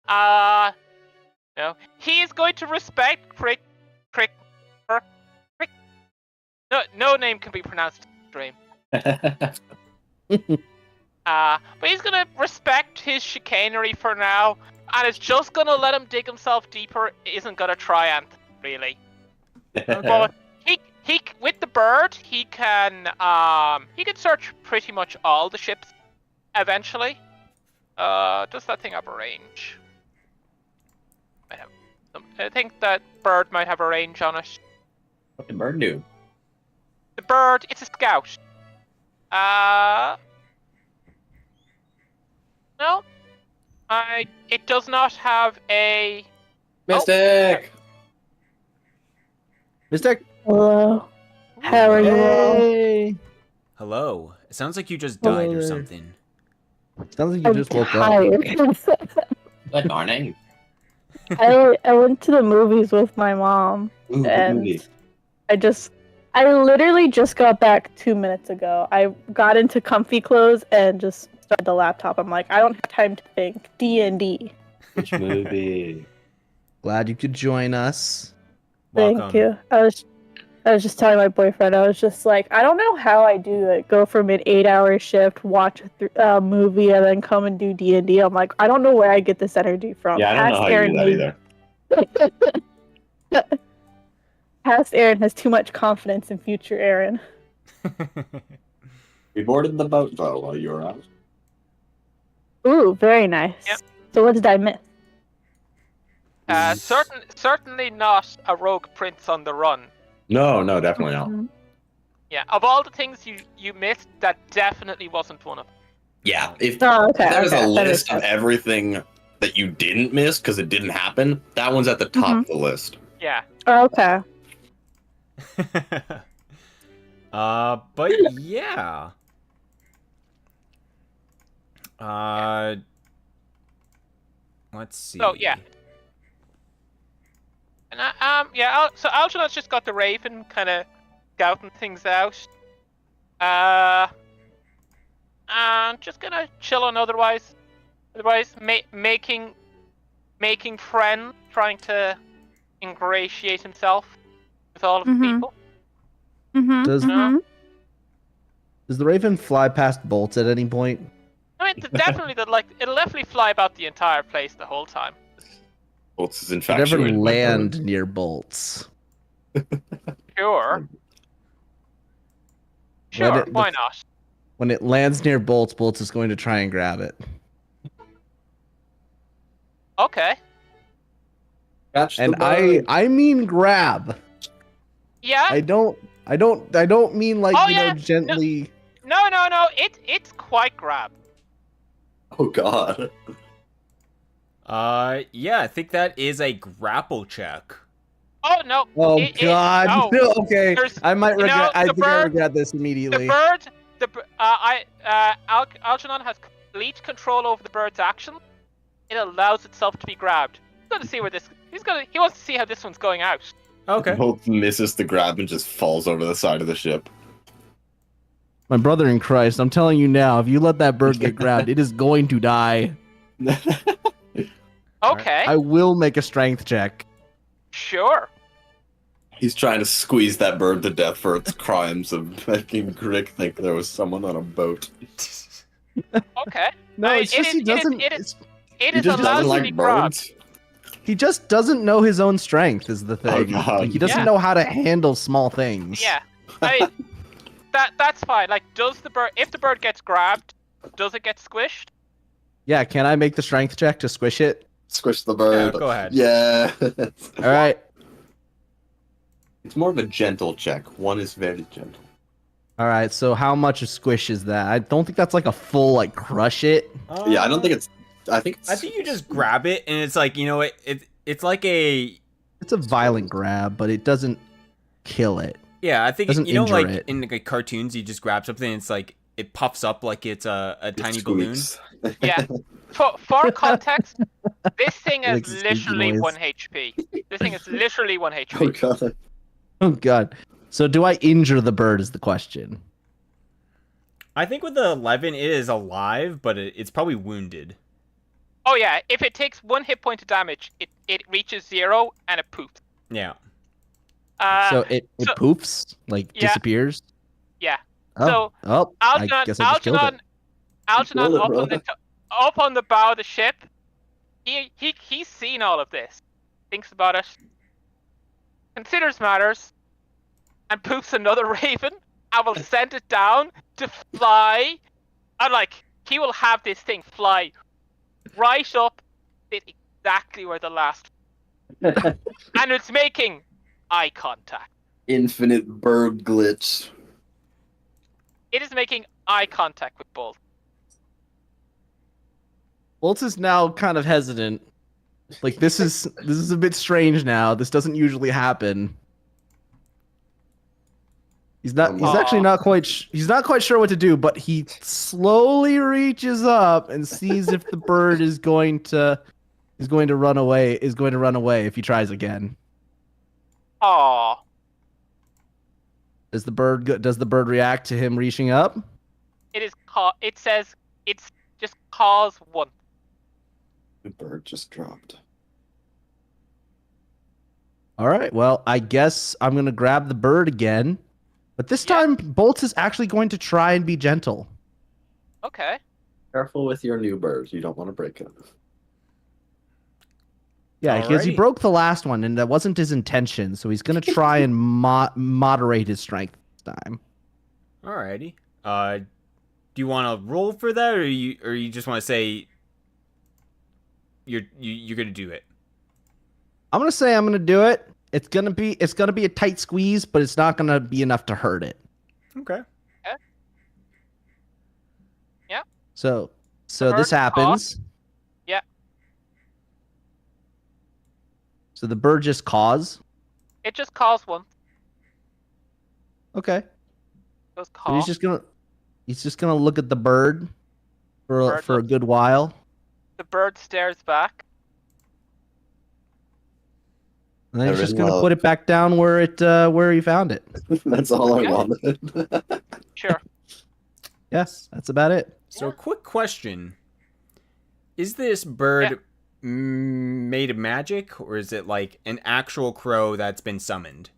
No, he is going to respect Crick. No name can be pronounced in the stream. But he's gonna respect his chicanery for now, and it's just gonna let him dig himself deeper. Isn't gonna try anything really. But he with the bird, he can search pretty much all the ships eventually. Does that thing have a range? I think that bird might have a range on it. What did bird do? The bird, it's a scout. No. It does not have a... Mystic! Mystic. Hello. How are you all? Hey. Hello. It sounds like you just died or Hello. something. Sounds like you I'm just woke up. tired. That darn I went to the movies with my mom, Ooh, and movie. I literally just got back 2 minutes ago. I got into comfy clothes and just started the laptop. I'm like, I don't have time to think. D&D. Which movie? Glad you could join us. Welcome. Thank you. I was just telling my boyfriend. I was just like, I don't know how I do it. Go from an 8-hour shift, watch a movie, and then come and do D&D. I'm like, I don't know where I get this energy from. Yeah, I don't know how you do that either. Past Aaron has too much confidence in future Aaron. We boarded the boat though while you were out. Ooh, very nice. Yep. So what did I miss? Certainly not a rogue prince on the run. No, definitely not. Mhm. Yeah, of all the things you missed, that definitely wasn't one of them. Yeah, if Oh, okay. there's okay. a That makes list of sense. everything that you didn't miss because it didn't happen, that one's at the top of the list. Yeah. Oh, okay. But yeah. Let's see. So yeah. And so Algernon's just got the Raven kind of scouting things out. And just gonna chill on otherwise making friends, trying to ingratiate himself with all of the Mhm. people. Mm-hmm. Does the Raven fly past bolts at any point? I mean, it'll definitely fly about the entire place the whole time. Bolts is It infatuated never with land birds. near bolts. Sure. Let Sure, it- why not? When it lands near bolts, bolts is going to try and grab it. Okay. Catch the And bird. I mean grab. Yeah. I don't mean like Oh, you know yeah. gently. No. It's quite grab. Oh god. Yeah, I think that is a grapple check. Oh no. Oh God! no. No, okay, There's- I might you know, regret. I the think I bird- regret this The immediately. bird, Algernon has complete control over the bird's action. It allows itself to be grabbed. He's gonna see where this. He wants to see how this one's going out. Okay. Bolt misses the grab and just falls over the side of the ship. My brother in Christ, I'm telling you now, if you let that bird get grabbed, it is going to die. Okay. I will make a strength check. Sure. He's trying to squeeze that bird to death for its crimes of making Grick think there was someone on a boat. Okay. No, I mean, it's just he doesn't. It He is just allowed doesn't to be like grabbed. birds. He just doesn't know his own strength. Is the thing. God. Like, he doesn't Yeah. know how to handle small things. Yeah. I mean, that's fine. Like, if the bird gets grabbed, does it get squished? Yeah. Can I make the strength check to squish it? Squish the bird. Yeah, go ahead. Yeah. All right. It's more of a gentle check. One is very gentle. All right. So how much a squish is that? I don't think that's like a full like crush it. Yeah, I don't think it's. I think you just grab it and it's like, you know, it's like a. It's a violent grab, but it doesn't kill it. Yeah, I think Doesn't you know, injure like it. in like cartoons, you just grab something and it's like it puffs up like it's a tiny balloon. squeaks. Yeah. For context, this thing It is makes a squeaky literally noise. 1 HP. This thing is literally 1 Oh HP. god. Oh God. So do I injure the bird? Is the question. I think with the 11, it is alive, but it's probably wounded. Oh yeah, if it takes 1 hit point of damage, it reaches 0 and it poops. Yeah. So it so- poofs, like Yeah. disappears. Yeah. Oh, So, I guess I just killed it. Algernon Killed it, up on the bow of the ship. He's seen all of this. Thinks about it. Considers matters. And poofs another raven. And will send it down to fly. And he will have this thing fly right up exactly where the last. And it's making eye contact. Infinite bird glitch. It is making eye contact with Bolt. Bolts is now kind of hesitant. Like this is a bit strange now. This doesn't usually happen. He's actually not quite he's not quite sure what to do, but he slowly reaches up and sees if the bird is going to run away if he tries again. Aww. Does the bird react to him reaching up? It says it's just cause 1. The bird just dropped. All right. Well, I guess I'm gonna grab the bird again, but this time Bolts is actually going to try and be gentle. Okay. Careful with your new bird. You don't want to break it. Yeah, because he Alrighty. broke the last one, and that wasn't his intention. So he's gonna try and moderate his strength this time. Alrighty. Do you want to roll for that, or you just want to say you're gonna do it? I'm gonna say I'm gonna do it. It's gonna be a tight squeeze, but it's not gonna be enough to hurt it. Okay. Yeah. So The this bird happens. Yeah. So the bird just caws. It just calls one. Okay. Goes So call. he's just gonna look at the bird for Bird a looks- good while. The bird stares back. And then he's just Everything gonna well. put it back down where he found it. That's all I Okay. wanted. Sure. Yes, that's about it. So, quick question: is this bird made of magic, or is it like an actual crow that's been summoned?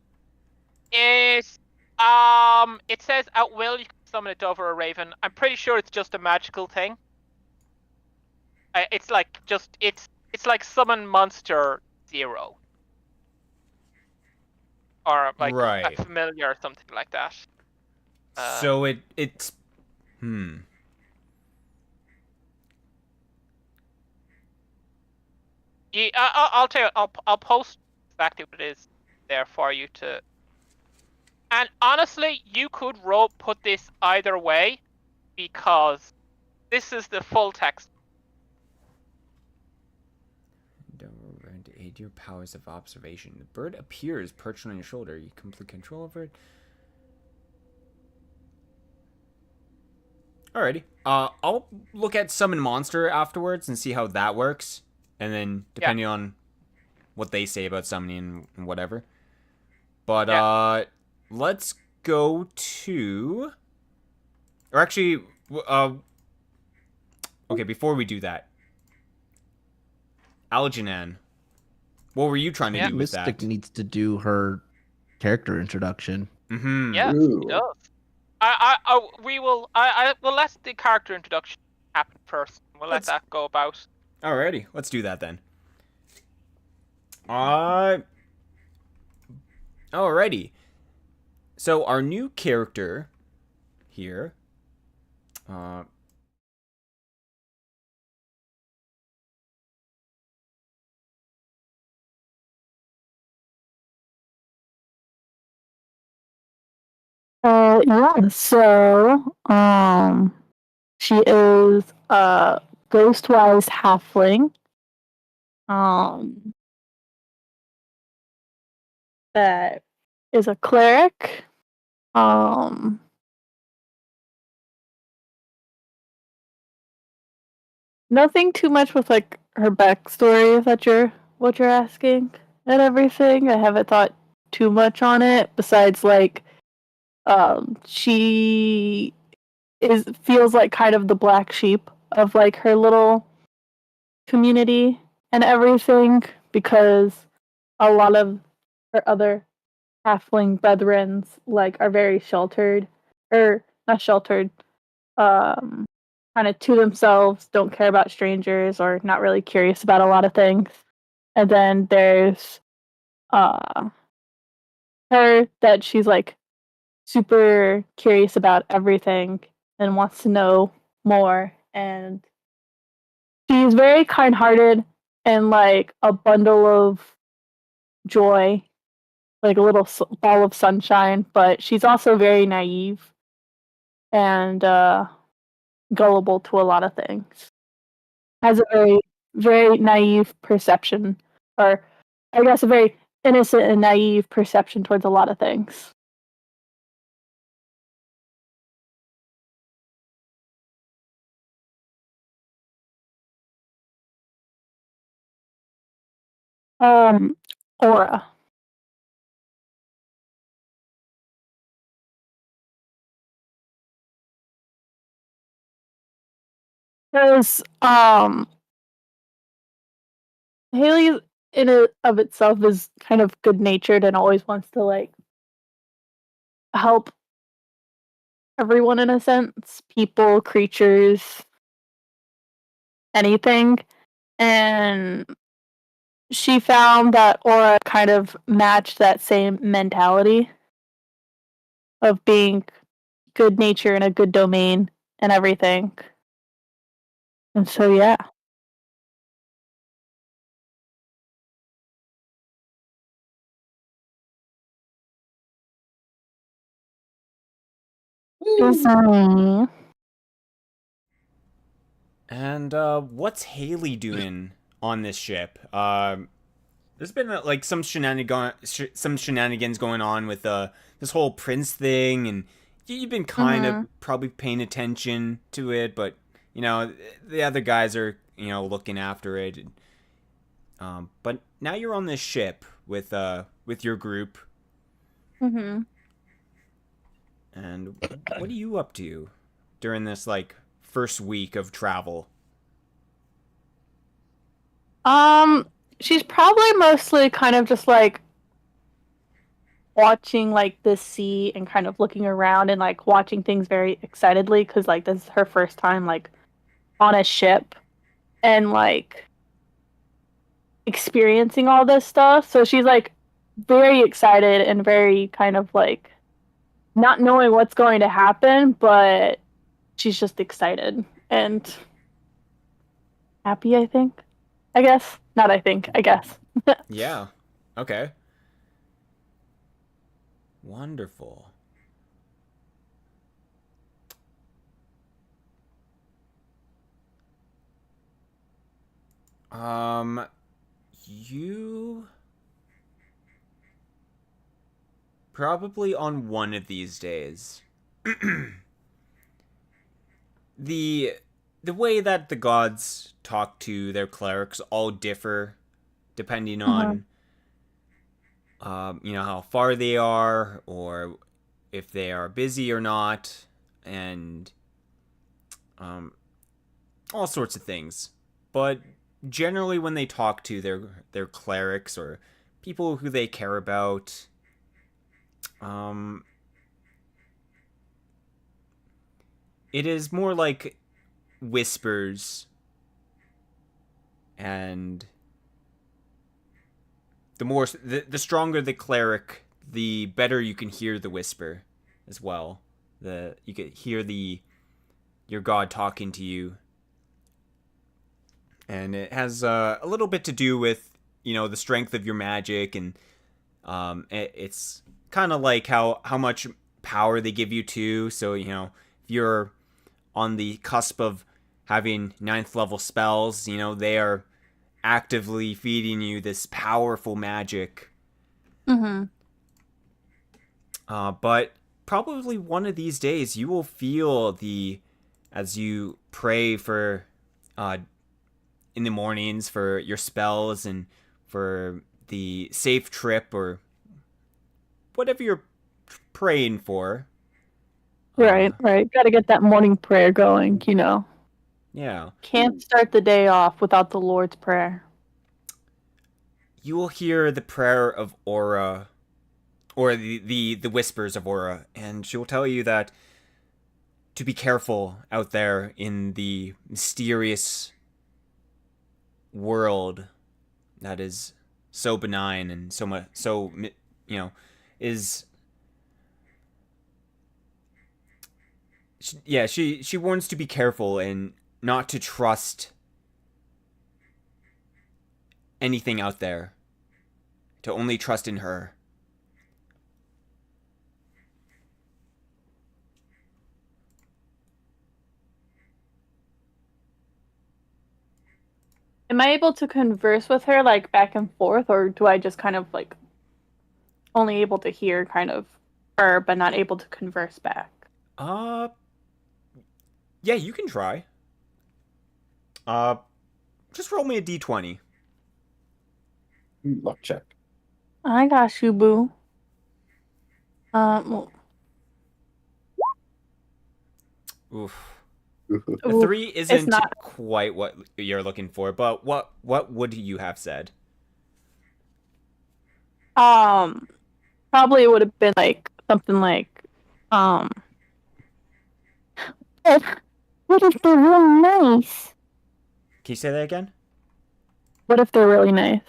It says at will you can summon a dove or a raven. I'm pretty sure it's just a magical thing. It's like summon monster 0. Or like Right. a familiar or something like that. So it's Yeah, I'll tell you. I'll post exactly what it is there for you to. And honestly, you could put this either way, because this is the full text. To aid your powers of observation. The bird appears perched on your shoulder. You complete control over it. Alrighty. I'll look at summon monster afterwards and see how that works. And then depending on what they say about summoning and whatever. But let's go to, or actually okay, before we do that, Algernon, what were you trying to do with Mystic that? needs to do her character introduction. Mm-hmm. Yeah, Ooh. it does. We will let the character introduction happen first. We'll let that go about. Alrighty, let's do that then. Alrighty. So our new character here, Yeah, so she is a ghostwise halfling. That is a cleric. Nothing too much with like her backstory, if that's what you're asking, and everything. I haven't thought too much on it, besides like she feels like kind of the black sheep of like her little community and everything, because a lot of her other halfling brethrens like are very sheltered, or not sheltered, kind of to themselves, don't care about strangers, or not really curious about a lot of things. And then there's her, that she's like super curious about everything and wants to know more, and she's very kind-hearted and like a bundle of joy, like a little ball of sunshine, but she's also very naive and gullible to a lot of things. Has a very, very naive perception, or I guess a very innocent and naive perception towards a lot of things. Aura. Because Haley in and of itself is kind of good natured and always wants to like help everyone in a sense, people, creatures, anything. And she found that Aura kind of matched that same mentality of being good nature in a good domain and everything. And so yeah. Mhm. And what's Haley doing on this ship? There's been like some shenanigans going on with this whole prince thing, and you've been kind of probably paying attention to it, but you know the other guys are looking after it. But now you're on this ship with your group, Mhm. and what are you up to during this like first week of travel? She's probably mostly kind of just like watching like the sea and kind of looking around and like watching things very excitedly because like this is her first time like on a ship and like experiencing all this stuff. So she's like very excited and very kind of like not knowing what's going to happen, but she's just excited and happy, I think. I guess. Not I think, I guess. Yeah. Okay. Wonderful. You probably on one of these days. the the way that the gods talk to their clerics all differ depending on how far they are or if they are busy or not, and all sorts of things. But generally, when they talk to their clerics or people who they care about, it is more like whispers, and the stronger the cleric, the better you can hear the whisper as well. You can hear your god talking to you, and it has a little bit to do with the strength of your magic, and it's kind of like how much power they give you too. So if you're on the cusp of having ninth level spells, they are actively feeding you this powerful magic. But probably one of these days you will feel as you pray for in the mornings for your spells and for the safe trip or whatever you're praying for. Right. Gotta get that morning prayer going, you know. Yeah. Can't start the day off without the Lord's Prayer. You will hear the prayer of Aura, or the whispers of Aura, and she will tell you that to be careful out there in the mysterious world that is so benign and so much is she warns to be careful and not to trust anything out there, to only trust in her. Am I able to converse with her like back and forth, or do I just kind of like only able to hear kind of her but not able to converse back? Yeah, you can try. Just roll me a d20. Luck check. I got you, boo. Well, Oof. Ooh. A 3 isn't not- quite what you're looking for, but what would you have said? Probably would have been like something like, if, what if they're really nice? Can you say that again? What if they're really nice?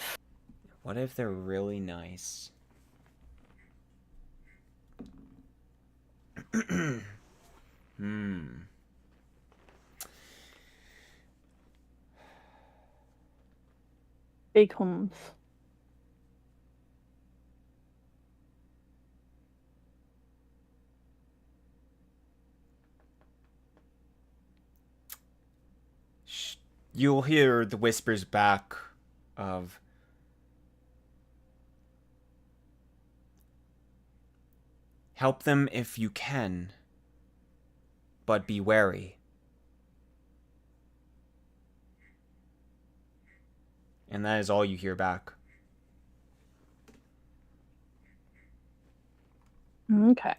What if they're really nice? Hmm. Big homes. You'll hear the whispers back of, help them if you can, but be wary. And that is all you hear back. Okay.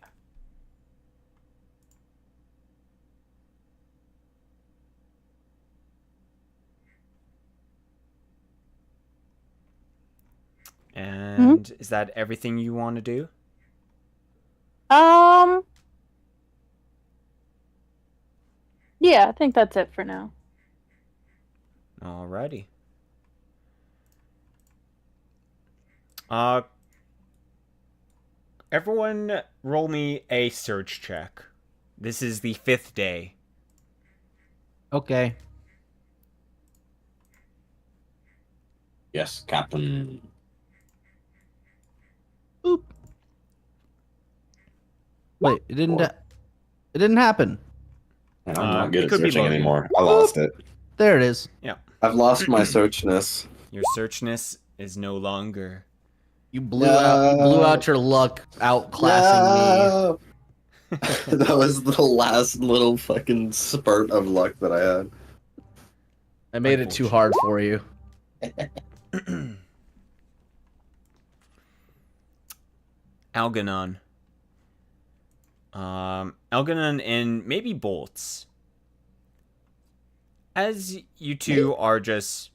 And is that everything you want to do? Yeah, I think that's it for now. Alrighty. Everyone roll me a search check. This is the 5th day. Okay. Yes, Captain. Boop. Wait, it didn't happen. I'm not good it at could be searching loading. anymore. I lost it. There it is. I've lost my searchness. Your searchness is no longer. You blew out your luck outclassing me. That was the last little fucking spurt of luck that I had. I made it too hard for you. Algernon. Algernon and maybe Bolts. As you two are just,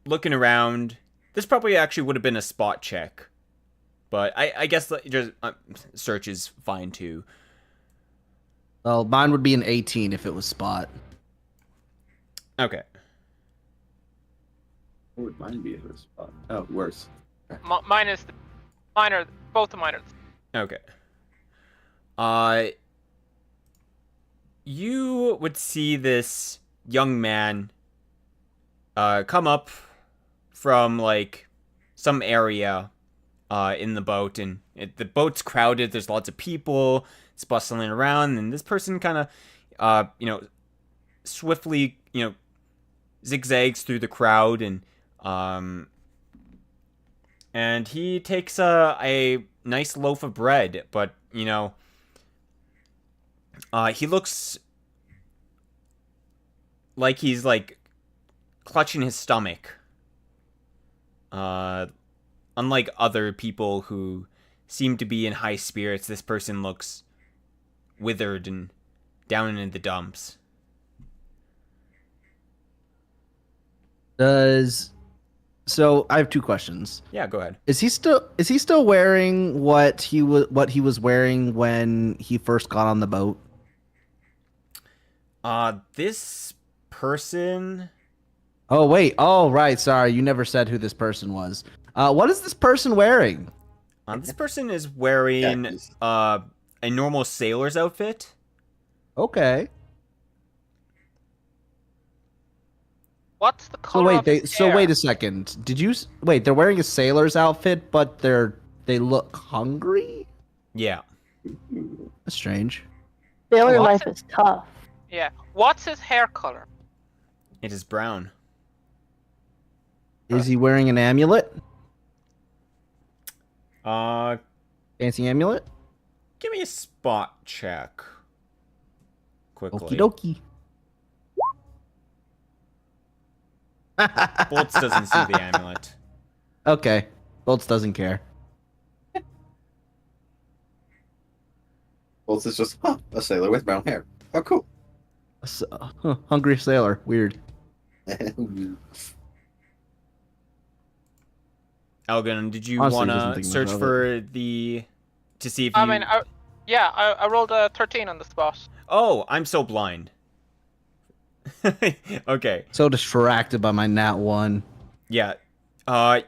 looking around, this probably actually would have been a spot check. But I guess just search is fine too. Well, mine would be an 18 if it was spot. Okay. What would mine be if it was spot? Oh, worse. Mine is minor. Both of mine are. Okay. You would see this young man come up from like some area in the boat, and the boat's crowded. There's lots of people. It's bustling around, and this person kind of swiftly zigzags through the crowd, and he takes a nice loaf of bread, but he looks like he's like clutching his stomach. Unlike other people who seem to be in high spirits, this person looks withered and down in the dumps. So I have two questions. Yeah, go ahead. Is he still wearing what he was wearing when he first got on the boat? This person. Oh wait. Oh right. Sorry, you never said who this person was. What is this person wearing? This person is wearing a normal sailor's outfit. Okay. What's the color of his hair? Wait a second. Wait? They're wearing a sailor's outfit, but they look hungry. Yeah. That's strange. Sailor life is tough. Yeah. What's his hair color? It is brown. Is he wearing an amulet? Fancy amulet? Give me a spot check. Quickly. Okie dokie. Bolts doesn't see the amulet. Okay. Bolts doesn't care. Bolts is just a sailor with brown hair. Oh, cool. Hungry sailor. Weird. Algon, did you Honestly, want doesn't to think much search of it. for to see if you... I mean, I rolled a 13 on the spot. Oh, I'm so blind. Okay. So distracted by my nat 1. Yeah.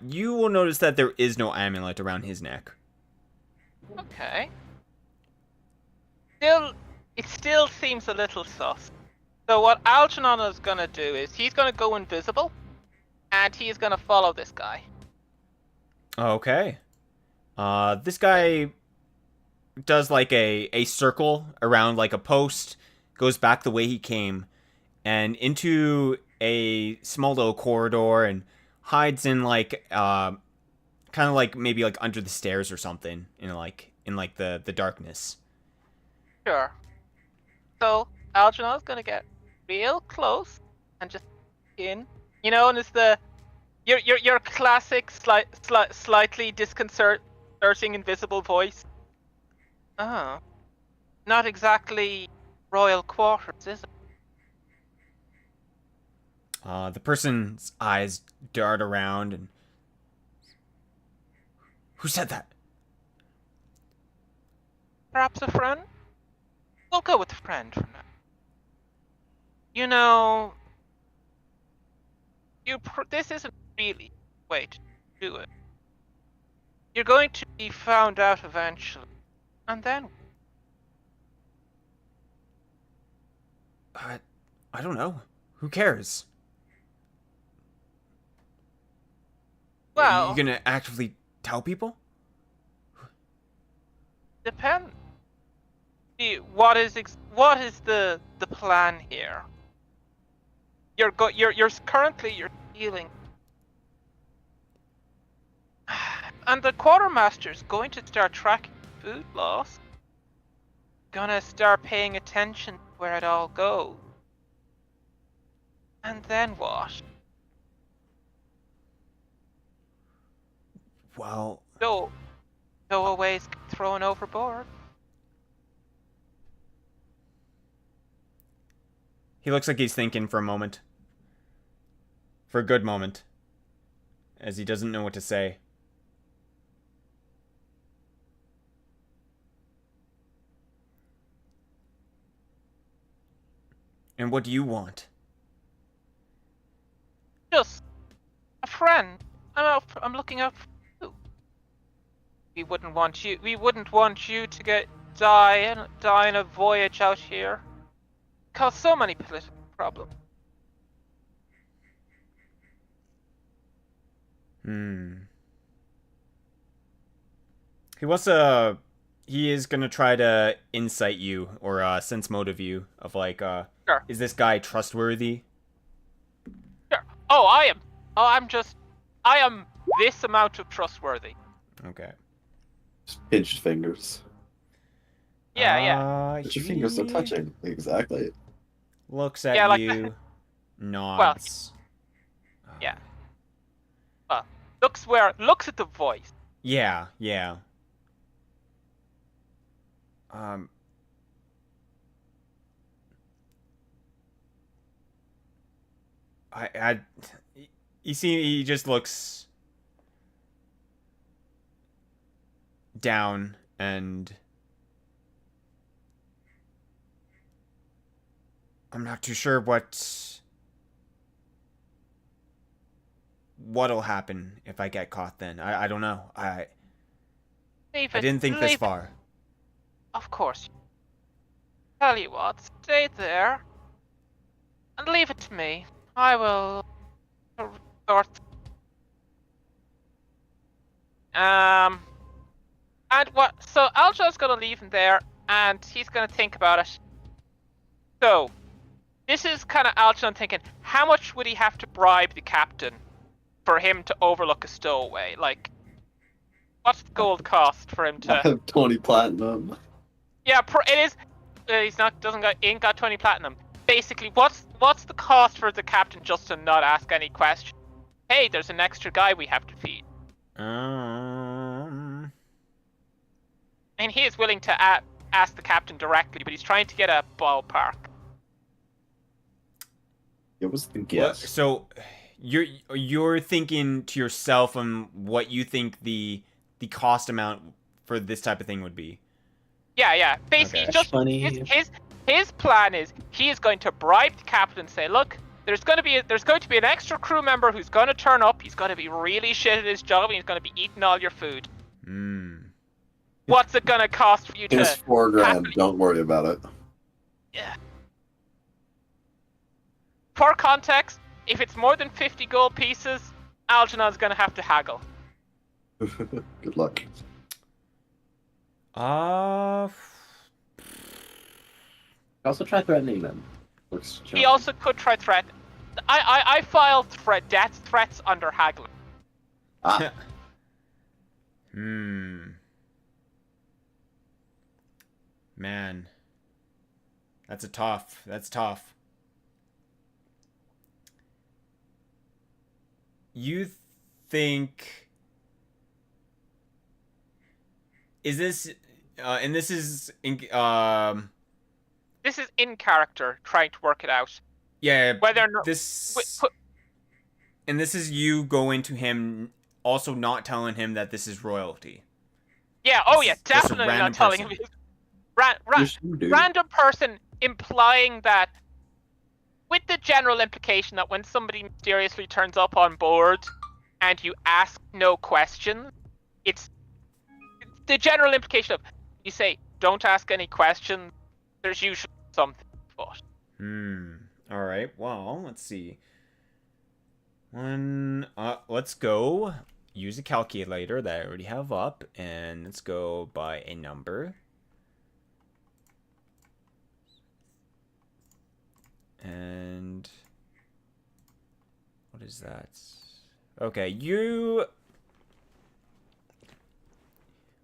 You will notice that there is no amulet around his neck. Okay. It still seems a little sus. So what Algernon is gonna do is he's gonna go invisible, and he's gonna follow this guy. Okay. This guy does like a circle around like a post, goes back the way he came, and into a small little corridor, and hides in like kind of like maybe like under the stairs or something in like the darkness. Sure. So Algernon's gonna get real close and just in. You know, and it's your classic slightly disconcerting invisible voice. Oh, not exactly royal quarters, is it? The person's eyes dart around and... Who said that? Perhaps a friend? We'll go with friend for now. You know, this isn't really the way to do it. You're going to be found out eventually, and then... I don't know. Who cares? Well, Are you gonna actively tell people? depends. What is the plan here? You're currently stealing, and the quartermaster's going to start tracking food loss. Gonna start paying attention to where it all goes. And then what? Well, Stowaways thrown overboard. he looks like he's thinking for a moment. For a good moment. As he doesn't know what to say. And what do you want? Just a friend. I'm looking out for you. We wouldn't want you to die in a voyage out here. Cause so many political problems. He is gonna try to insight you or sense motive you of like Sure. Is this guy trustworthy? Sure. Oh, I am. I am this amount of trustworthy. Okay. Just pinched fingers. Yeah. But your fingers are touching. Exactly. Looks at Yeah, like you. Nods. Yeah. Looks at the voice. Yeah. You see, he just looks down and I'm not too sure what'll happen if I get caught then. I don't know. I didn't think this far. Of course. Tell you what, stay there and leave it to me. I will sort. And what? So Alja's gonna leave him there, and he's gonna think about it. So, this is kind of Aljon thinking: how much would he have to bribe the captain for him to overlook a stowaway? Like, what's the gold cost for him I to? have 20 platinum. Yeah, it is. Ain't got 20 platinum. Basically, what's the cost for the captain just to not ask any questions? Hey, there's an extra guy we have to feed. And he is willing to ask the captain directly, but he's trying to get a ballpark. It was the Well, guess. so you're thinking to yourself on what you think the cost amount for this type of thing would be. Yeah. Basically, Okay. just Funny. his plan is he is going to bribe the captain and say, look, there's going to be an extra crew member who's going to turn up. He's going to be really shit at his job, and he's going to be eating all your food. What's it going to cost for you to? It's $4,000. happily- Don't worry about it. Yeah. For context, if it's more than 50 gold pieces, Algernon's going to have to haggle. Good luck. Also try threatening them. He also could try threatening. I filed death threats under haggling. Ah. Man. That's tough. You think... Is this... and this is... This is in character, trying to work it out. Yeah, Whether or not... And this is you going to him, also not telling him that this is royalty. Yeah, Just a definitely random not telling person. him. Random person implying that, with the general implication that when somebody mysteriously turns up on board and you ask no questions, it's the general implication of, you say, don't ask any questions, there's usually something afoot. Alright, well, let's see. Let's go use a calculator that I already have up, and let's go by a number. And what is that? Okay, you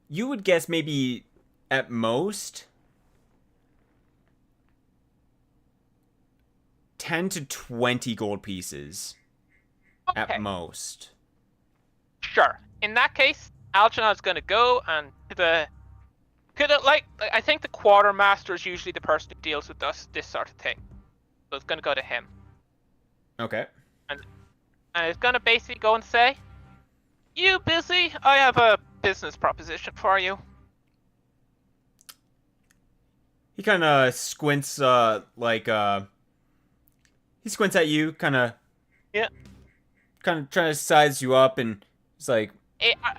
would guess maybe at most 10 to 20 gold pieces. Okay. At most. Sure. In that case, Algernon's going to go and I think the quartermaster is usually the person who deals with this sort of thing. So it's going to go to him. Okay. And it's going to basically go and say, you busy? I have a business proposition for you. He kind of squints, he squints at you, kind of trying to size you up, and it's like,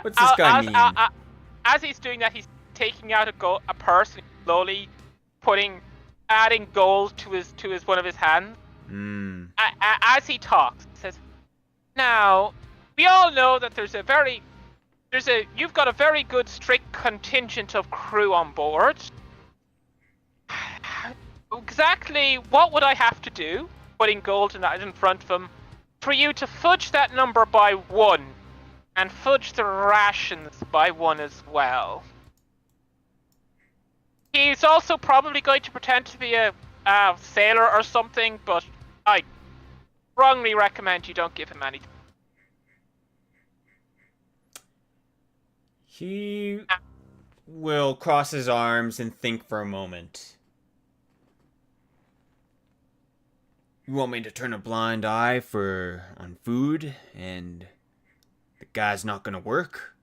what's this guy mean? As he's doing that, he's taking out a purse and slowly adding gold to his one of his hands. As he talks, he says, "Now, we all know that you've got a very good strict contingent of crew on board. Exactly what would I have to do?" Putting gold in front of him, for you to fudge that number by 1, and fudge the rations by 1 as well. He's also probably going to pretend to be a sailor or something, but I strongly recommend you don't give him anything. He will cross his arms and think for a moment. You want me to turn a blind eye on food, and the guy's not gonna work?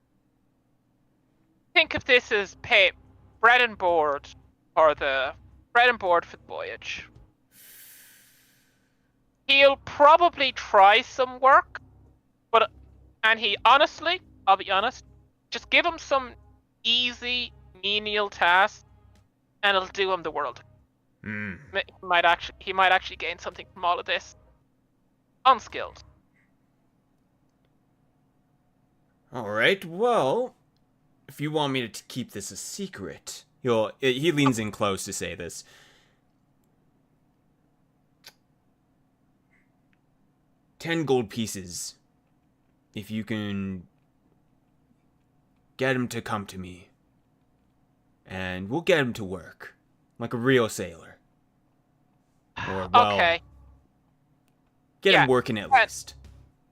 Think of this as bread and board for the voyage. He'll probably try some work, I'll be honest, just give him some easy, menial tasks, and it'll do him the world. He might actually gain something from all of this. Unskilled. Alright, well, if you want me to keep this a secret, he leans in close to say this. 10 gold pieces. If you can get him to come to me. And we'll get him to work. Like a real sailor. Or, well, Okay. Get him working at least.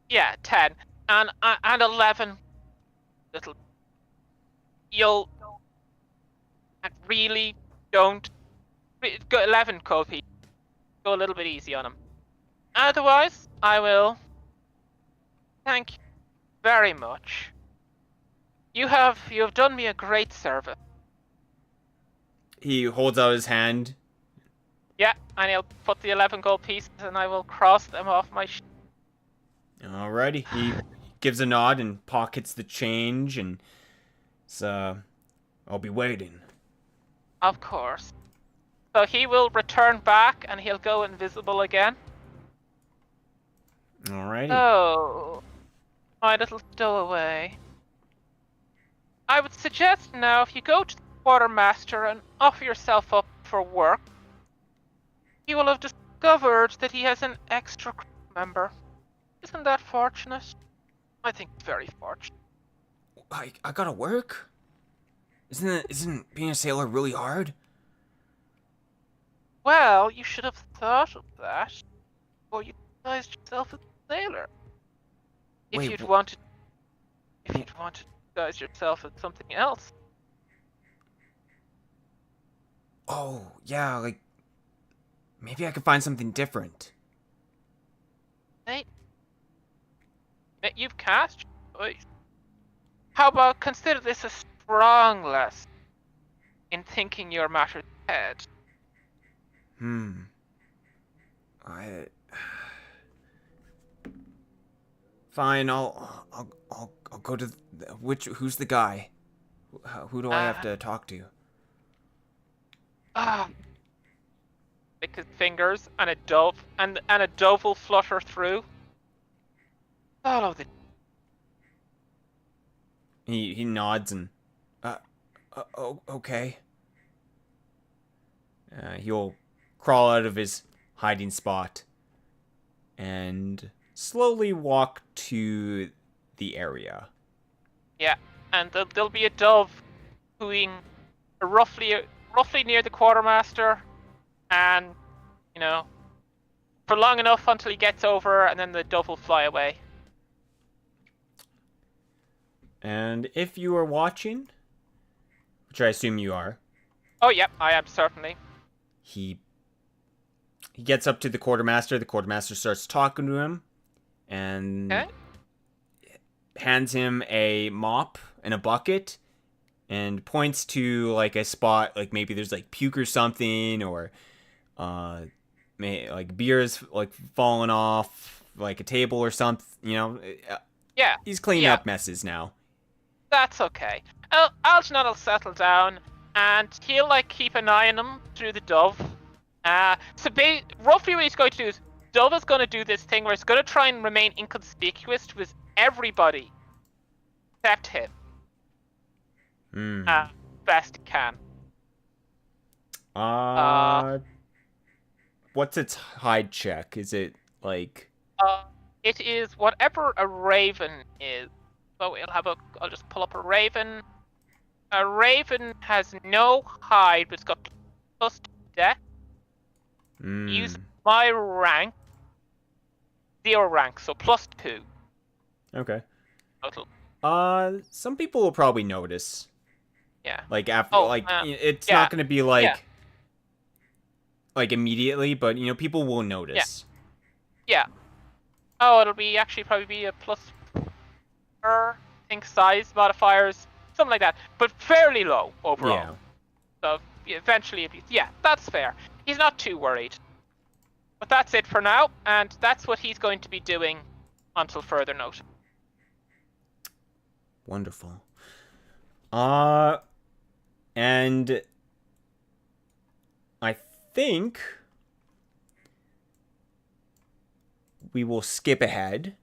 Yeah, 10. And 11. Little. You'll. And really don't. Go 11, Kofi. Go a little bit easy on him. Otherwise, I will Thank you very much. You have done me a great service. He holds out his hand. Yeah, and he'll put the 11 gold pieces, and I will cross them off my. Alrighty. He gives a nod and pockets the change, and I'll be waiting. Of course. So he will return back, and he'll go invisible again. Alrighty. Oh, my little stowaway. I would suggest now, if you go to the quartermaster and offer yourself up for work, you will have discovered that he has an extra crew member. Isn't that fortunate? I think very fortunate. I gotta work? Isn't being a sailor really hard? Well, you should have thought of that before you disguised yourself as a sailor. If Wait, you'd wanted to disguise yourself as something else. Oh, yeah, like, maybe I could find something different. Hey, you've cast your choice. How about consider this a strong lesson in thinking your matters ahead? Fine, I'll go to who's the guy? Who do I have to talk to? Lick his fingers, and a dove will flutter through. Follow the. He nods and okay. He'll crawl out of his hiding spot and slowly walk to the area. Yeah, and there'll be a dove cooing roughly near the quartermaster, and for long enough until he gets over, and then the dove will fly away. And if you are watching, which I assume you are, Oh, yep, I am certainly. he gets up to the quartermaster. The quartermaster starts talking to him and hands him a mop and a bucket and points to like a spot, like maybe there's like puke or something, or like beer's like falling off like a table or something, Yeah, he's cleaning up messes now. that's okay. Algernon will settle down, and he'll keep an eye on him through the dove. Roughly what he's going to do is, Dove is going to do this thing where it's going to try and remain inconspicuous with everybody except him. Best he can. What's its hide check? Is it like? It is whatever a raven is. So I'll just pull up a raven. A raven has no hide, but it's got plus dex. Use my rank. 0 rank, so +2. Okay. Total. Some people will probably notice. Yeah. Like after, it's not gonna be like immediately, but people will notice. Yeah. Oh, it'll be probably be a plus. Think size modifiers, something like that, but fairly low overall. Yeah. So eventually, that's fair. He's not too worried. But that's it for now, and that's what he's going to be doing until further notice. Wonderful. And I think we will skip ahead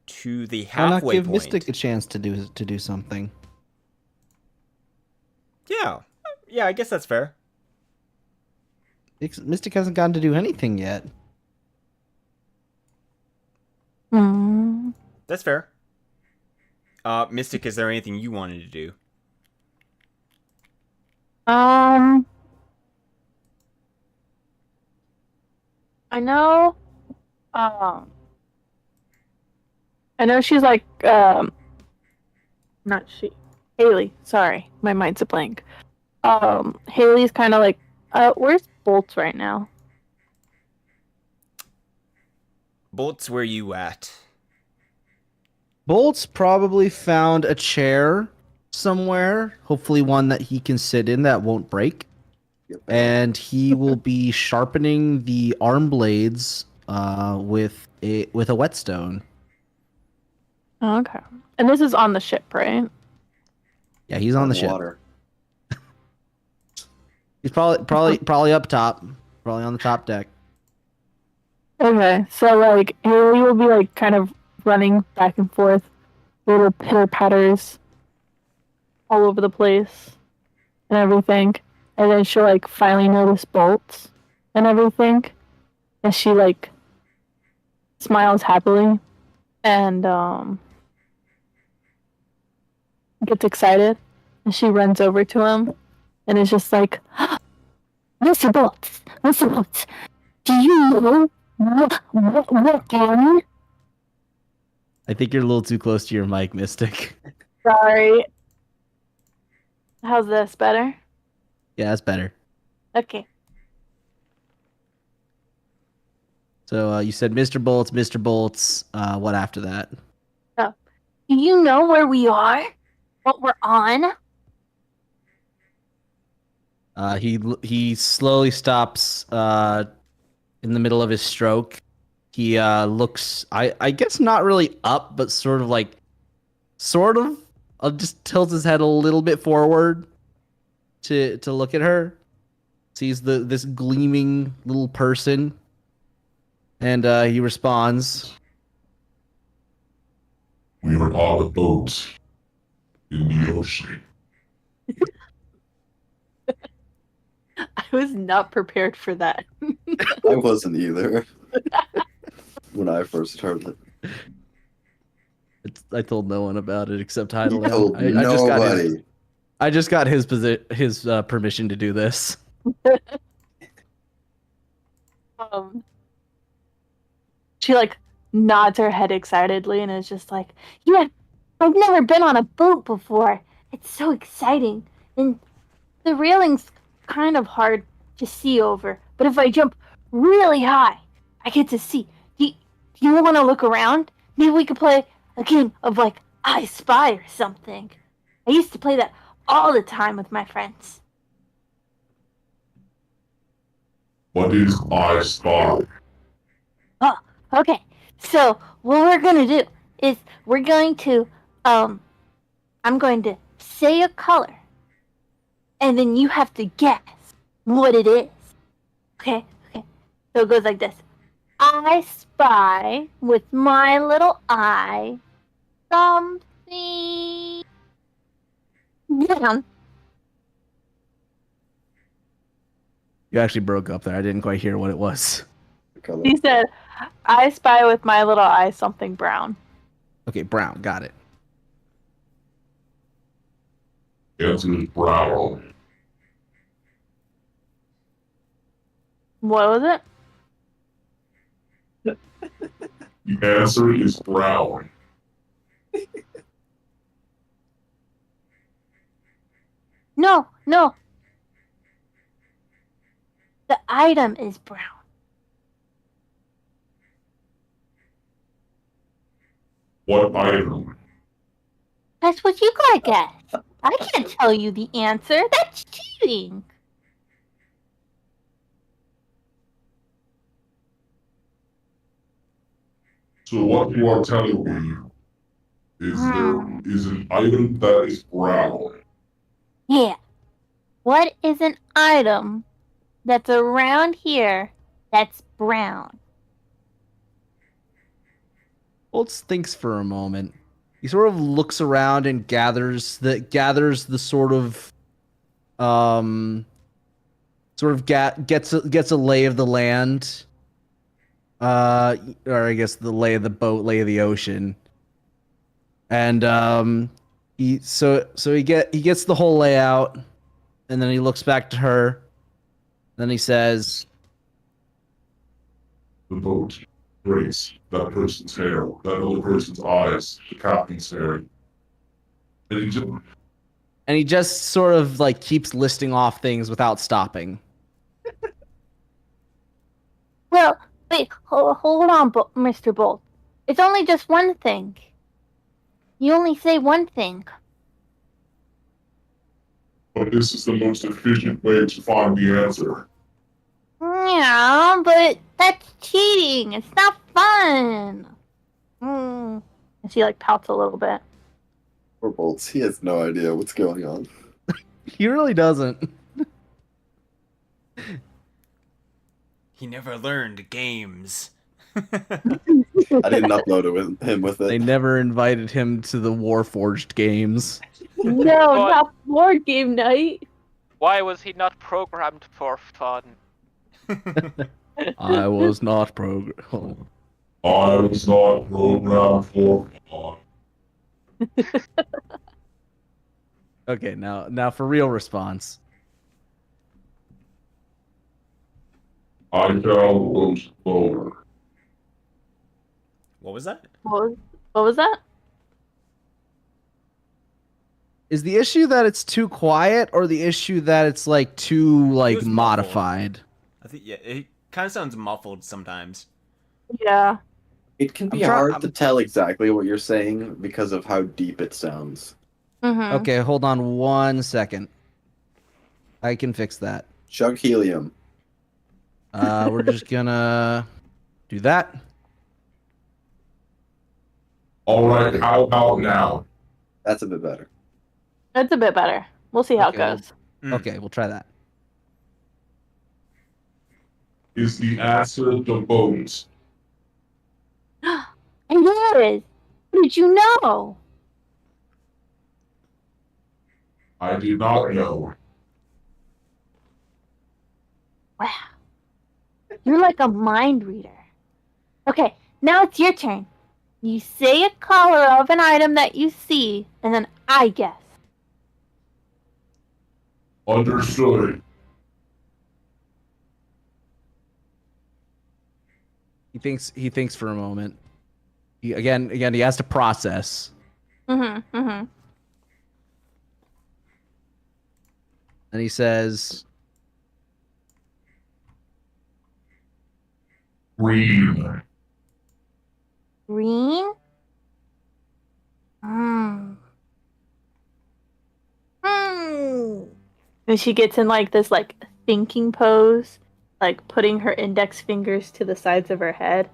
to the Why not halfway give point. Mystic a chance to do something? Yeah, I guess that's fair. Mystic hasn't gotten to do anything yet. That's fair. Mystic, is there anything you wanted to do? I know. I know she's like, not she. Haley. Sorry, my mind's a blank. Haley's kind of like, where's Bolts right now? Bolt's where you at? Bolt's probably found a chair somewhere, hopefully one that he can sit in that won't break. And he will be sharpening the arm blades with a whetstone. Okay. And this is on the ship, right? Yeah, he's on the ship. Water. He's probably up top, probably on the top deck. Okay, so like Haley will be like kind of running back and forth, little pitter patters all over the place and everything. And then she'll like finally notice bolts and everything. And she like smiles happily and gets excited. And she runs over to him and is just like, Mr. Bolts, Mr. Bolts, do you know what game? I think you're a little too close to your mic, Mystic. Sorry. How's this better? Yeah, that's better. Okay. So you said Mr. Bolts, Mr. Bolts. What after that? Do you know where we are? What we're on? He slowly stops in the middle of his stroke. He looks, I guess not really up, but sort of just tilts his head a little bit forward to look at her. Sees this gleaming little person, and he responds, We are on a boat in the ocean. I was not prepared for that. I wasn't either when I first heard it. I told no one about it except Hydalann. told I just got his permission to do this. She like nods her head excitedly and is just like, yeah, I've never been on a boat before. It's so exciting. And the railing's kind of hard to see over. But if I jump really high, I get to see. Do you want to look around? Maybe we could play a game of like I Spy or something. I used to play that all the time with my friends. What is I Spy? Oh, okay. So what we're gonna do is we're going to I'm going to say a color, and then you have to guess what it is. Okay. So it goes like this: I spy with my little eye something brown. You actually broke up there. I didn't quite hear what it was. He said, I spy with my little eye something brown. Okay, brown. Got it. Answer is brown. What was it? The answer is brown. No. The item is brown. What item? That's what you gotta guess. I can't tell you the answer. That's cheating. So what you are telling me is there is an item that is brown. Yeah. What is an item that's around here that's brown? Bolts thinks for a moment. He sort of looks around and gathers the sort of gets a lay of the land. Or I guess the lay of the boat, lay of the ocean. And he gets the whole layout, and then he looks back to her. Then he says, The boat breaks that person's hair, that other person's eyes, the captain's hair. And he just sort of like keeps listing off things without stopping. Well, wait, hold on, Mr. Bolt. It's only just one thing. You only say one thing. But this is the most efficient way to find the answer. Yeah, but that's cheating. It's not fun. And she like pouts a little bit. Poor Bolts. He has no idea what's going on. He really doesn't. He never learned games. I didn't upload him with They it. never invited him to the Warforged games. No, not board game night. Why was he not programmed for fun? I was not programmed. I was not programmed for fun. Okay, now for real response. I shall vote lower. What was that? What was that? Is the issue that it's too quiet, or the issue that it's like too like was muffled. modified? I think it kind of sounds muffled sometimes. Yeah. It can be I'm hard to tell exactly what you're saying because of how deep it sounds. Mm-hmm. Okay, hold on 1 second. I can fix that. Chug helium. We're just gonna do that. Alright, how about now? That's a bit better. It's a bit better. We'll see how Okay. it goes. Okay, we'll try that. Is the answer the bones? It is. How did you know? I did not know. Wow. You're like a mind reader. Okay, now it's your turn. You say a color of an item that you see, and then I guess. Understood. He thinks for a moment. He has to process. Mm-hmm. Mm-hmm. And he says, Green. Green? Hmm. And she gets in like this like thinking pose, like putting her index fingers to the sides of her head,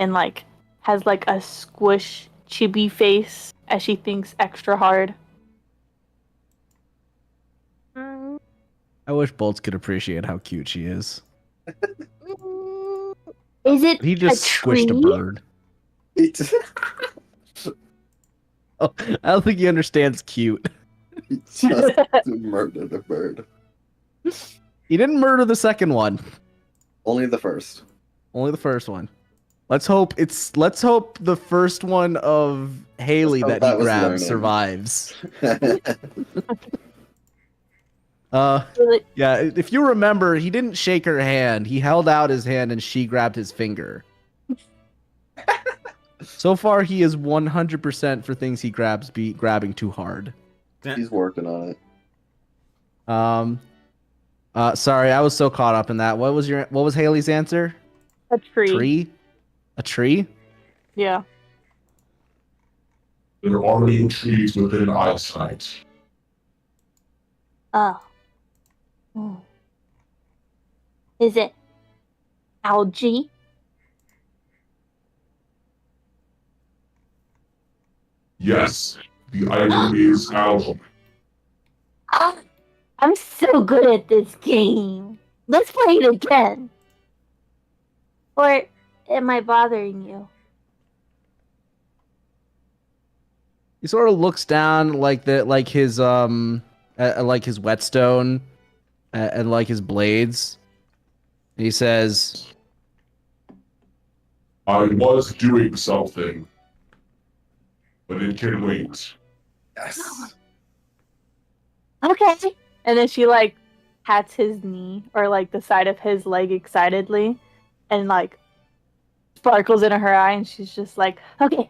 and like has like a squish chibi face as she thinks extra hard. I wish Bolts could appreciate how cute she is. Is it He just a squished tree? a bird. Oh, I don't think he understands cute. He just murdered a bird. He didn't murder the second one. Only the first. Only the first one. Let's hope the first one of Haley Let's hope that he that was grabs learning. survives. Really? Yeah, if you remember, he didn't shake her hand. He held out his hand and she grabbed his finger. So far, he is 100% for things he grabs grabbing too hard. He's working on it. Sorry, I was so caught up in that. What was Haley's answer? A tree. Tree? A tree? Yeah. There are no trees within eyesight. Oh. Hmm. Is it algae? Yes, the item is algae. Ah, I'm so good at this game. Let's play it again. Or am I bothering you? He sort of looks down like his whetstone and like his blades. And he says, I was doing something, but it can wait. Yes. Okay. And then she like pats his knee or like the side of his leg excitedly, and like sparkles into her eye, and she's just like, Okay.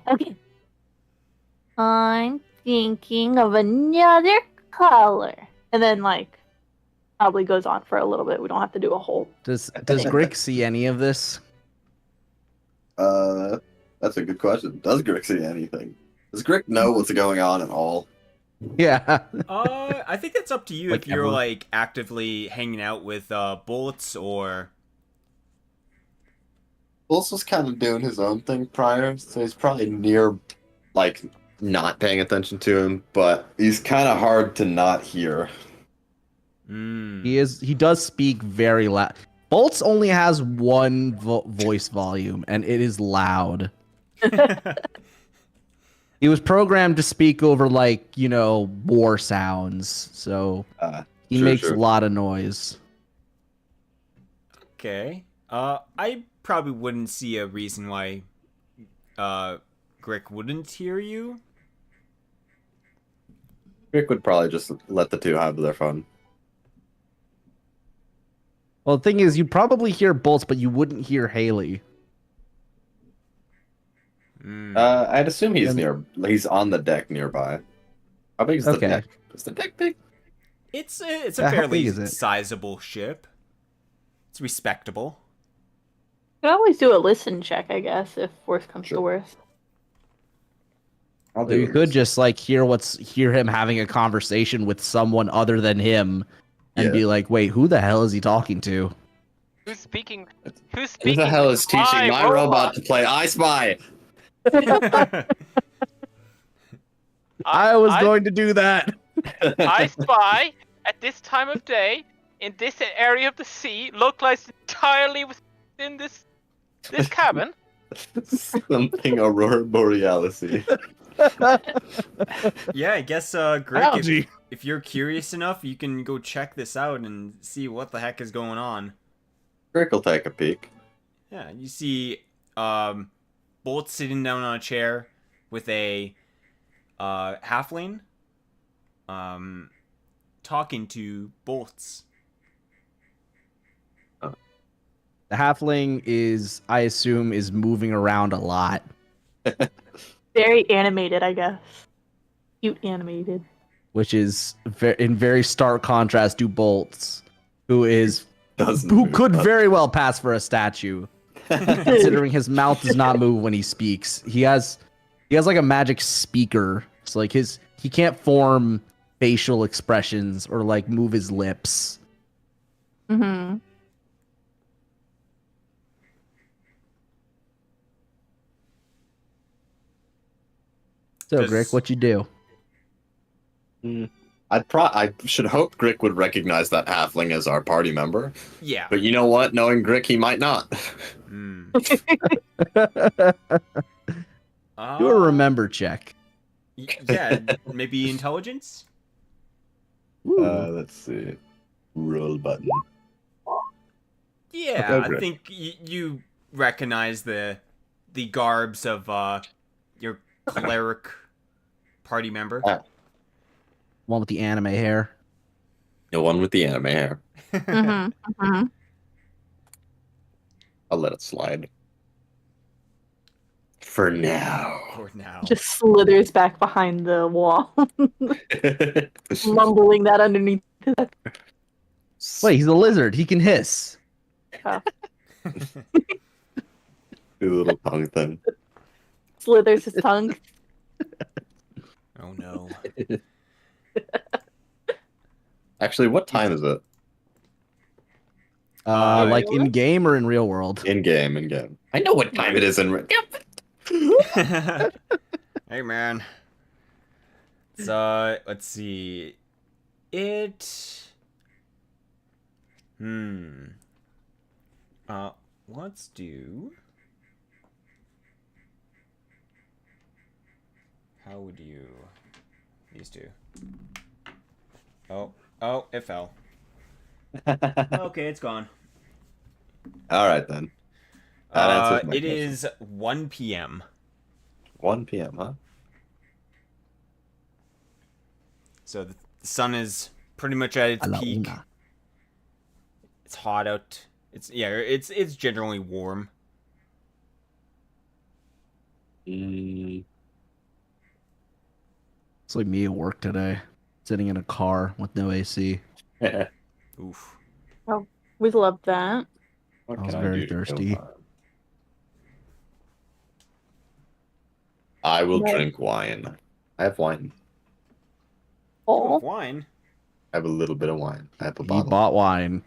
I'm thinking of another color. and then like probably goes on for a little bit. We don't have to do a whole. Does Grick see any of this? That's a good question. Does Grick see anything? Does Grick know what's going on at all? Yeah. I think that's up to you Like if you're ever. like actively hanging out with bullets or. Bulls was kind of doing his own thing prior, so he's probably near, like, not paying attention to him, but he's kind of hard to not hear. He does speak very loud. Bolts only has one voice volume, and it is loud. He was programmed to speak over, like, war sounds, so he makes a lot of noise. Okay. I probably wouldn't see a reason why Grick wouldn't hear you. Grick would probably just let the two have their fun. Well, the thing is, you'd probably hear Bolts, but you wouldn't hear Haley. I'd assume he's on the deck nearby. How big is the deck? Is the deck big? It's a How fairly big is it? sizable ship. It's respectable. You can always do a listen check, I guess, if worse comes to worse. I'll So you could just like hear him having a conversation with someone other than him, and be like, "Wait, who the hell is he talking to?" Who's speaking? Who the hell is teaching my robot to play I Spy? I was going to do that. I spy at this time of day in this area of the sea, localized entirely within this cabin. Something Aurora Borealis. Yeah, I guess Grick, if you're curious enough, you can go check this out and see what the heck is going on. Grick will take a peek. Yeah, you see Bolt sitting down on a chair with a halfling talking to Bolts. The halfling I assume, is moving around a lot. Very animated, I guess. Cute animated. Which is in very stark contrast to Bolts, who could very well pass for a statue, considering his mouth does not move when he speaks. He has like a magic speaker, so like he can't form facial expressions or like move his lips. Mm-hmm. So, Grick, what you do? I should hope Grick would recognize that halfling as our party member. Yeah. But you know what? Knowing Grick, he might not. Do a remember check. Yeah, maybe intelligence? Let's see. Roll button. Yeah, Okay, I think you recognize the garbs of your cleric party member. One with the anime hair. The one with the anime hair. I'll let it slide. For now. Just slithers back behind the wall, mumbling that underneath. Wait, he's a lizard. He can hiss. Oh. Do a little tongue thing. Slithers his tongue. Oh no. Actually, what time is it? Like in game or in real world? In game. I know what time it is in. Hey man. So let's see. Let's do. How would you? These two. Oh, it fell. Okay, it's gone. All right then. That answers my it question. is 1 p.m. 1 p.m., huh? So the sun is pretty much at its peak. It's hot out. It's generally warm. It's like me at work today, sitting in a car with no AC. Oof. Oh, we love that. I was very thirsty. I will No. drink wine. I have wine. Oh, Wine. I have a little bit of wine. I have a He bottle. bought wine.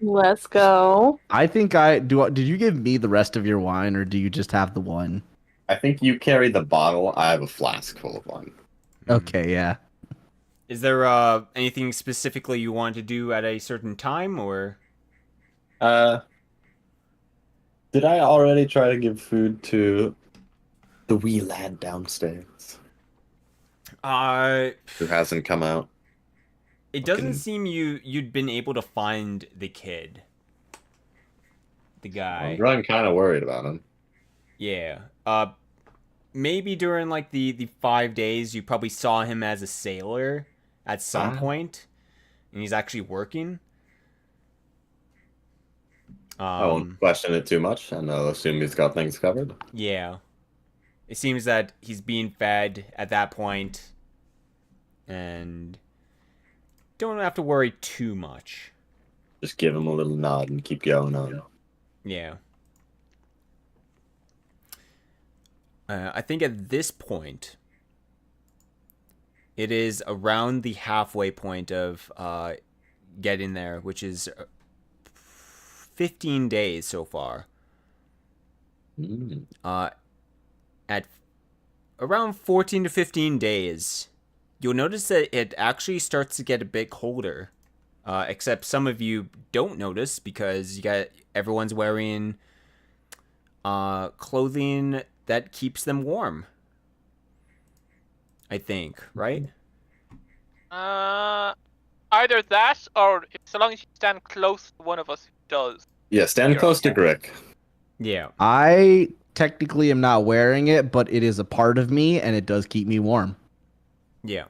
let's go. I think I do. Did you give me the rest of your wine, or do you just have the one? I think you carry the bottle. I have a flask full of wine. Okay, yeah. Is there anything specifically you want to do at a certain time, or? Did I already try to give food to the wee lad downstairs who hasn't come out? It doesn't Fucking- seem you'd been able to find the kid. The guy. I'm running kind of worried about him. Yeah. Maybe during like the 5 days you probably saw him as a sailor at some point, and he's actually working. I won't question it too much, and I'll assume he's got things covered. Yeah. It seems that he's being fed at that point, and don't have to worry too much. Just give him a little nod and keep going on. Yeah. I think at this point, it is around the halfway point of getting there, which is 15 days so far. Mm. At around 14 to 15 days, you'll notice that it actually starts to get a bit colder. Except some of you don't notice because everyone's wearing clothing that keeps them warm. I think, right? Either that, or so long as you stand close to one of us who does. Yeah, stand Sure. close to Grick. Yeah. I technically am not wearing it, but it is a part of me, and it does keep me warm. Yeah.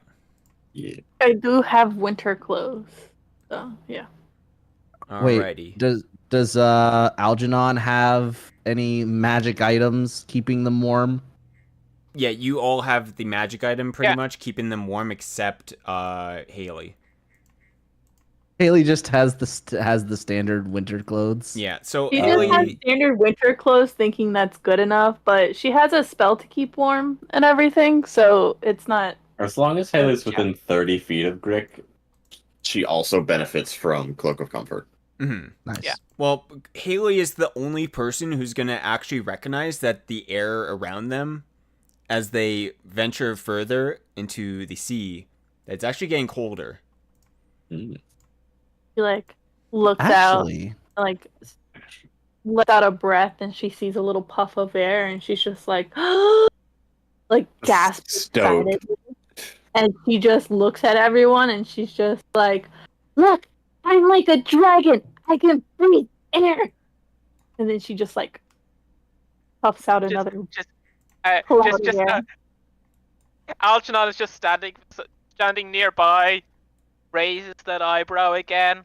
Yeah. I do have winter clothes. So yeah. Alrighty. Does Algernon have any magic items keeping them warm? Yeah, you all have the magic item pretty Yeah. much, keeping them warm, except Haley. Haley just has the standard winter clothes. Yeah, so She just has Haley... standard winter clothes, thinking that's good enough, but she has a spell to keep warm and everything, so it's not. As long as Haley's within 30 feet of Grick, she also benefits from Cloak of Comfort. Mhm. Nice. Yeah. Well, Haley is the only person who's going to actually recognize that the air around them, as they venture further into the sea, it's actually getting colder. Mm. She like looks out, Actually, like lets out a breath, and she sees a little puff of air, and she's just like, like gasps Stoked. excitedly. And she just looks at everyone, and she's just like, "Look, I'm like a dragon. I can breathe air." And then she just like puffs out another. Cloud Just air. Algernon is just standing nearby, raises that eyebrow again.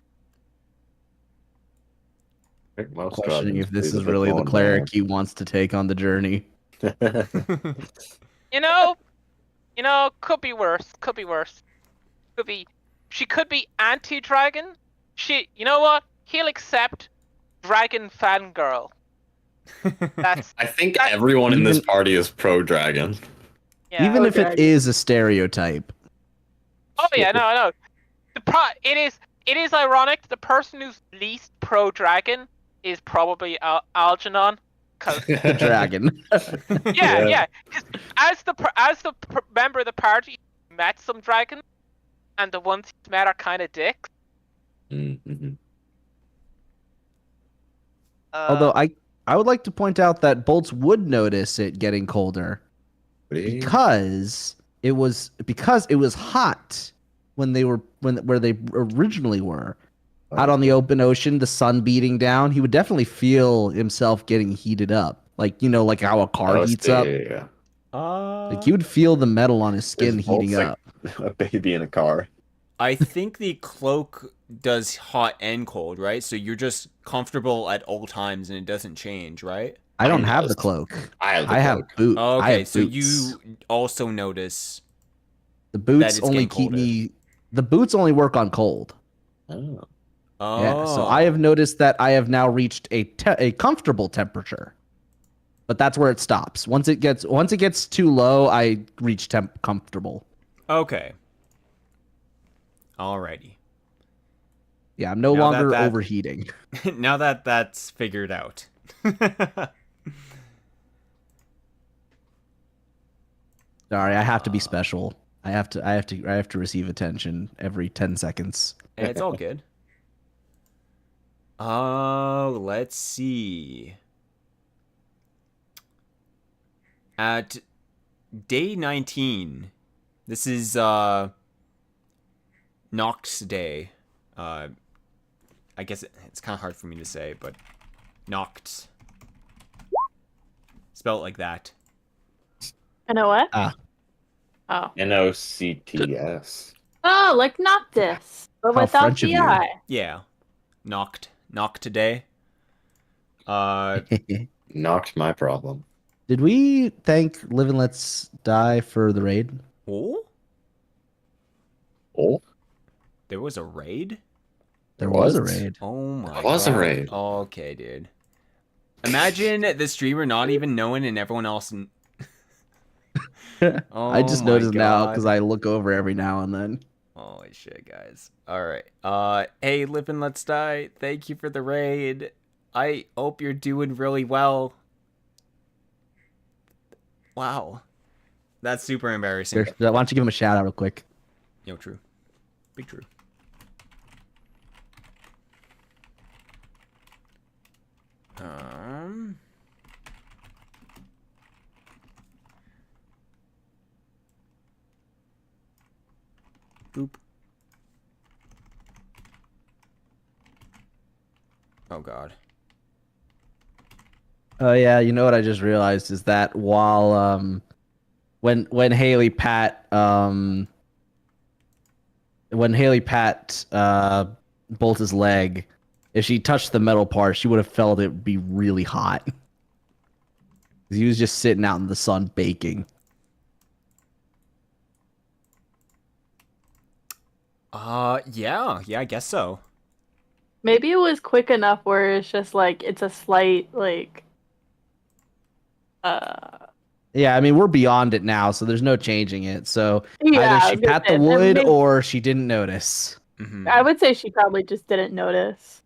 I think most questioning dragons if this breathe a is bit really the more cleric he wants to take on the journey. You know, could be worse. Could be worse. She could be anti-dragon. You know what? He'll accept dragon fangirl. That's I think everyone in this party is pro-dragon. yeah. Even if it dragon. is a stereotype. Oh yeah, no. It is ironic. The person who's least pro-dragon is probably Algernon. The dragon. Yeah. 'Cause as the member of the party, he met some dragons, and the ones he's met are kind of dicks. Mm-hmm. Although I would like to point out that Bolts would notice it getting colder because it was hot when they were where they originally were. Out on the open ocean, the sun beating down, he would definitely feel himself getting heated up. Like, you know, like how a car heats up. Yeah. Like he would feel the metal on his skin Is Bolt's heating like up. a baby in a car. I think the cloak does hot and cold, right? So you're just comfortable at all times and it doesn't change, right? I don't Mine have does. the cloak. I have the I have cloak. boots. Oh, I okay, have so boots. you also notice The that boots it's only getting keep colder. me. The boots only work on cold. Oh. Oh. Yeah, so I have noticed that I have now reached a comfortable temperature. but that's where it stops. Once it gets too low, I reach temp comfortable. Okay. Alrighty. Yeah, I'm no Now longer that- overheating. Now that that's figured out. Sorry, I have to be special. I have to receive attention every 10 seconds. It's all good. Let's see. At day 19, this is Nox Day. I guess it's kind of hard for me to say, but Noct. Spell it like that. I know what? Ah. Oh. NOCTS. Oh, like Noctis, but How without French of the you. I. Yeah. Noct today. Knocked my problem. Did we thank Live and Let's Die for the raid? Oh? Oh, There was a raid? There was a What? raid. Oh my god. There was a raid. Okay, dude. Imagine the streamer not even knowing and everyone else. I just my noticed now God. because I look over every now and then. Holy shit, guys. Alright. Hey, Live and Let's Die. Thank you for the raid. I hope you're doing really well. Wow. That's super embarrassing. Here, why don't you give him a shout out real quick? Yo, true. Big true. Boop. Oh god. Oh yeah, you know what I just realized is that while when Haley pat Bolt's leg, if she touched the metal part, she would have felt it be really hot. 'Cause he was just sitting out in the sun baking. Yeah, I guess so. Maybe it was quick enough where it's just like it's a slight like. Yeah, I mean we're beyond it now, so there's no changing it. So Yeah, I either was she gonna pat the say, then wood maybe- or she didn't notice. Mhm. I would say she probably just didn't notice.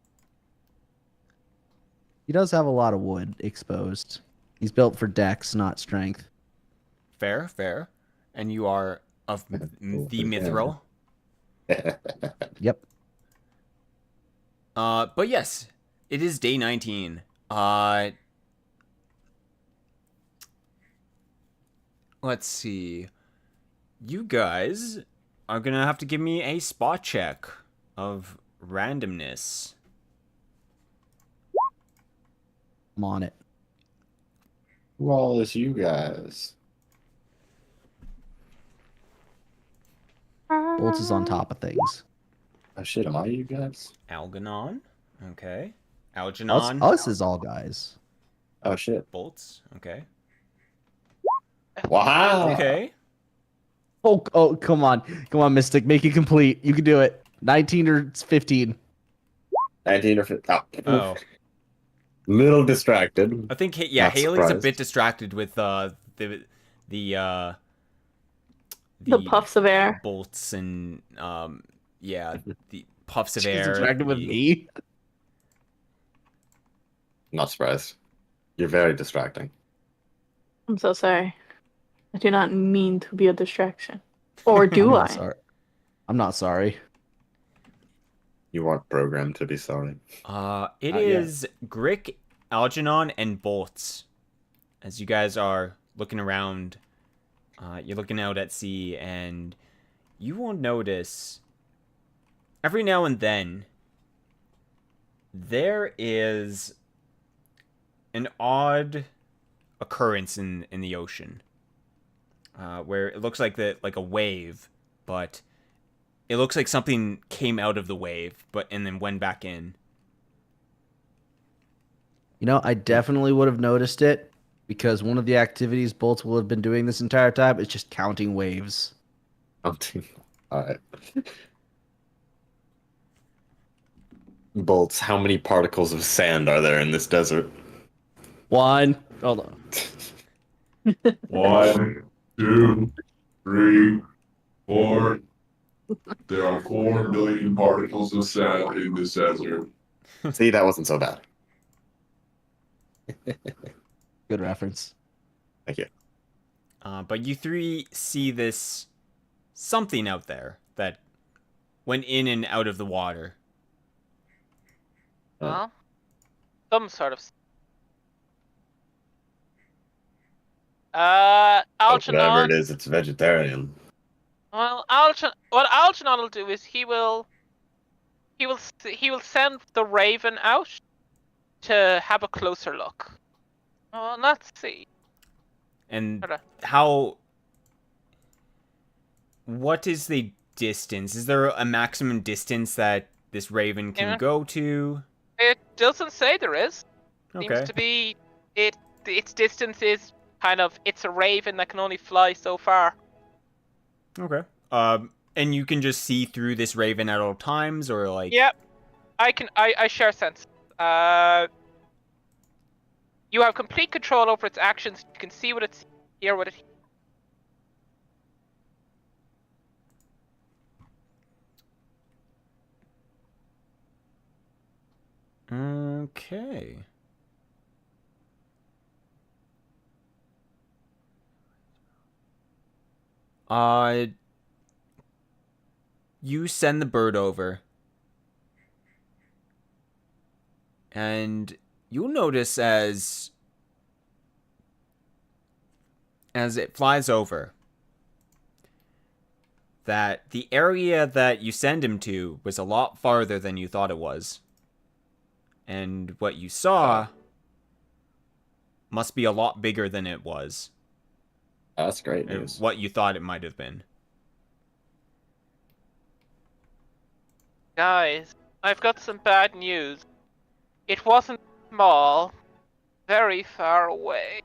He does have a lot of wood exposed. He's built for dex, not strength. Fair. And you are of the mithril. Yep. But yes, it is day 19. Let's see. You guys are gonna have to give me a spot check of randomness. I'm on it. Who all is you guys? Bolts is on top of things. Oh shit, am I you guys? Algernon. Okay. Us, Algernon. us is all guys. Oh shit. Bolts. Okay. Wow. Okay. Oh, come on, Mystic, make it complete. You can do it. 19 or 15. 19 or 15. Oh. Little distracted. I think Not Haley's a surprised. bit distracted with the puffs of air. bolts and the puffs of She's air. distracted with me. Not surprised. You're very distracting. I'm so sorry. I do not mean to be a distraction. Or do I'm I? not sorry. I'm not sorry. You weren't programmed to be sorry. It Not yet. is Grick, Algernon, and Bolts. As you guys are looking around, you're looking out at sea, and you will notice every now and then there is an odd occurrence in the ocean, where it looks like a wave, but it looks like something came out of the wave, and then went back in. You know, I definitely would have noticed it because one of the activities Bolts will have been doing this entire time is just counting waves. Alright. Bolts, how many particles of sand are there in this desert? 1. Hold on. 1, 2, 3, 4. There are 4 million particles of sand in this desert. See, that wasn't so bad. Good reference. Thank you. But you three see this something out there that went in and out of the water. Well, some sort of. Whatever Algernon. it is, it's vegetarian. Well, what Algernon will do is he will send the Raven out to have a closer look. Well, let's see. And Hold how... What is the distance? Is there a maximum distance that this raven can Yeah. go to? It doesn't say there is. Seems Okay. to be its distance is kind of it's a raven that can only fly so far. Okay. And you can just see through this raven at all times, or like... Yep. I share sense. You have complete control over its actions. You can see what it's hear what it. Okay. You send the bird over. And you'll notice as it flies over that the area that you send him to was a lot farther than you thought it was. And what you saw must be a lot bigger than it was. That's great news. What you thought it might have been. Guys, I've got some bad news. It wasn't small. Very far away.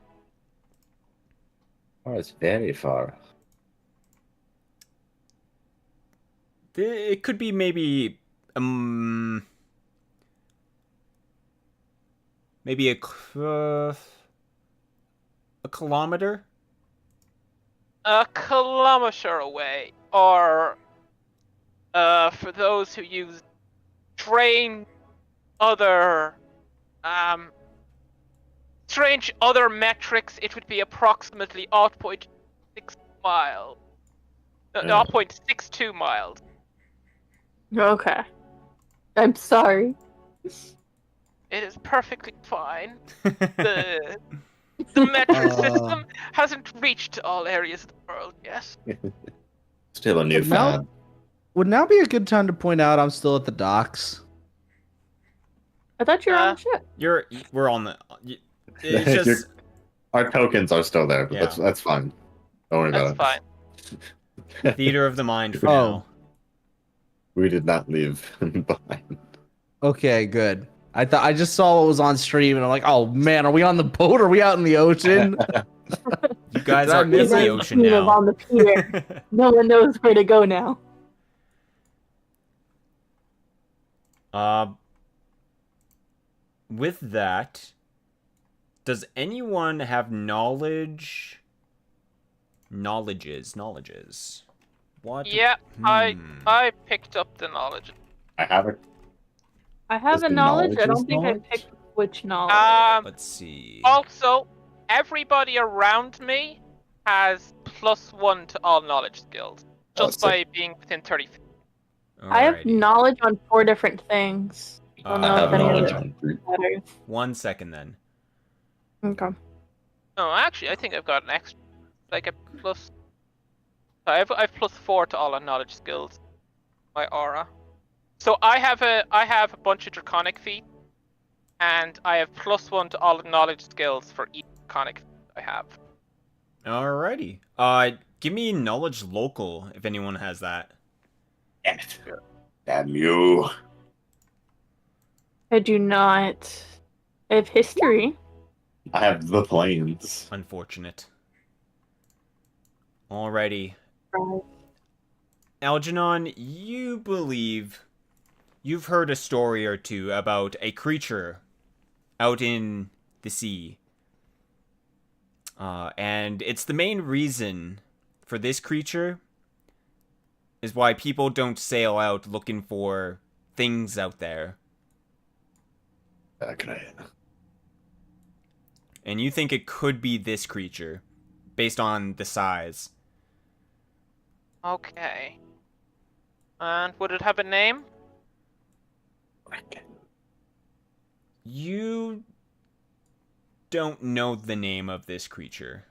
Oh, it's very far. It could be maybe maybe a kilometer. A kilometer away, or for those who use strange other metrics, it would be approximately 0.6 miles. No, 0.62 miles. Okay. I'm sorry. It is perfectly fine. The metric system hasn't reached all areas of the world yet. Still a new Now- fad. Would now be a good time to point out I'm still at the docks? I thought you were on the ship. We're on the... It's just... Our tokens are still there, but Yeah. that's fine. Don't worry That's about fine. Theater of the mind for Oh. now. it. We did not leave behind. Okay, good. I just saw what was on stream and I'm like, oh man, are we on the boat? Or are we out in the ocean? You guys Did I are in miss the it? ocean Live now. on the pier. No one knows where to go now. With that, does anyone have knowledge? Knowledges. What? Yeah, I picked up the knowledge. I have it. I have Is a the knowledge. I knowledge don't think knowledge? I picked which knowledge. Let's see. Also, everybody around me has +1 to all knowledge skills, just Oh, by being within 30 feet. I have Alrighty. knowledge on 4 different things. I don't I know I if have any of knowledge it on 3. matters. 1 second then. Okay. No, actually, I think I've got an extra, like a plus. I've +4 to all our knowledge skills. My aura. So I have a bunch of draconic feet, and I have +1 to all the knowledge skills for each draconic feat I have. Alrighty. Give me knowledge local if anyone has that. Damn it. Damn you. I do not. I have history. I have the planes. Unfortunate. Alrighty. Right. Algernon, you believe you've heard a story or two about a creature out in the sea And it's the main reason for this creature is why people don't sail out looking for things out there. Okay. And you think it could be this creature, based on the size. Okay. And would it have a name? You don't know the name of this creature.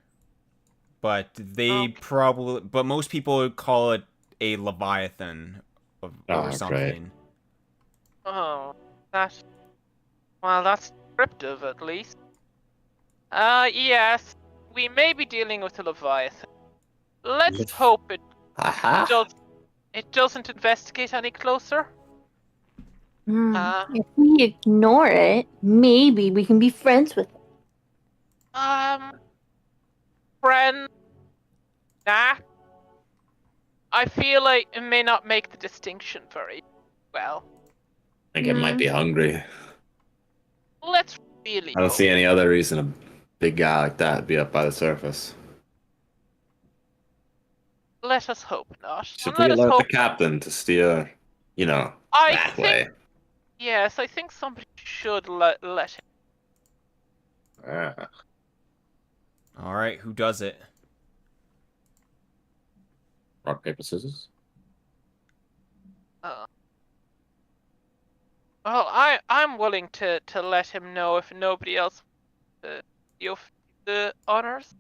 But but most people would call it a leviathan or something. Oh, that's descriptive at least. Yes, we may be dealing with a leviathan. Let's hope it doesn't investigate any closer. If we ignore it, maybe we can be friends with it. Friend. Nah. I feel like it may not make the distinction very well. I think it might be hungry. Let's really I don't see any other reason a big guy like that would be up by the surface. Let us hope not. Should we alert the captain to steer, that way? Yes, I think somebody should let him. Alright, who does it? Rock, paper, scissors? Well, I'm willing to let him know if nobody else the honors.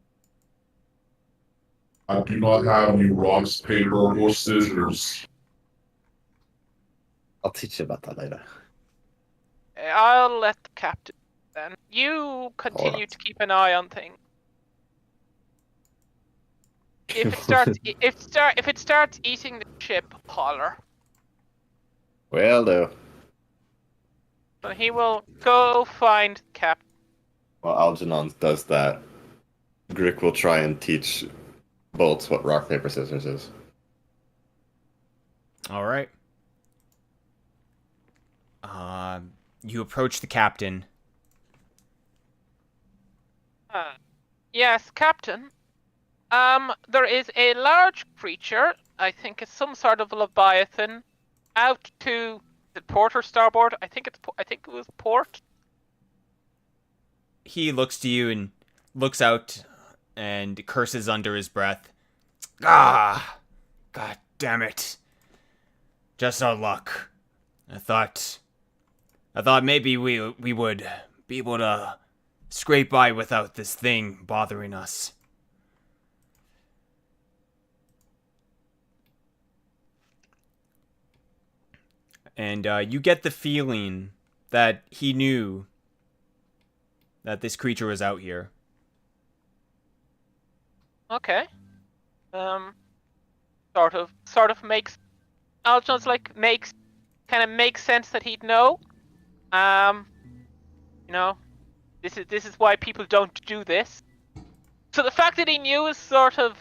I do not have any rocks, paper, or scissors. I'll teach you about that later. I'll let the captain then. You continue to keep an eye on things. If it starts eating the ship, holler. Will do. So he will go find the captain. While Algernon does that, Grick will try and teach Bolts what rock, paper, scissors is. Alright. You approach the captain. Yes, Captain. There is a large creature, I think it's some sort of leviathan, out to the port or starboard. I think it was port. He looks to you and looks out and curses under his breath. Ah! God damn it. Just our luck. I thought maybe we would be able to scrape by without this thing bothering us. And you get the feeling that he knew that this creature was out here. Okay. Sort of makes Algernon's kind of makes sense that he'd know. This is why people don't do this. So the fact that he knew is sort of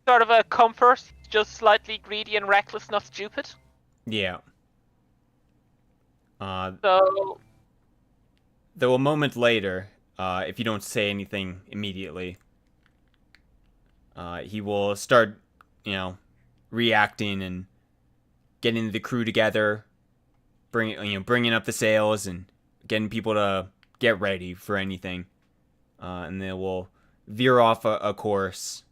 a comfort, just slightly greedy and reckless, not stupid. Yeah. So though a moment later, if you don't say anything immediately, he will start, reacting and getting the crew together, bringing up the sails and getting people to get ready for anything, and they will veer off a course.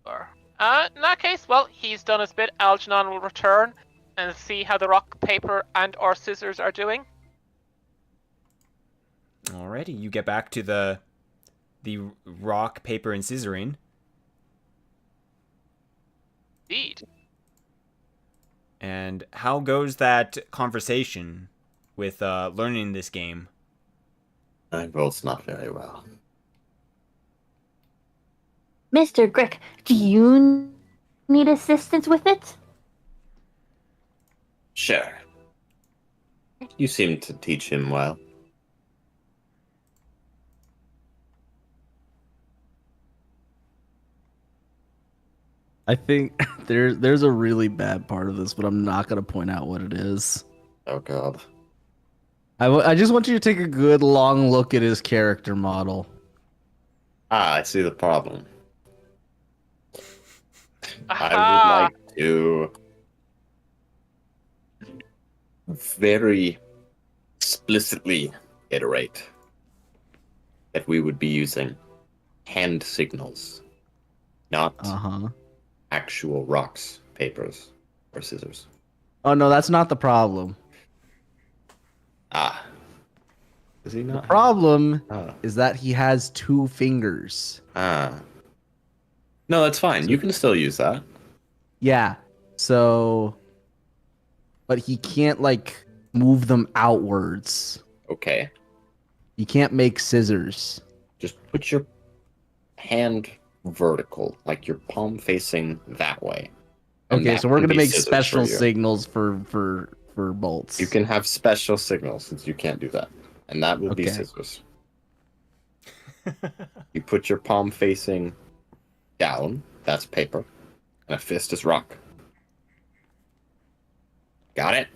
In that case, well, he's done his bit. Algernon will return and see how the rock, paper, and/or scissors are doing. Alrighty, you get back to the rock, paper, and scissoring. Indeed. And how goes that conversation with learning this game? I Bolt's not very well. Mr. Grick, do you need assistance with it? Sure. You seem to teach him well. I think there's a really bad part of this, but I'm not gonna point out what it is. Oh god. I just want you to take a good long look at his character model. Ah, I see the problem. I would Aha! like to very explicitly iterate that we would be using hand signals, not Uh-huh. actual rocks, papers, or scissors. Oh no, that's not the problem. Ah. Does he The not? problem Ah. is that he has 2 fingers. Ah. No, that's fine. You can still use that. Yeah. So but he can't like move them outwards. Okay. He can't make scissors. Just put your hand vertical, like your palm facing that way. And Okay, that so we're can gonna be make scissors special for you. signals for bolts. You can have special signals since you can't do that. And that will be Okay. scissors. You put your palm facing down, that's paper. And a fist is rock. Got it?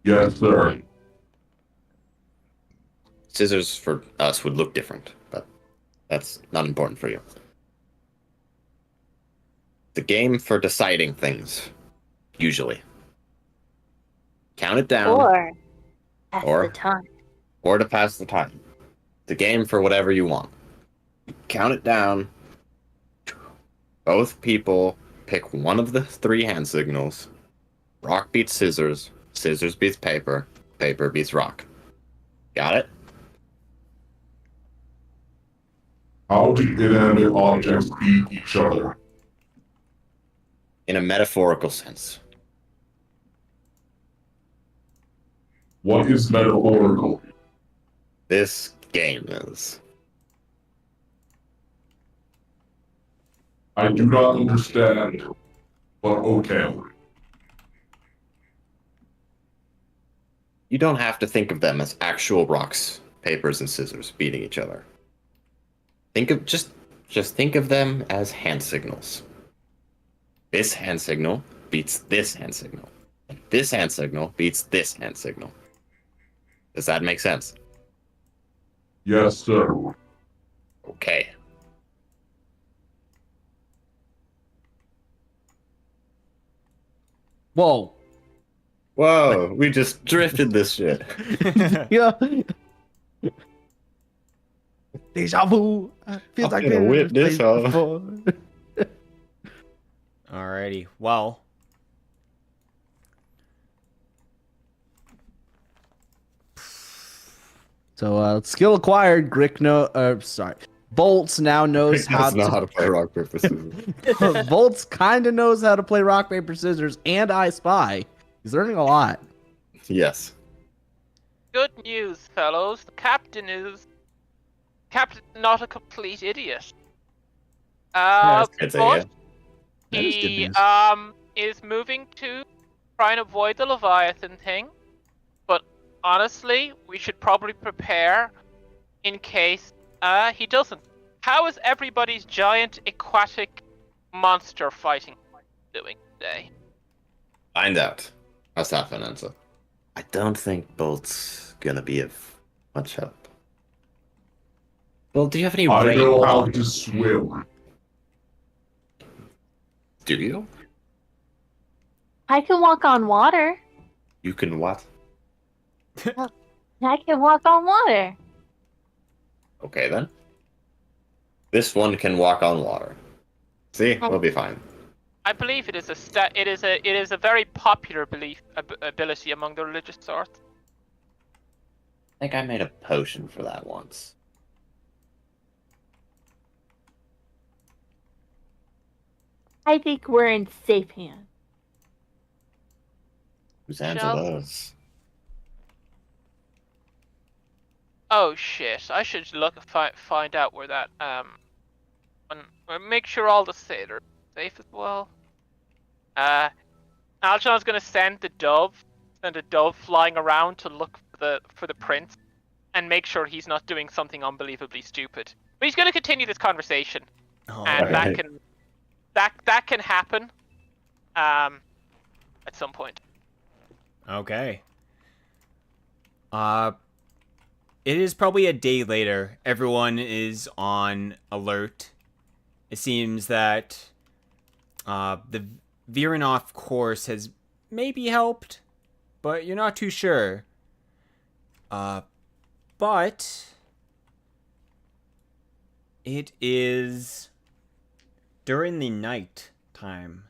Yes, sir. Scissors for us would look different, but that's not important for you. The game for deciding things, usually. Count it down, Or pass Or- the time. or to pass the time. The game for whatever you want. Count it down. Both people pick one of the 3 hand signals. Rock beats scissors. Scissors beats paper. Paper beats rock. Got it? How do inanimate objects beat each other? In a metaphorical sense. What is metaphorical? This game is. I do not understand, but okay. You don't have to think of them as actual rocks, papers, and scissors beating each other. Think of just think of them as hand signals. This hand signal beats this hand signal. And this hand signal beats this hand signal. Does that make sense? Yes, sir. Okay. Whoa. Whoa, we just drifted this shit. Yeah. Deja vu. Feels I'm like gonna whip this off. before. Alrighty. Well. So skill acquired. Bolts now knows He does know how to play rock, paper, scissors. Bolts kind of knows how to play rock paper scissors and I Spy. He's learning a lot. Yes. Good news, fellows. The captain is not a complete idiot. That's good to hear. But That is good he news. is moving to try and avoid the Leviathan thing. But honestly, we should probably prepare in case he doesn't. How is everybody's giant aquatic monster fighting doing today? Find out. How's that, Finanza? I don't think Bolt's gonna be of much help. Well, do you have any I rain? know how to swim. Do you? I can walk on water. You can what? I can walk on water. Okay then. This one can walk on water. See, we'll be fine. I believe it is a very popular ability among the religious sorts. I think I made a potion for that once. I think we're in safe hands. Whose hands Shall- are those? Oh shit! I should find out where that make sure all the sailors are safe as well. Algernon gonna send a dove flying around to look for the prince, and make sure he's not doing something unbelievably stupid. But he's gonna continue this conversation, and Alright. that can happen, at some point. Okay. It is probably a day later. Everyone is on alert. It seems that the veering off course has maybe helped, but you're not too sure. But it is during the night time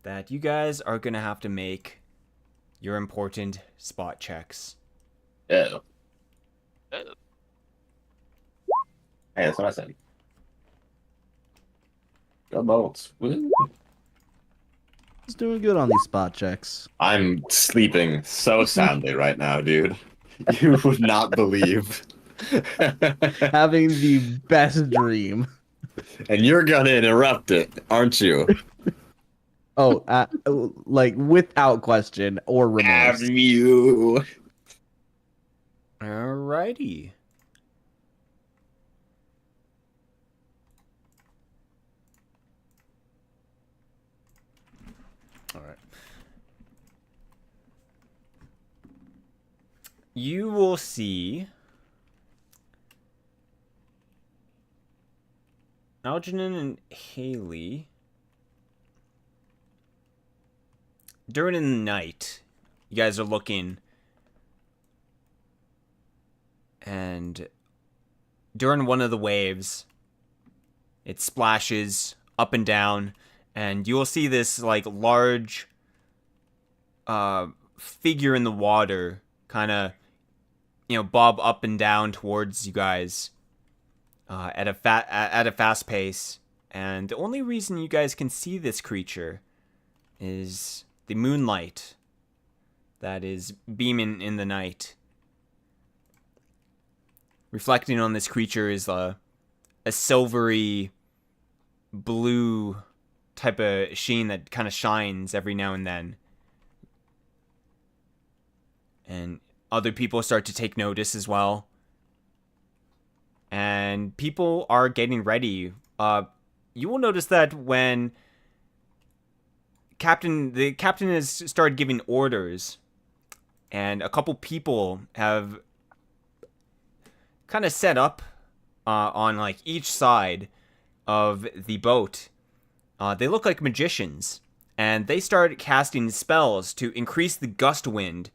that you guys are gonna have to make your important spot checks. Yeah. Hey, that's what I said. Go bolts. Woo. He's doing good on these spot checks. I'm sleeping so soundly right now, dude. You would not believe. Having the best dream. And you're gonna interrupt it, aren't you? Oh, like without question or remorse. Have you? Alrighty. Alright. You will see Algernon and Haley during the night. You guys are looking, and during one of the waves, it splashes up and down, and you will see this like large figure in the water kind of, bob up and down towards you guys at a fast pace. And the only reason you guys can see this creature is the moonlight that is beaming in the night. Reflecting on this creature is a silvery blue type of sheen that kind of shines every now and then. And other people start to take notice as well. And people are getting ready. You will notice that when the captain has started giving orders, and a couple people have kind of set up on like each side of the boat. They look like magicians, and they start casting spells to increase the gust wind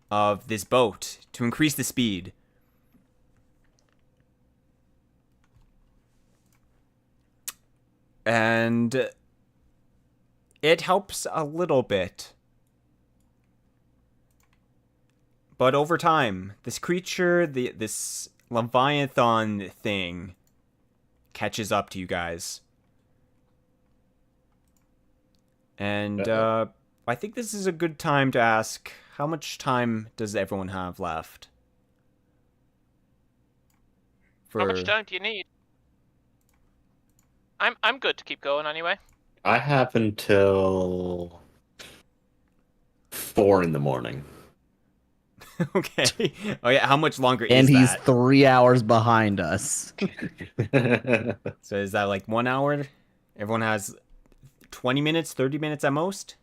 of this boat, to increase the speed. And it helps a little bit. But over time, this creature, this Leviathan thing, catches up to you guys. And I think this is a good time to ask, how much time does everyone have left? How much time do you need? I'm good to keep going anyway. I have until 4 in the morning. Okay. Oh yeah, how much longer And is he's that? 3 hours behind us. So is that like 1 hour? Everyone has 20 minutes, 30 minutes at most?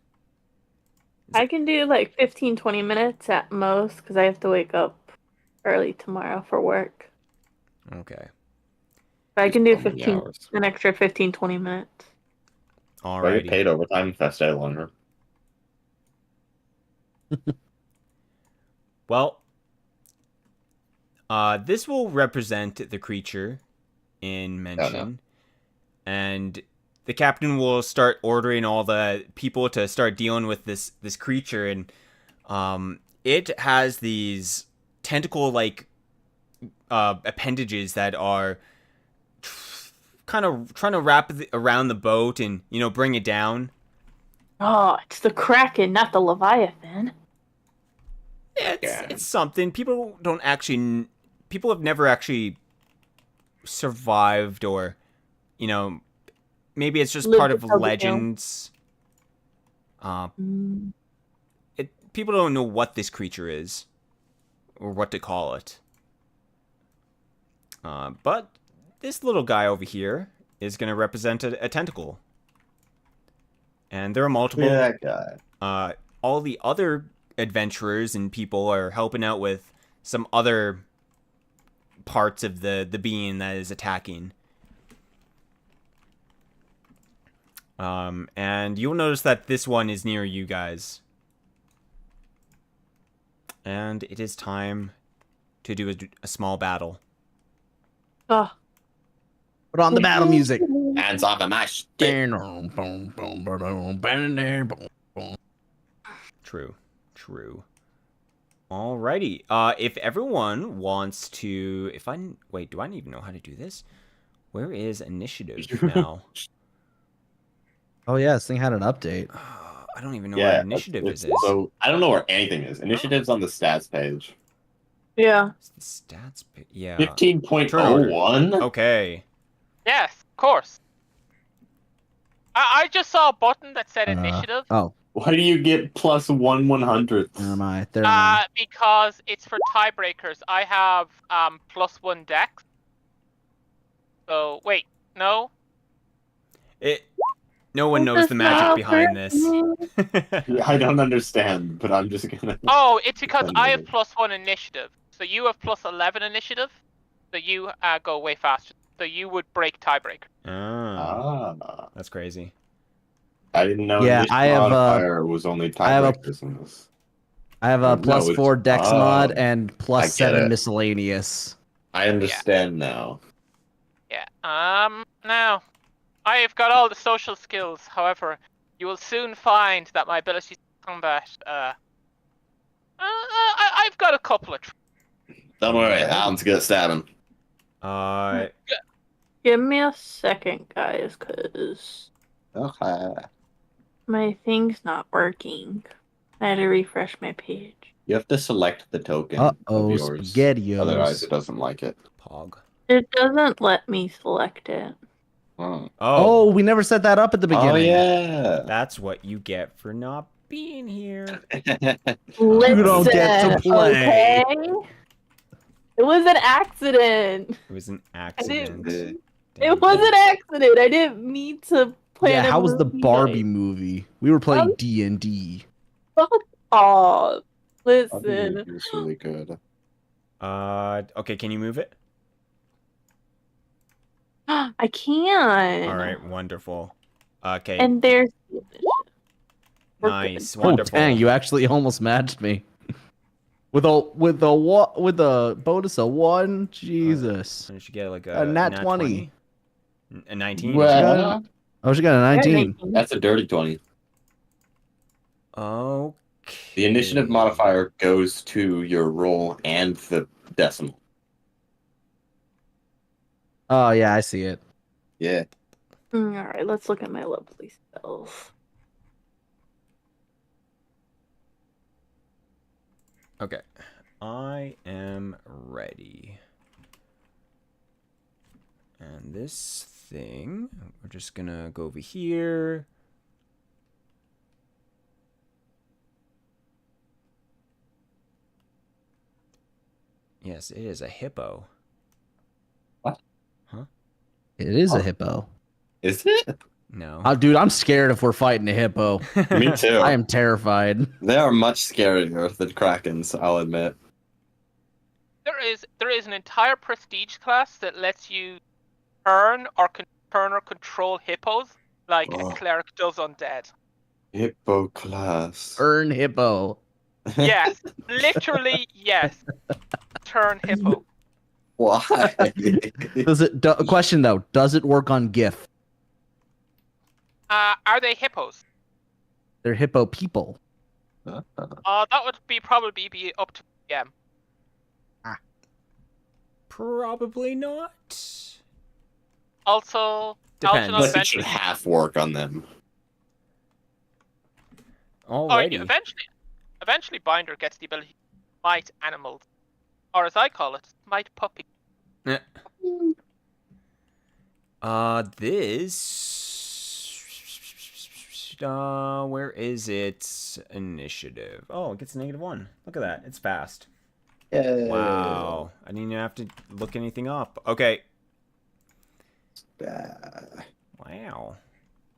I can do like 15, 20 minutes at most because I have to wake up early tomorrow for work. Okay. But I can do How many 15, hours? an extra 15, 20 minutes. Well, I get Alrighty. paid overtime if I stay longer. Well, this will represent the creature in mention. And the captain will start ordering all the people to start dealing with this creature, and it has these tentacle-like appendages that are kind of trying to wrap around the boat and bring it down. Oh, it's the Kraken, not the Leviathan. It's something. People have never actually survived, or maybe it's just Lived part to of tell the tale. legends. People don't know what this creature is or what to call it. But this little guy over here is going to represent a tentacle. And there are multiple. Yeah, that guy. All the other adventurers and people are helping out with some other parts of the being that is attacking. And you'll notice that this one is near you guys. And it is time to do a small battle. Oh. Put on the battle music. Hands off of my shit. True. Alrighty. If everyone wants to, wait, do I even know how to do this? Where is initiative now? Oh yeah, this thing had an update. I don't even know where initiative is. So I don't know where anything is. Initiative's on the stats page. Yeah. It's the stats page. Yeah. 15.01. Okay. Yes, of course. I just saw a button that said initiative. Oh, Why do you get plus 1/100th? there am I. There am I. Because it's for tiebreakers. I have +1 dex. So wait, no. No one knows the magic behind this. I don't understand, but I'm just gonna. Oh, it's because I have +1 initiative. So you have +11 initiative. So you go way faster. So you would break tiebreaker. That's crazy. I didn't know. Yeah, I have modifier was only tiebreakers in this. I have a +4 dex mod and +7 it. miscellaneous. I understand now. Yeah. Now, I have got all the social skills. However, you will soon find that my ability to combat. I've got a couple of. Don't worry, Alan's good at stabbing. Give me a second, guys, because Okay. my thing's not working. I had to refresh my page. You have to select the token Uh-oh, of yours. SpaghettiOs. Otherwise, it doesn't like it. Pog. It doesn't let me select it. Oh, we never set that up at the beginning. Oh yeah. That's what you get for not being here. You don't get to play. Okay? It was an accident. It was an accident. It was an accident. I didn't mean to play. Yeah, how was the movie Barbie night. movie? We were playing D&D. Fuck off. It's Listen. really good. Okay, can you move it? I can. All right, wonderful. Okay, And there's. We're nice, good. wonderful. Oh, dang, you actually almost matched me. With a bonus of 1, Jesus. So you should get like a nat 20. A 19. Well, Oh, she got a 19. that's a dirty 20. Okay. The initiative modifier goes to your roll and the decimal. Oh, yeah, I see it. Yeah. Alright, let's look at my lovely spells. Okay, I am ready. And this thing, we're just gonna go over here. Yes, it is a hippo. What? Huh? It is a hippo. Is it? No. Dude, I'm scared if we're fighting a hippo. Me too. I am terrified. They are much scarier than Krakens, I'll admit. There is an entire prestige class that lets you turn or control hippos like a cleric does undead. Hippo class. Earn hippo. Yes, literally yes. Turn hippo. Why? Question though, does it work on GIF? Are they hippos? They're hippo people. That would probably be up to PM. Probably not. Also, Depends. Algernon But it should half work on them. Alrighty. Eventually Binder gets the ability to smite animals. Or as I call it, smite puppy. Where is it? Initiative. Oh, it gets -1. Look at that. It's fast. Yeah. Wow. I didn't even have to look anything up. Okay. Wow.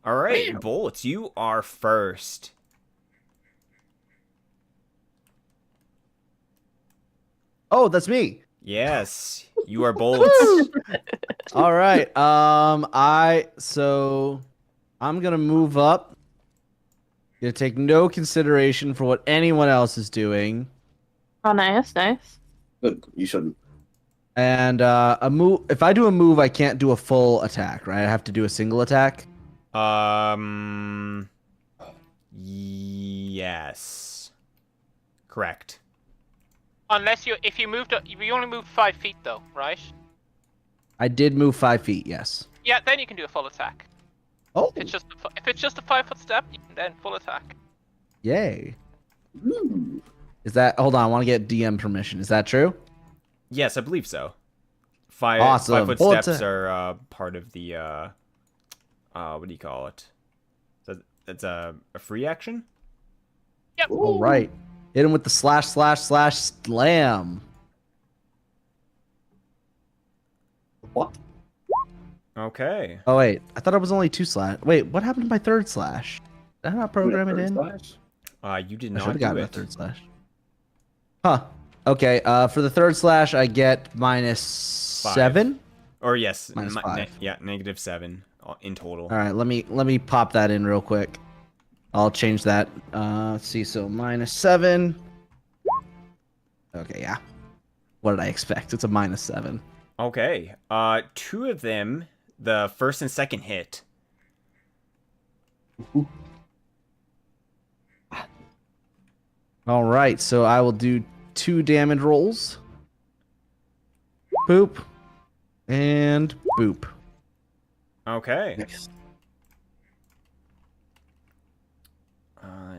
All right, Bolts, you are first. Oh, that's me. Yes, you are bolts. All right. I'm gonna move up. Gonna take no consideration for what anyone else is doing. Oh, nice. Good. You shouldn't. And a move. If I do a move, I can't do a full attack, right? I have to do a single attack. Yes. Correct. Unless if you only moved 5 feet though, right? I did move 5 feet. Yes. Yeah, then you can do a full attack. Oh, If it's just a 5-foot step, you can then full attack. yay! Ooh. Is that? Hold on. I want to get DM permission. Is that true? Yes, I believe so. Awesome. 5 foot Well, steps are part of the what do you call it? That's a free action. Yep. All right. Hit him with the ///slam. What? Okay. Oh wait, I thought it was only 2 slash. Wait, what happened to my 3rd slash? Did I not program it in? You did I should not have do gotten a it. 3rd slash. Huh. Okay. For the 3rd slash, I get -7. Or yes, -5. yeah, -7 in total. All right. Let me pop that in real quick. I'll change that. Let's see. So -7. Okay. Yeah. What did I expect? It's a -7. Okay. 2 of them, the first and second hit. All right. So I will do 2 damage rolls. Boop. And boop. Okay. Nice.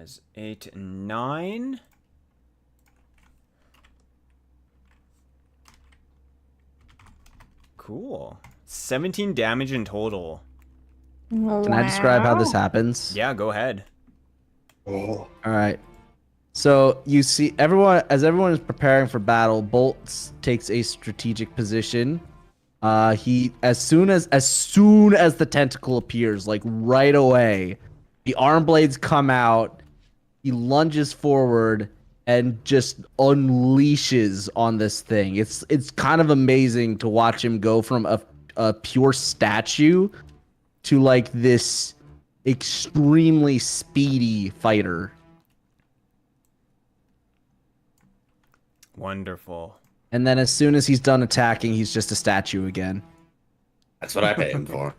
Is 8 and 9. Cool. 17 damage in total. Can I describe how this happens? Yeah, go ahead. Oh. All right. So you see, everyone is preparing for battle, Bolts takes a strategic position. He as soon as the tentacle appears, like right away, the arm blades come out. He lunges forward and just unleashes on this thing. It's kind of amazing to watch him go from a pure statue to like this extremely speedy fighter. Wonderful. And then as soon as he's done attacking, he's just a statue again. That's what I pay him for.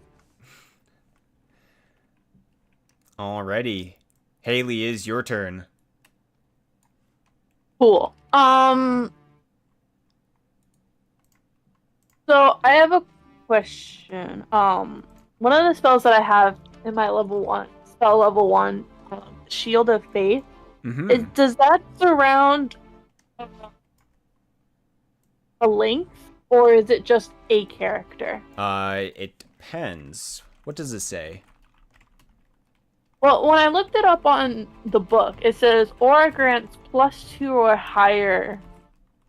Alrighty. Haley, is your turn. Cool. So I have a question. One of the spells that I have in my level 1, Shield of Faith, Mm-hmm. does that surround a length, or is it just a character? It depends. What does it say? Well, when I looked it up on the book, it says aura grants +2 or higher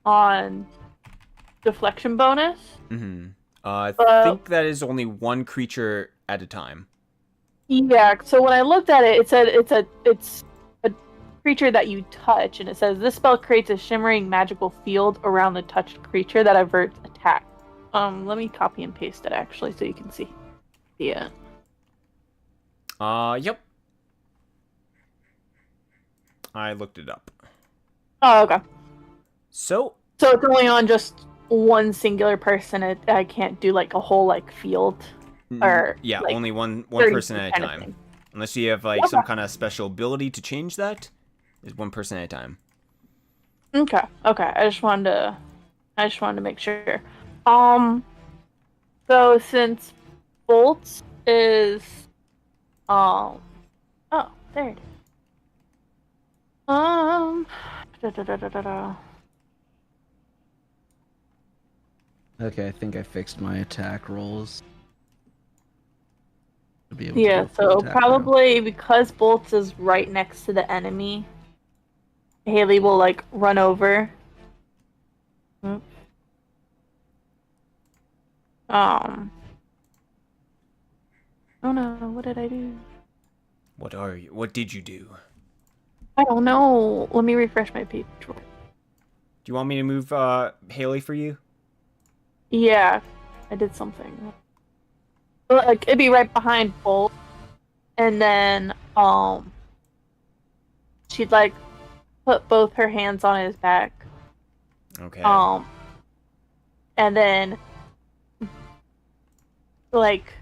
on deflection bonus. Mm-hmm. I But- think that is only one creature at a time. Yeah, so when I looked at it, it said it's a creature that you touch, and it says this spell creates a shimmering magical field around the touched creature that averts attack. Let me copy and paste it actually so you can see. Yeah. Yep. I looked it up. Oh, okay. So, So it's only on just one singular person. I can't do like a whole like field. Or, yeah, like, only one 30 person at a kind of time. thing. Unless you have like some kind of special ability to change that, is one person at a time. Okay. I just wanted to make sure. So since Bolts is oh, there it is. Da. Okay, I think I fixed my attack rolls. To be able to Yeah, go full so attack now. probably because Bolts is right next to the enemy, Haley will like run over. Oops. Oh no, what did I do? What are you? What did you do? I don't know. Let me refresh my page. you want me to move Haley for you? Yeah, I did something. Like it'd be right behind Bolt, and then she'd like put both her hands on his back. Okay. And then like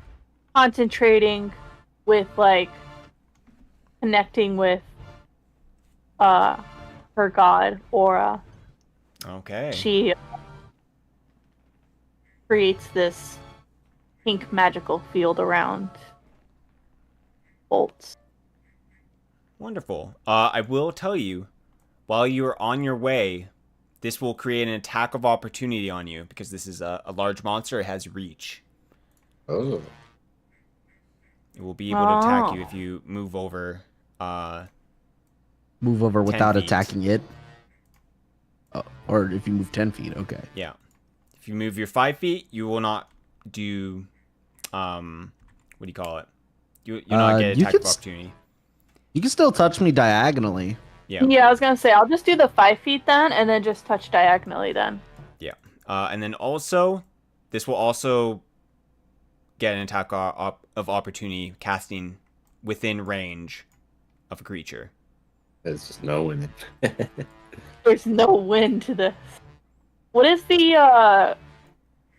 concentrating with like connecting with her god Aura. Okay. She creates this pink magical field around Bolts. Wonderful. I will tell you, while you are on your way, this will create an attack of opportunity on you because this is a large monster. It has reach. Oh. It will be able to attack you if you move over. Move over 10 without feet. attacking it. Oh, or if you move 10 feet, okay. Yeah. If you move your 5 feet, you will not do. What do you call it? You'll not get you attack could of opportunity. You can still touch me diagonally. Yeah. Yeah, I was gonna say I'll just do the 5 feet then, and then just touch diagonally then. Yeah. And then also, this will also get an attack of opportunity casting within range of a creature. There's just no winning. There's no win to this. What is the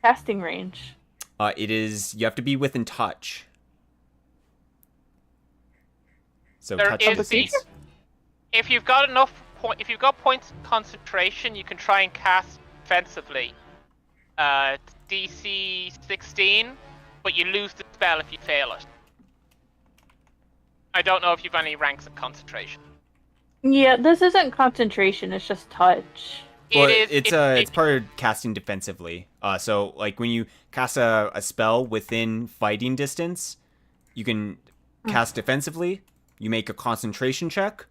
casting range? It is, you have to be within touch. So There touch is distance. If you've got if you've got points of concentration, you can try and cast defensively. DC 16, but you lose the spell if you fail it. I don't know if you've any ranks of concentration. Yeah, this isn't concentration, it's just touch. Well, It is. it's part of casting defensively. So like when you cast a spell within fighting distance, you can cast defensively. You make a concentration check,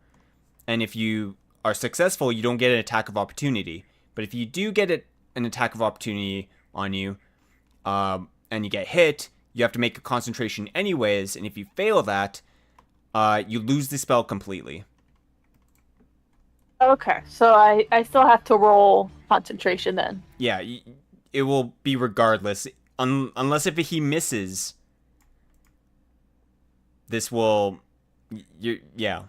and if you are successful, you don't get an attack of opportunity. But if you do get an attack of opportunity on you, and you get hit, you have to make a concentration anyways. And if you fail that, you lose the spell completely. Okay, so I still have to roll concentration then. Yeah, it will be regardless, unless if he misses. This will, yeah.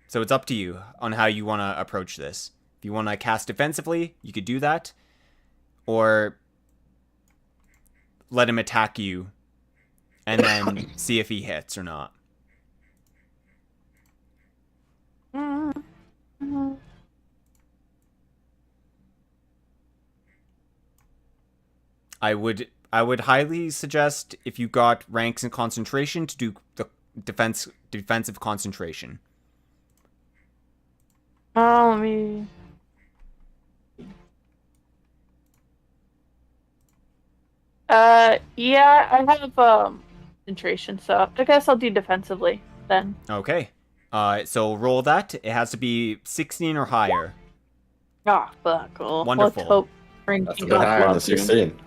So it's up to you on how you want to approach this. If you want to cast defensively, you could do that, or let him attack you, and then see if he hits or not. I would highly suggest, if you got ranks in concentration, to do the defensive concentration. Oh, me. Yeah, I have concentration, so I guess I'll do defensively then. Okay. So roll that. It has to be 16 or higher. Ah, fuck. Cool. Wonderful. Let's hope That's a bit higher than 16.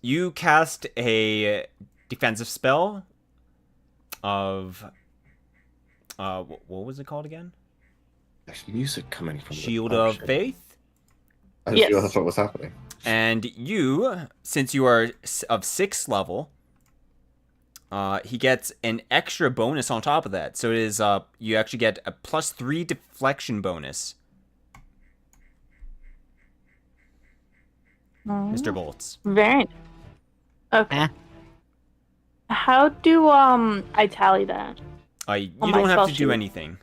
You cast a defensive spell of what was it called again? There's music coming from the Shield of shit. Faith. I didn't feel that's what was happening. And you, since you are of 6th level, he gets an extra bonus on top of that. So it is you actually get a +3 deflection bonus. Mr. Bolts. Very nice. Okay. How do I tally that? You On don't my have spell to do sheet. anything,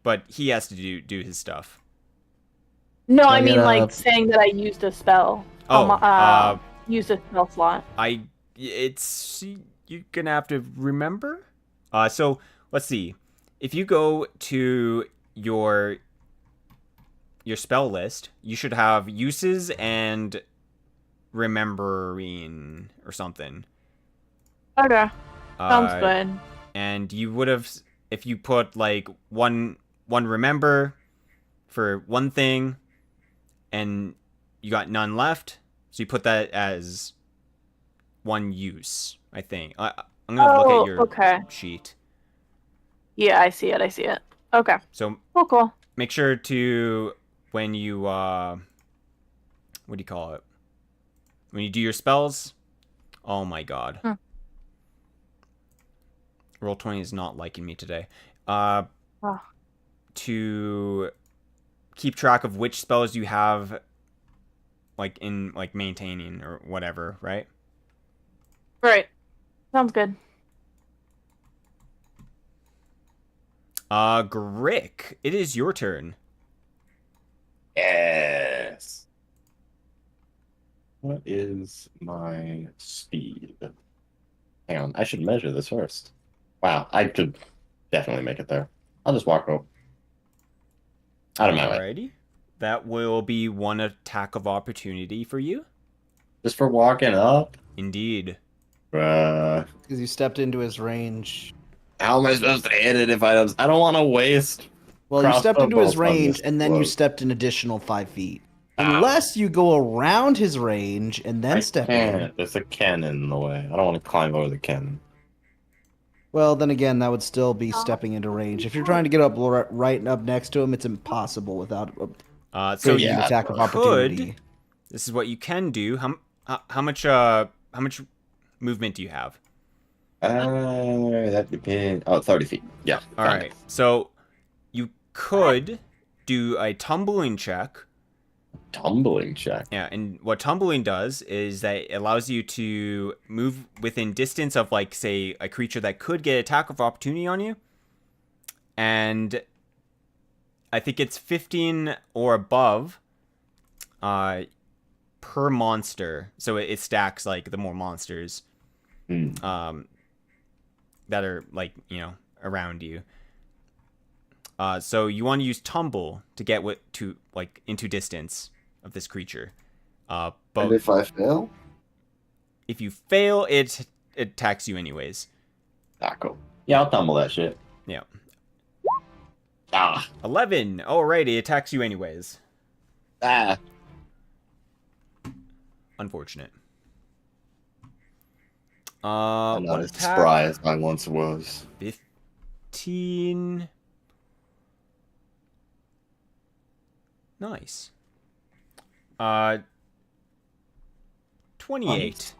but he has to do his stuff. No, So I I mean get like saying that I used a spell. Oh, Used a spell slot. it's you're gonna have to remember. So let's see. If you go to your spell list, you should have uses and remembering or something. Okay. Sounds Uh, good. And you would have, if you put like one remember for one thing, and you got none left, so you put that as one use. I think I'm gonna look at your okay. sheet. Yeah, I see it. Okay. So Cool. make sure to, when you what do you call it? When you do your spells, oh my god. Roll20 is not liking me today. To keep track of which spells you have, like in like maintaining or whatever, right? Right. Sounds good. Grick, it is your turn. Yes. What is my speed? Hang on, I should measure this first. Wow, I could definitely make it there. I'll just walk over. Out of my way. Alrighty. That will be one attack of opportunity for you. Just for walking up? Indeed. Because you stepped into his range. How am I supposed to hit it if I don't want to waste? Well, you stepped into his crossbow bolts on range, this and then you close. stepped an additional 5 feet. Ow. Unless you go around his range and then step in. Can't. There's a cannon in the way. I don't want to climb over the cannon. Well, then again, that would still be stepping into range. If you're trying to get up right up next to him, it's impossible without So an you attack of could. opportunity. This is what you can do. How much movement do you have? That depends. Oh, 30 feet. Yeah. All right. So you could do a tumbling check. Tumbling check. Yeah, and what tumbling does is that it allows you to move within distance of, like, say, a creature that could get attack of opportunity on you. And I think it's 15 or above per monster. So it stacks, like, the more monsters that are, like, you know, around you. So you want to use tumble to get into distance of this creature. But And if I fail? if you fail, it attacks you anyways. Ah, cool. Yeah, I'll tumble that shit. Yeah. 11. Alrighty, it attacks you anyways. Unfortunate. I'm not One as attack. spry as I once was. 15. Nice. 28.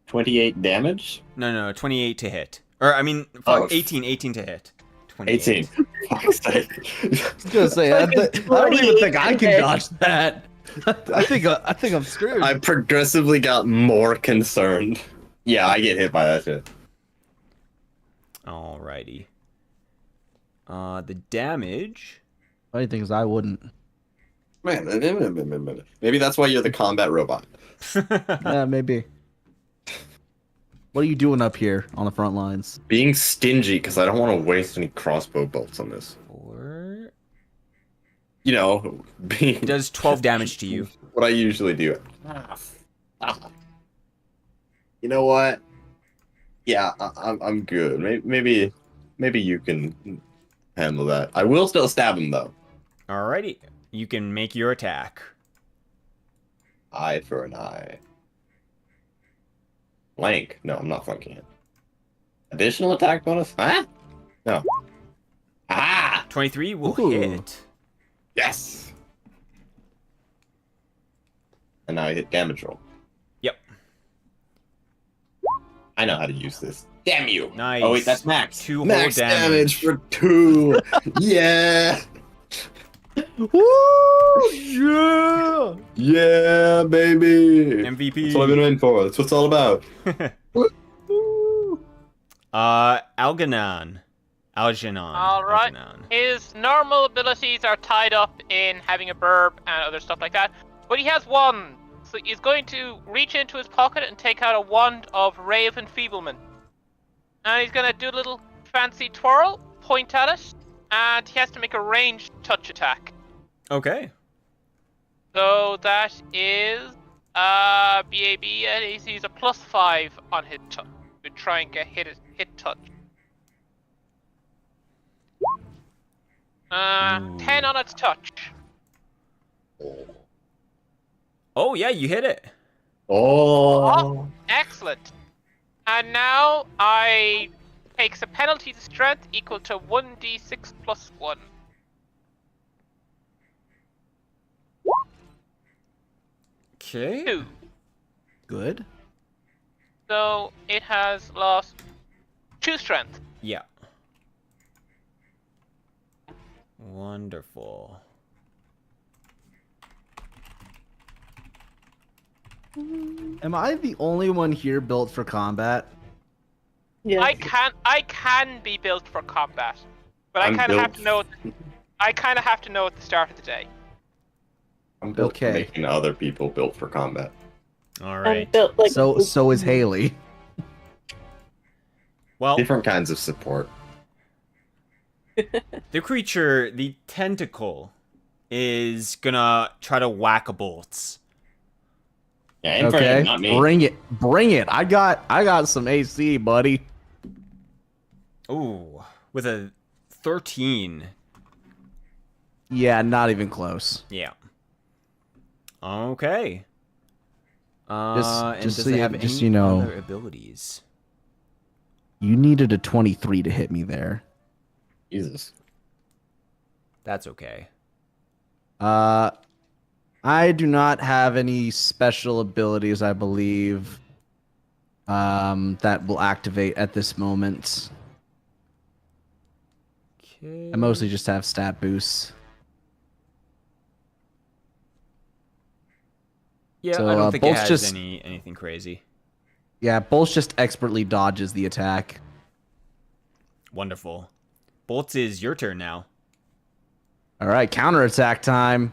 28 damage? No, 28 to hit. Or, I mean, 18 to hit. 28. 18. Fuck's sake. I was gonna say, I don't even think I can dodge that. I think I'm screwed. I progressively got more concerned. Yeah, I get hit by that shit. Alrighty. The damage. Funny thing is, I wouldn't. Man, maybe that's why you're the combat robot. Yeah, maybe. What are you doing up here on the front lines? Being stingy because I don't want to waste any crossbow bolts on this. 4. You know, being It does 12 damage to you. what I usually do. You know what? Yeah, I'm good. Maybe you can handle that. I will still stab him though. Alrighty. You can make your attack. Eye for an eye. Flank. No, I'm not flanking it. Additional attack bonus? Huh? No. Ah! 23 will Ooh. hit. Yes! And now I hit damage roll. Yep. I know how to use this. Damn you! Nice. Oh wait, that's max. 2 whole Max damage. for 2! Yeah! Woo! Yeah! Yeah, baby! MVP. That's what I've been waiting for. That's what it's all about. Algernon. Alright. Algernon. His normal abilities are tied up in having a burb and other stuff like that. But he has one. So he's going to reach into his pocket and take out a wand of Ray of Enfeeblement. And he's going to do a little fancy twirl, point at it, and he has to make a ranged touch attack. Okay. So that is BAB, and he's a +5 on his touch to try and get hit touch. 10 on its touch. Oh, yeah, you hit it. Oh! Excellent. And now I takes a penalty to strength equal to 1d6 plus 1. Okay. 2. Good. So it has lost 2 strength. Yeah. Wonderful. Am I the only one here built for combat? Yes. I can be built for combat, but I'm I kind of have built- to know. I kind of have to know at the start of the day. I'm built Okay. for making other people built for combat. All I'm right. built like So is Haley. Well, Different kinds of support. the creature, the tentacle, is gonna try to whack a bolts. Yeah, aim for him, Okay, not me. bring it. I got some AC, buddy. Ooh, with a 13. Yeah, not even close. Yeah. Okay. And just does so it you- have just any so you know. other abilities? You needed a 23 to hit me there. Jesus. That's okay. I do not have any special abilities, I believe, that will activate at this moment. Okay. I mostly just have stat boosts. Yeah, so, I don't think it bolts has just- anything crazy. Yeah, Bolts just expertly dodges the attack. Wonderful. Bolts is your turn now. All right, counterattack time.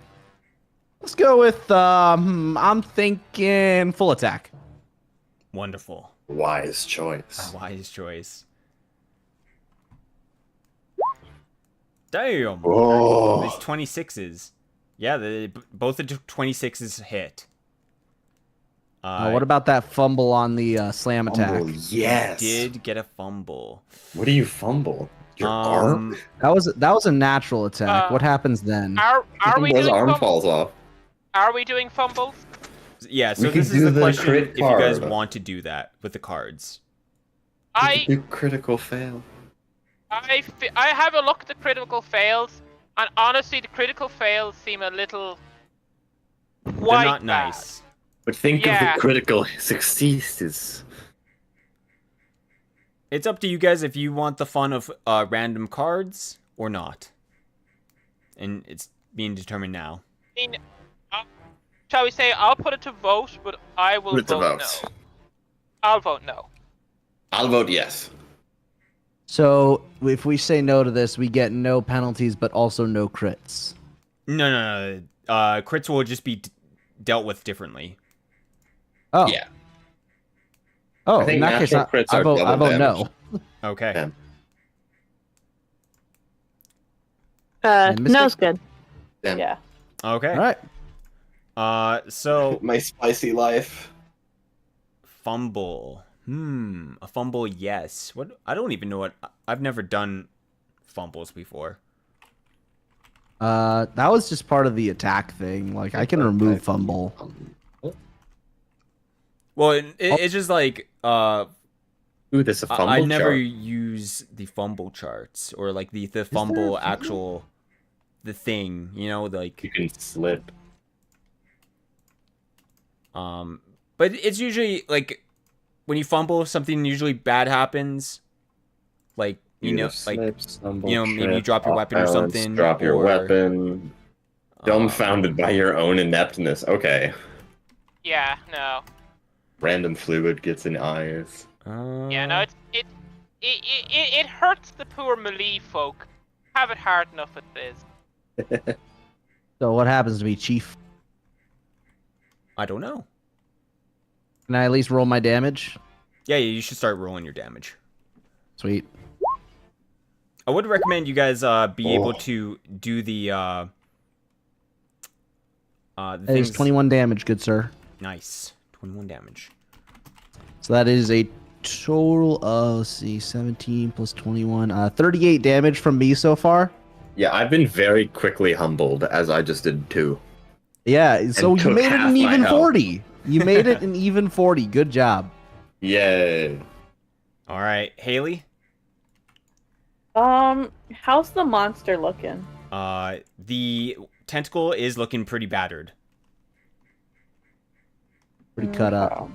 Let's go with, I'm thinking full attack. Wonderful. Wise A choice. wise choice. Damn. Oh. These 26s. Yeah, both the 26s hit. What about that fumble on the slam attack? Fumble, yes. Did get a fumble. What do you fumble? Your arm? That was a natural attack. What happens then? Are we His doing arm fumbles? falls off. Are we doing fumbles? Yeah, so We could this is do the the question crit if you guys card. want to do that with the cards. I You critical fail. I have a look at the critical fails, and honestly, the critical fails seem a little They're quite not bad. nice. But think Yeah. of the critical successes. It's up to you guys if you want the fun of random cards or not. And it's being determined now. I mean, shall we say I'll put it to vote, but I will Put it to vote vote. no. I'll vote no. I'll vote yes. So if we say no to this, we get no penalties, but also no crits. No. Crits will just be dealt with differently. Oh. Yeah. Oh, I think in that case, natural crits I are vote double no. Okay. Yeah. And Mystic? No's good. Damn. Yeah. Okay. All right. So My spicy life. fumble. A fumble, yes. What? I don't even know what. I've never done fumbles before. That was just part of the attack thing. Like I can remove fumble. Well, it's just like Ooh, there's a fumble I never chart. use the fumble charts or like the fumble actual the thing, you know, like You can slip. but it's usually like when you fumble something usually bad happens. Like, you know, like maybe you drop your weapon or something, Drop your or, weapon. Dumbfounded by your own ineptness. Okay. Yeah, no. Random fluid gets in eyes. Yeah, no. It hurts the poor melee folk. Have it hard enough as it is. So what happens to me, Chief? I don't know. Can I at least roll my damage? Yeah, you should start rolling your damage. Sweet. I would recommend you guys be able Oh. to do the That is things. 21 damage, good sir. Nice. 21 damage. So that is a total of, let's see, 17 plus 21, 38 damage from me so far. Yeah, I've been very quickly humbled, as I just did too. Yeah, so And you took made it half an my even health. 40. You made it an even 40. Good job. Yay. All right, Haley. How's the monster looking? The tentacle is looking pretty battered. Pretty cut up.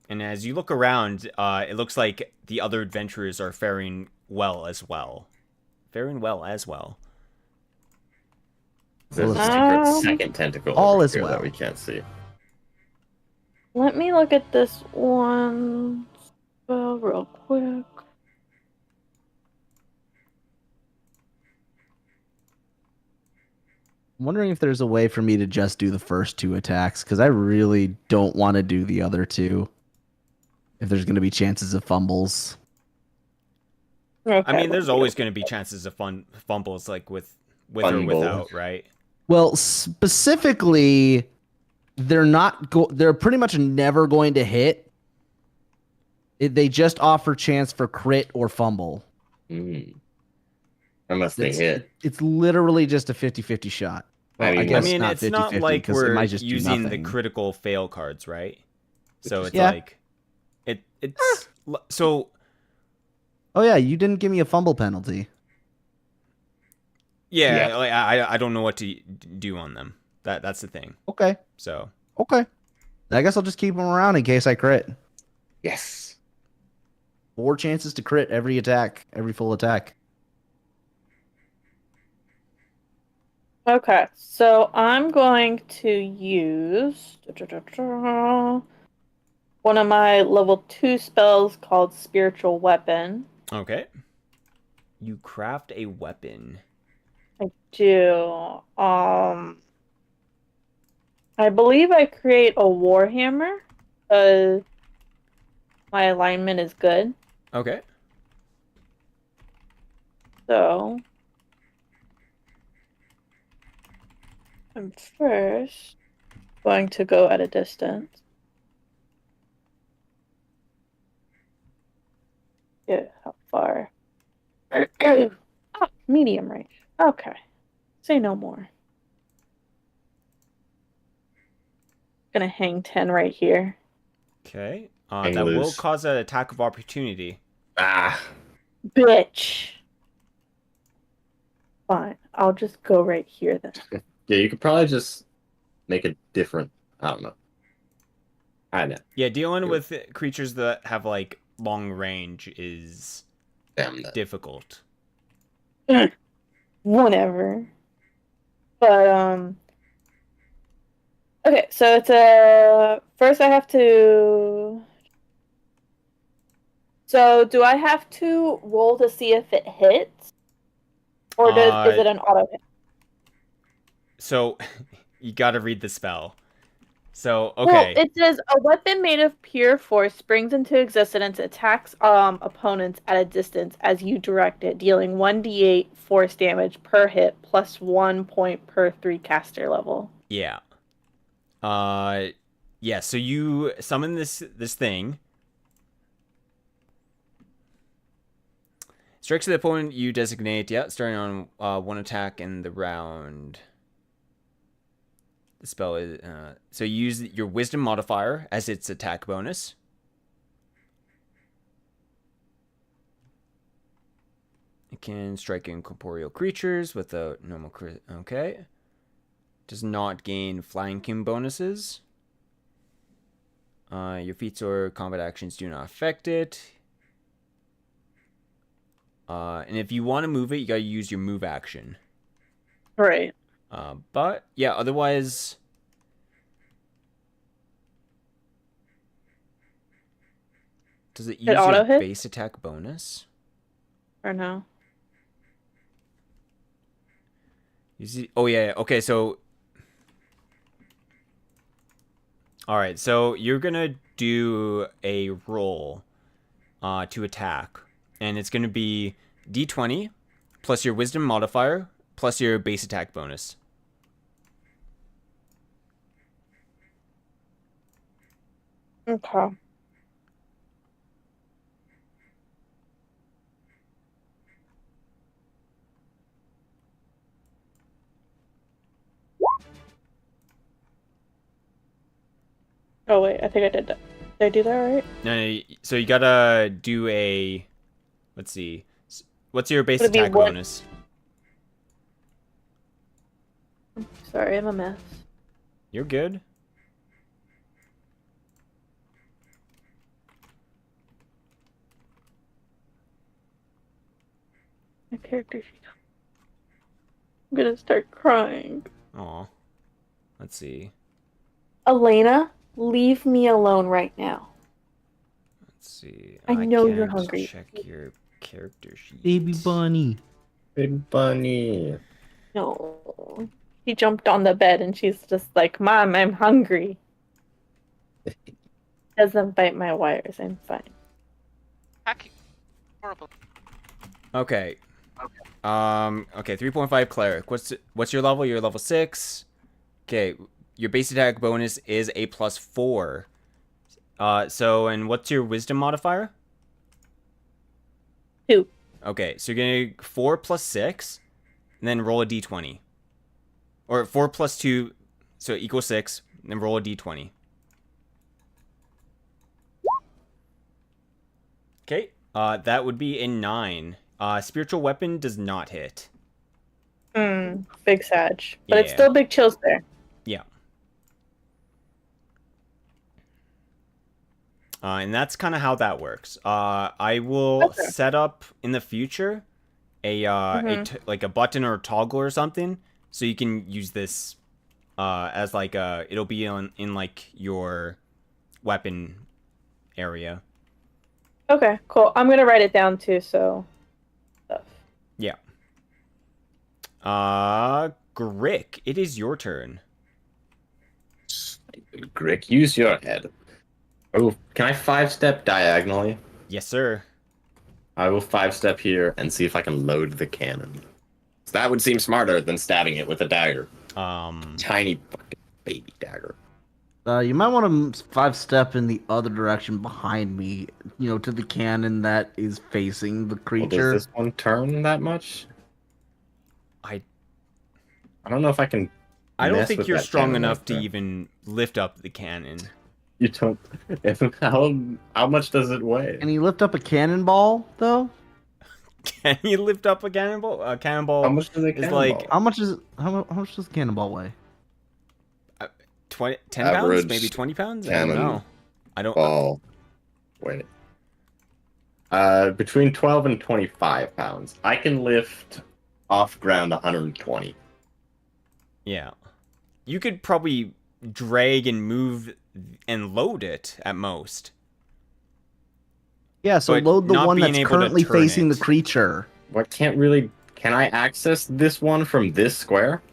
And as you look around, it looks like the other adventurers are faring well as well. Faring well as well. There's a Um, secret second tentacle all over is here well. that we can't see. Let me look at this one spell real quick. I'm wondering if there's a way for me to just do the first 2 attacks, because I really don't want to do the other 2. If there's going to be chances of fumbles. Okay, I mean, there's let me always go. going to be chances of fumbles, like with or Fumble. without, right? Well, specifically, they're pretty much never going to hit. They just offer chance for crit or fumble. Unless they hit. It's literally just a 50-50 shot. Well, I guess mean, not it's not 50-50, like 'cause it we're might just do using the nothing. critical fail cards, right? So it's Yeah. like it's so Oh yeah, you didn't give me a fumble penalty. yeah, Yeah. like, I don't know what to do on them. That's the thing. Okay. So Okay. I guess I'll just keep them around in case I crit. Yes. 4 chances to crit every attack, every full attack. Okay, so I'm going to use one of my level 2 spells called Spiritual Weapon. okay, you craft a weapon. I do. I believe I create a Warhammer because my alignment is good. Okay. So I'm first going to go at a distance. Yeah, how far? Medium range. Okay. Say no more. Gonna hang 10 right here. Okay. Hang That will loose. cause an attack of opportunity. Ah. Bitch. Fine. I'll just go right here then. Yeah, you could probably just make a different. I don't know. I know. Yeah, dealing with creatures that have like long range is Damn that. difficult. Whatever. But okay, so it's a first I have to. So do I have to roll to see if it hits? Or is it an auto hit? So you got to read the spell. So Well, okay. it says a weapon made of pure force springs into existence, attacks opponents at a distance as you direct it, dealing 1d8 force damage per hit plus 1 point per 3 caster level. Yeah. Yeah, so you summon this thing. Strikes the opponent you designate, yeah, starting on 1 attack in the round. The spell is so you use your wisdom modifier as its attack bonus. It can strike incorporeal creatures with a normal crit. Okay. Does not gain flanking bonuses. Your feats or combat actions do not affect it. And if you want to move it, you gotta use your move action. Right. But yeah, otherwise, does it use auto your hit? base attack bonus? Or no? Oh yeah. Okay, so all right, so you're gonna do a roll to attack, and it's gonna be d20 plus your wisdom modifier plus your base attack bonus. Okay. Oh wait, I think I did that. Did I do that right? No, so you gotta do a. Let's see. What's your base Would it be attack one- bonus? Sorry, I'm a mess. You're good. My character sheet. I'm gonna start crying. Aw. Let's see. Elena, leave me alone right now. Let's see. I know you're can't hungry. Check your character sheet. Baby bunny. Big bunny. No. She jumped on the bed and she's just like, Mom, I'm hungry. Doesn't bite my wires. I'm fine. Hacking. Horrible. Okay. Okay, 3.5 cleric. What's your level? You're level 6. Okay, your base attack bonus is a +4. And what's your wisdom modifier? 2. Okay, so you're gonna 4 plus 6, and then roll a d20. Or 4 plus 2, so equals 6, and then roll a d20. Okay, that would be a 9. Spiritual weapon does not hit. Big Sag. But it's Yeah. still big chills there. Yeah. And that's kind of how that works. I will Okay. set up in the future a like a button or a toggle or something, so you can use this as like it'll be in like your weapon area. Okay, cool. I'm gonna write it down too, so stuff. Yeah. Grick, it is your turn. Grick, use your head. Oh, can I 5-step diagonally? Yes, sir. I will 5-step here and see if I can load the cannon. That would seem smarter than stabbing it with a dagger. Tiny fucking baby dagger. You might want to 5-step in the other direction behind me, to the cannon that is facing the Well, creature. does this one turn that much? I don't know if I can. I don't mess think with you're that strong cannon enough like to that. even lift up the cannon. You don't. How much does it weigh? Can you lift up a cannonball, though? Can you lift up a cannonball? A cannonball How much does it is like How much does a cannonball weigh? 10 pounds, Average maybe 20 pounds. I don't cannon know. I don't. ball? Wait. Between 12 and 25 pounds. I can lift off ground 120. Yeah, you could probably drag and move and load it at most. Yeah, so But load the not one being that's able to currently turn facing it. the creature. What can't really. Can I access this one from this square?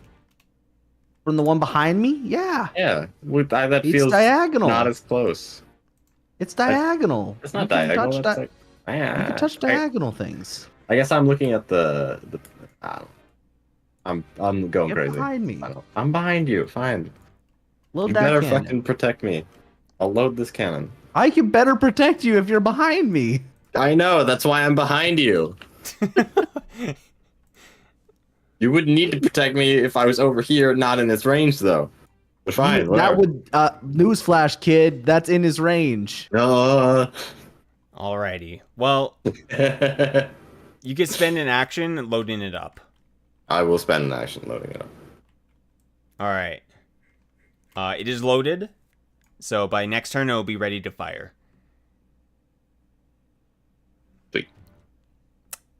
From the one behind me? Yeah. Yeah, that It's feels diagonal. not as close. It's diagonal. It's not You can diagonal. touch That's di- like, you can touch diagonal things. I guess I'm looking at the I don't, I'm going Get crazy. behind me. I'm behind you. Fine. Load You that better cannon. fucking protect me. I'll load this cannon. I can better protect you if you're behind me. I know. That's why I'm behind you. You wouldn't need to protect me if I was over here, not in its range, though. But fine. That Whatever. would newsflash, kid. That's in his range. Alrighty. Well, you could spend an action loading it up. I will spend an action loading it up. All right. It is loaded, so by next turn it will be ready to fire. Sweet.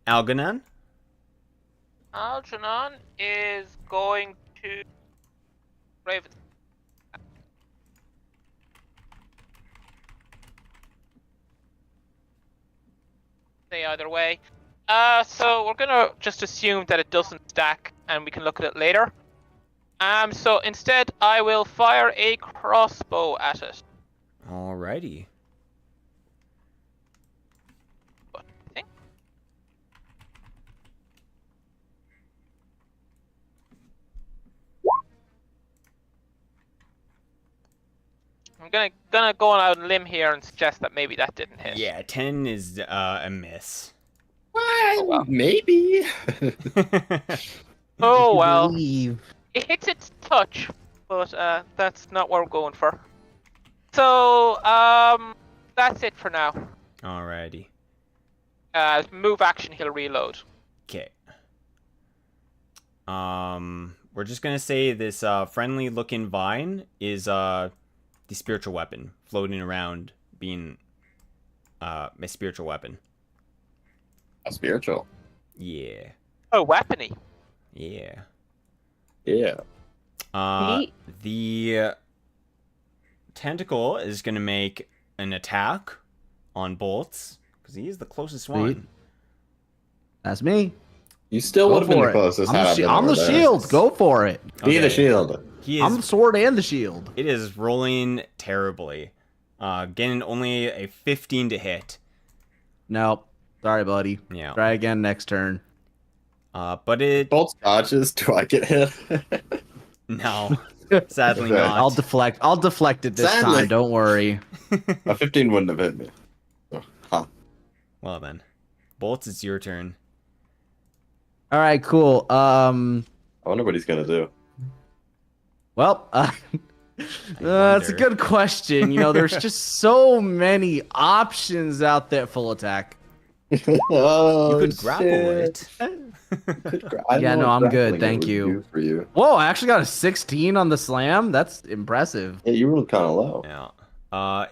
Algernon? Algernon is going to Raven. Say either way. So we're gonna just assume that it doesn't stack, and we can look at it later. So instead, I will fire a crossbow at it. Alrighty. What do you think? I'm gonna go on out on a limb here and suggest that maybe that didn't hit. Yeah, 10 is a miss. Well, maybe. Oh well. Believe. It hits its touch, but that's not what we're going for. So, that's it for now. Alrighty. Move action, he'll reload. Okay. We're just gonna say this friendly looking vine is the spiritual weapon floating around, being my spiritual weapon. Spiritual. Yeah. Oh, weapony. Yeah. Yeah. Neat. The tentacle is gonna make an attack on bolts because he is the closest Sweet. one. That's me. You still Go would have been for the it. closest. I'm had the, I shi- been I'm over the there. shield. Go for it. Be the Okay. shield. He I'm is. the sword and the shield. It is rolling terribly. Getting only a 15 to hit. Nope. Sorry, buddy. Yeah. Try again next turn. But it Bolt dodges. Do I get hit? no, sadly Okay. not. I'll deflect. I'll deflect it this Sadly. time. Don't worry. A 15 wouldn't have hit me. Huh. Well then, bolts, it's your turn. All right. Cool. I wonder what he's gonna do. Well, that's a wonder. good question. You know, there's just so many options out there. Full attack. Oh, You could grapple shit. it. Yeah, no, I'm good, thank you. For you. Whoa! I actually got a 16 on the slam. That's impressive. Yeah, you were kind of low. Yeah.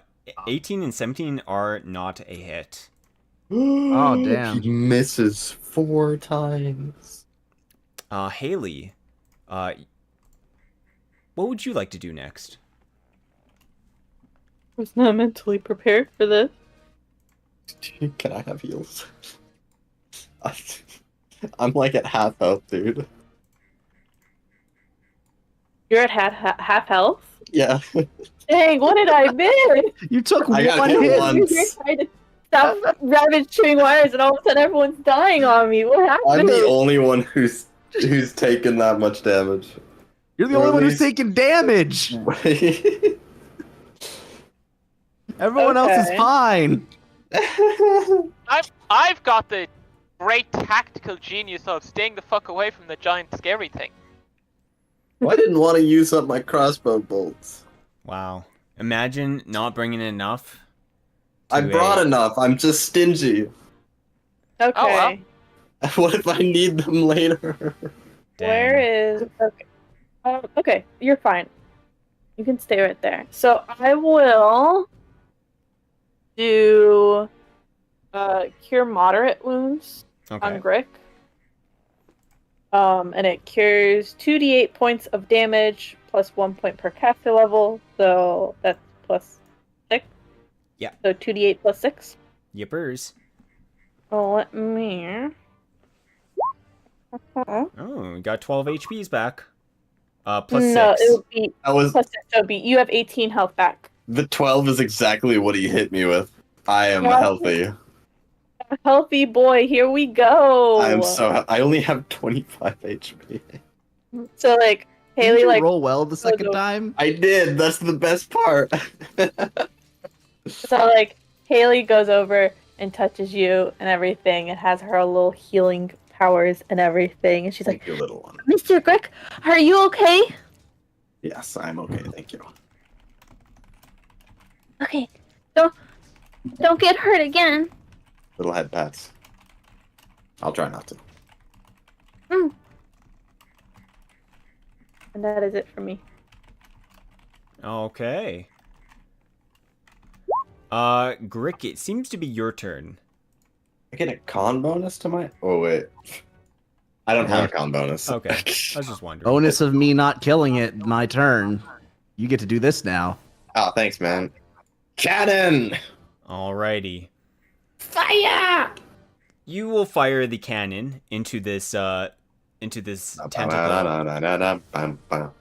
18 and 17 are not a hit. Oh, damn. He misses 4 times. Haley, what would you like to do next? I was not mentally prepared for this. Can I have heals? I'm like at half health, dude. You're at half health? Yeah. Dang, what did I miss? You took I got one hit hit. once. You're trying to stop ravage chewing wires, and all of a sudden everyone's dying on me. What happened? I'm the only one who's taken that much damage. You're the Or only at one who's least- taking damage. Everyone else is Okay. fine. I've got the great tactical genius of staying the fuck away from the giant scary thing. I didn't want to use up my crossbow bolts. Wow. Imagine not bringing enough. I to brought a- enough. I'm just stingy. Okay. Oh, well. What if I need them later? Dang. Where is okay? Okay, you're fine. You can stay right there. So I will do cure moderate wounds on Okay. Grick. And it cures 2d8 points of damage plus 1 point per caster level. So that's plus 6. Yeah. So 2d8 plus 6. Yippers. Oh, let me. Oh, we got 12 HPs back. Plus No, 6. it would be That was plus 6. So it would be you have 18 health back. the 12 is exactly what he hit me with. I am Yeah. healthy. Healthy boy, here we go. I am so. I only have 25 HP. So like Did Haley you like roll well the second no. time? I did. That's the best part. so like Haley goes over and touches you and everything and has her little healing powers and everything, and she's like, Thank you, little one. Mr. Grick, are you okay? Yes, I'm okay. Thank you. Okay, don't get hurt again. Little head pats. I'll try not to. And that is it for me. Okay. Grick, it seems to be your turn. I get a con bonus to my. Oh wait, I don't have a con bonus. Okay. I was just wondering. Bonus of me not killing it. My turn. You get to do this now. Oh, thanks, man. Cannon. Alrighty. Fire. You will fire the cannon into this tentacle.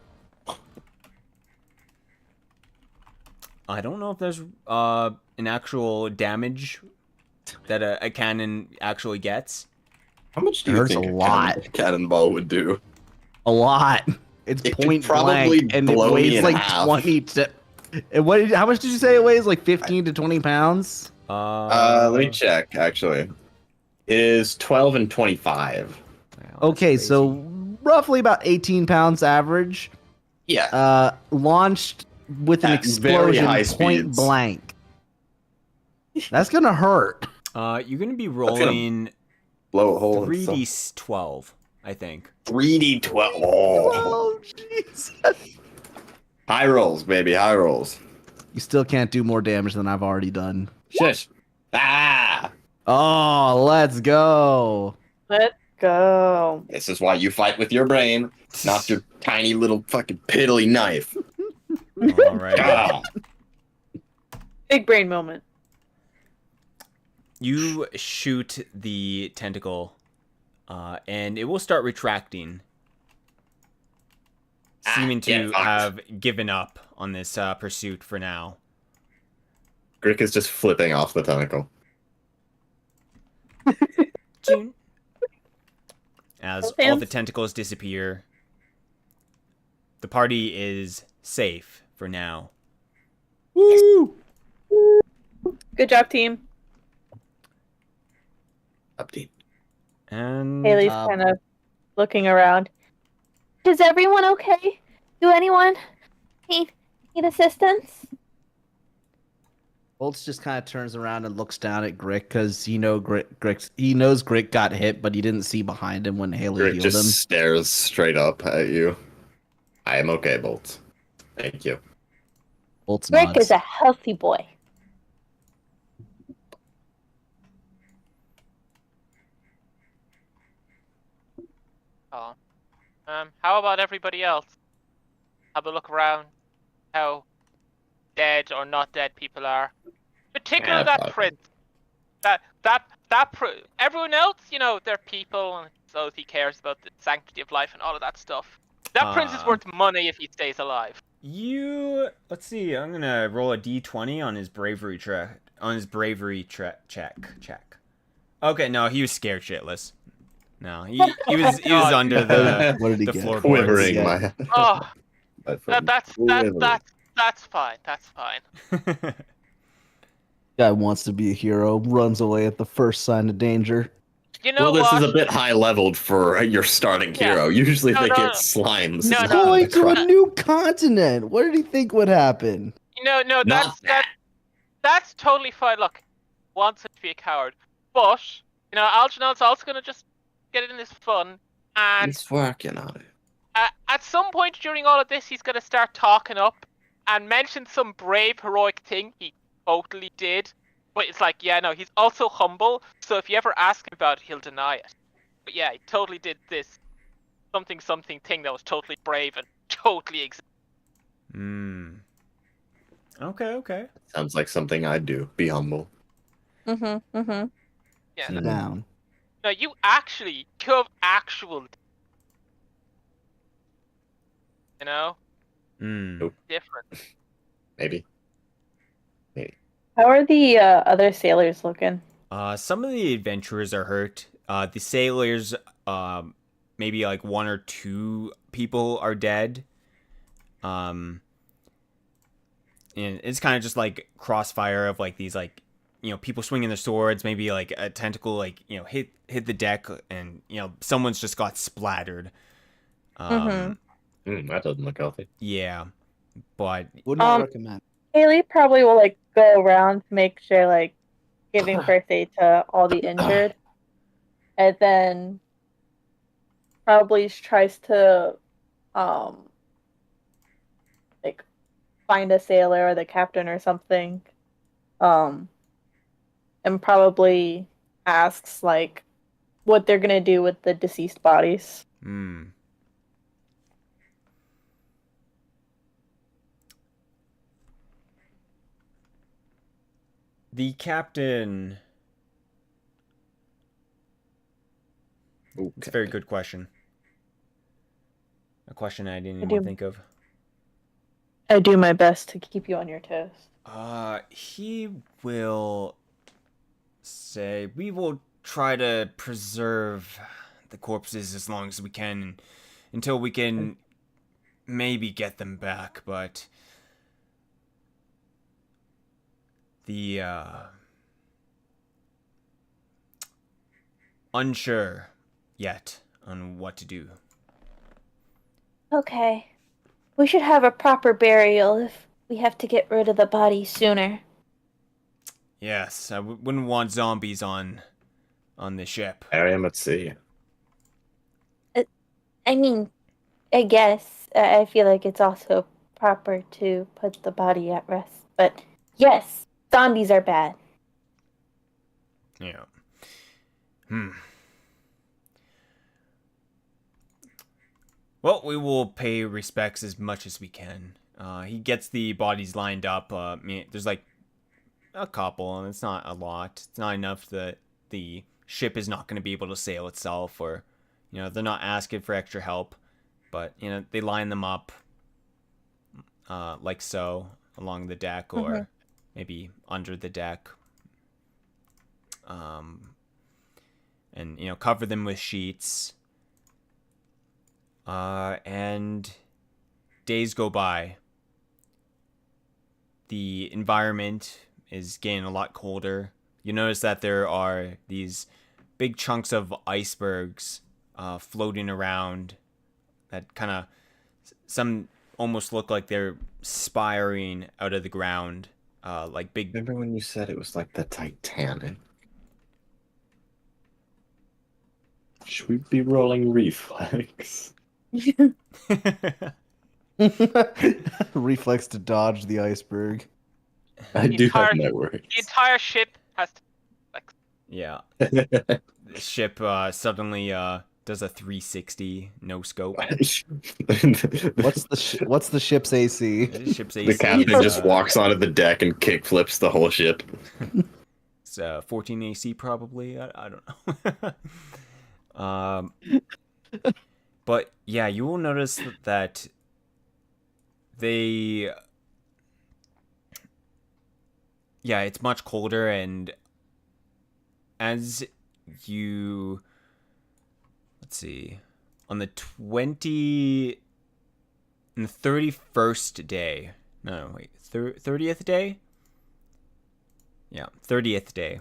I don't know if there's an actual damage that a cannon actually gets. How much do It you hurts think a a lot. cannonball would do? A lot. It's It could point probably blank, and it blow me weighs in like half. 20 to. How much did you say it weighs? Like 15 to 20 pounds? Let me check. Actually, it is 12 and 25. Wow, that's Okay, crazy. so roughly about 18 pounds average. Yeah. Launched with an At very explosion high point speeds. blank. That's gonna hurt. you're gonna be gonna rolling Blow a hole. in some- 3d12, I think. 3d12. Oh. Oh, jeez. High rolls, baby. High rolls. You still can't do more damage than I've already done. Shush. Ah. Oh, let's go. Let's go. This is why you fight with your brain, not your tiny little fucking piddly knife. All right. Ah. Big brain moment. You shoot the tentacle, and it will start retracting, seeming to have given up on this pursuit for now. Grick is just flipping off the tentacle. As all the tentacles disappear, the party is safe for now. Woo! Good job, team. Update. And Haley's kind of looking around. Is everyone okay? Do anyone need assistance? Bolts just kind of turns around and looks down at Grick because he knows Grick got hit, but he didn't see behind him when Haley Grick healed just him. stares straight up at you. I am okay, Bolts. Thank you. Bolts Rick nods. is a healthy boy. Oh. How about everybody else? Have a look around. How dead or not dead people are. Particularly Yeah, that fuck. prince. Everyone else, you know, they're people, and so he cares about the sanctity of life and all of that stuff. That prince is worth money if he stays alive. let's see. I'm gonna roll a d20 on his bravery check. Check. Okay, no, he was scared shitless. No, he was under the What did he the get? floorboards. Quivering Yeah. my. Oh, my fucking that's quivering. fine. That's fine. Guy wants to be a hero, runs away at the first sign of danger. You know Well, this what? is a bit high leveled for your starting Yeah. hero. Usually No, they no, get no. slimes. No, He's no. going to a new continent. What did he think would happen? No, Not that's totally fine. Look, wants it to be a coward, but you know, Algernon's also gonna just get in this fun, and He's working on it. at some point during all of this, he's gonna start talking up and mention some brave, heroic thing he totally did. But it's like, yeah, no, he's also humble. So if you ever ask him about it, he'll deny it. But yeah, he totally did this something thing that was totally brave and totally Okay. Sounds like something I'd do. Be humble. yeah. Sit No, down. no, you have actual, you know, different. Maybe. How are the other sailors looking? Some of the adventurers are hurt. The sailors, maybe like one or two people are dead. And it's kind of just like crossfire of like these like, you know, people swinging their swords. Maybe like a tentacle like, you know, hit the deck, and you know someone's just got splattered. That doesn't look healthy. Yeah, but Would not recommend. Haley probably will like go around to make sure like giving first aid to all the injured, and then probably tries to like find a sailor or the captain or something, and probably asks like what they're gonna do with the deceased bodies. The captain. It's a very good question. A question I didn't even think of. I do my best to keep you on your toes. He will say, we will try to preserve the corpses as long as we can until we can maybe get them back, but the unsure yet on what to do. Okay. We should have a proper burial if we have to get rid of the body sooner. Yes, I wouldn't want zombies on the ship. Bury him at sea. I mean, I guess I feel like it's also proper to put the body at rest. But yes, zombies are bad. Yeah. Well, we will pay respects as much as we can. He gets the bodies lined up. There's like a couple, and it's not a lot. It's not enough that the ship is not going to be able to sail itself, or they're not asking for extra help. But they line them up like so along the deck, or maybe under the deck. And cover them with sheets. And days go by. The environment is getting a lot colder. You notice that there are these big chunks of icebergs floating around that kind of, some almost look like they're spiring out of the ground, like big. Remember when you said it was like the Titanic? Should we be rolling reflex? Reflex to dodge the iceberg. I do have The networks. entire ship has to. Yeah. The ship suddenly does a 360 no scope. What's the ship's AC? The ship's AC The captain is, just walks onto the deck and kick flips the whole ship. It's 14 AC probably. I don't know. But yeah, you will notice that it's much colder, and as you, let's see, on the 31st day, no, wait, 30th day? Yeah, 30th day.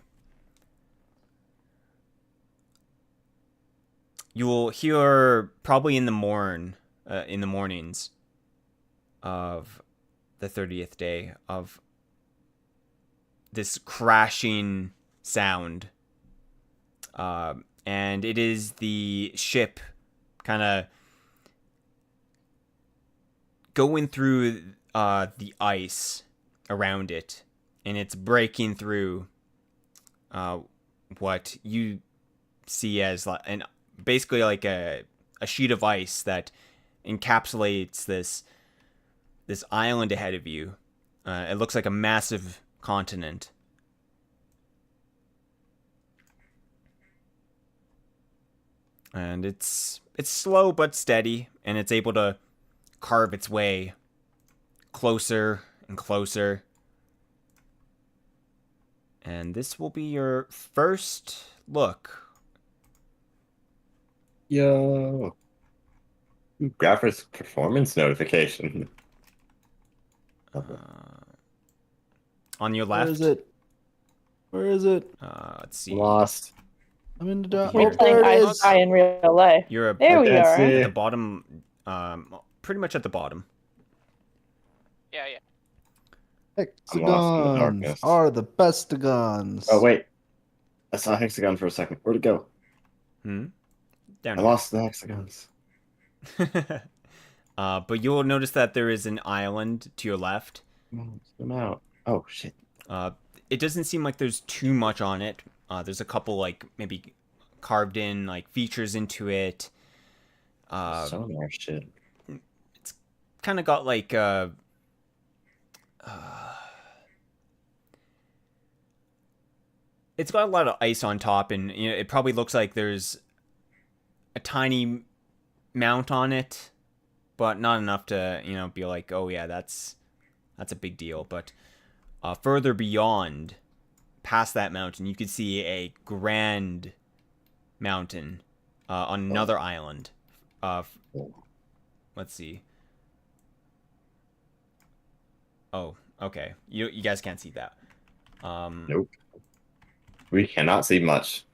You will hear probably in the mornings of the 30th day of this crashing sound. And it is the ship kind of going through the ice around it, and it's breaking through what you see as basically like a sheet of ice that encapsulates this island ahead of you. It looks like a massive continent. And it's slow but steady, and it's able to carve its way closer and closer. And this will be your first look. Yo. Graphics performance notification. On your left. Where is it? Let's see. Lost. I'm in the dark. We're Oh, playing there it I is. Spy in real life. You're There we That's are. it. at the bottom, pretty much at the bottom. Yeah. I'm lost in the Hexagons darkness. are the bestagons. Oh, wait. I saw a hexagon for a second. Where'd it go? Down I here. lost the hexagons. But you'll notice that there is an island to your left. Zoom out. Oh, shit. It doesn't seem like there's too much on it. There's a couple like maybe carved in like features into it. Sonar shit. It's kind of got like it's got a lot of ice on top, and it probably looks like there's a tiny mount on it, but not enough to be like, oh yeah, that's a big deal. But further beyond, past that mountain, you could see a grand mountain on another island. Let's see. Oh, okay. You guys can't see that. Nope. We cannot see much.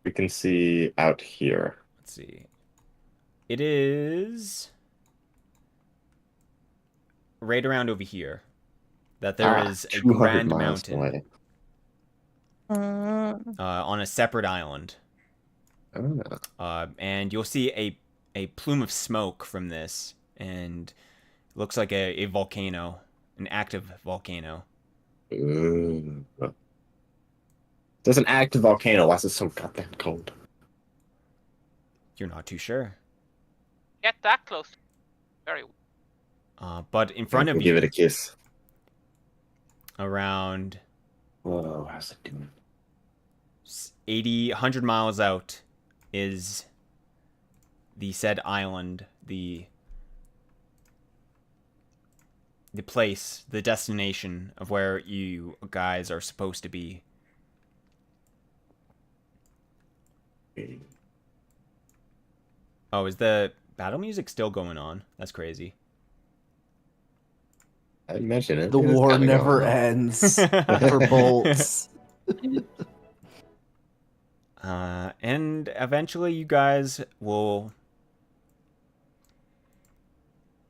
We can see out here. Let's see. It is right around over here that there is a 200 grand miles mountain away. on a separate island. Oh. And you'll see a plume of smoke from this, and it looks like a volcano, an active volcano. Ooh. There's an active volcano. Why is it so goddamn cold? You're not too sure. Get that close. Very. But in front of you, Give it a kiss. around Whoa, how's it doing? 80, 100 miles out, is the said island, the place, the destination of where you guys are supposed to be. Oh, is the battle music still going on? That's crazy. I'd mention it. The It's war kinda never going on. ends for bolts. And eventually you guys will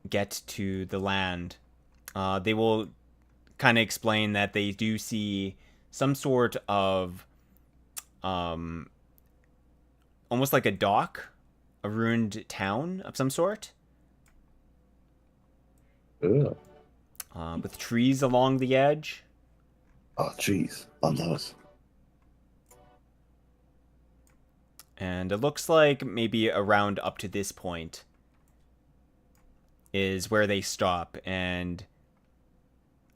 get to the land. They will kind of explain that they do see some sort of almost like a dock, a ruined town of some sort, Ugh. with trees along the edge. Oh, jeez. On those. And it looks like maybe around up to this point is where they stop, and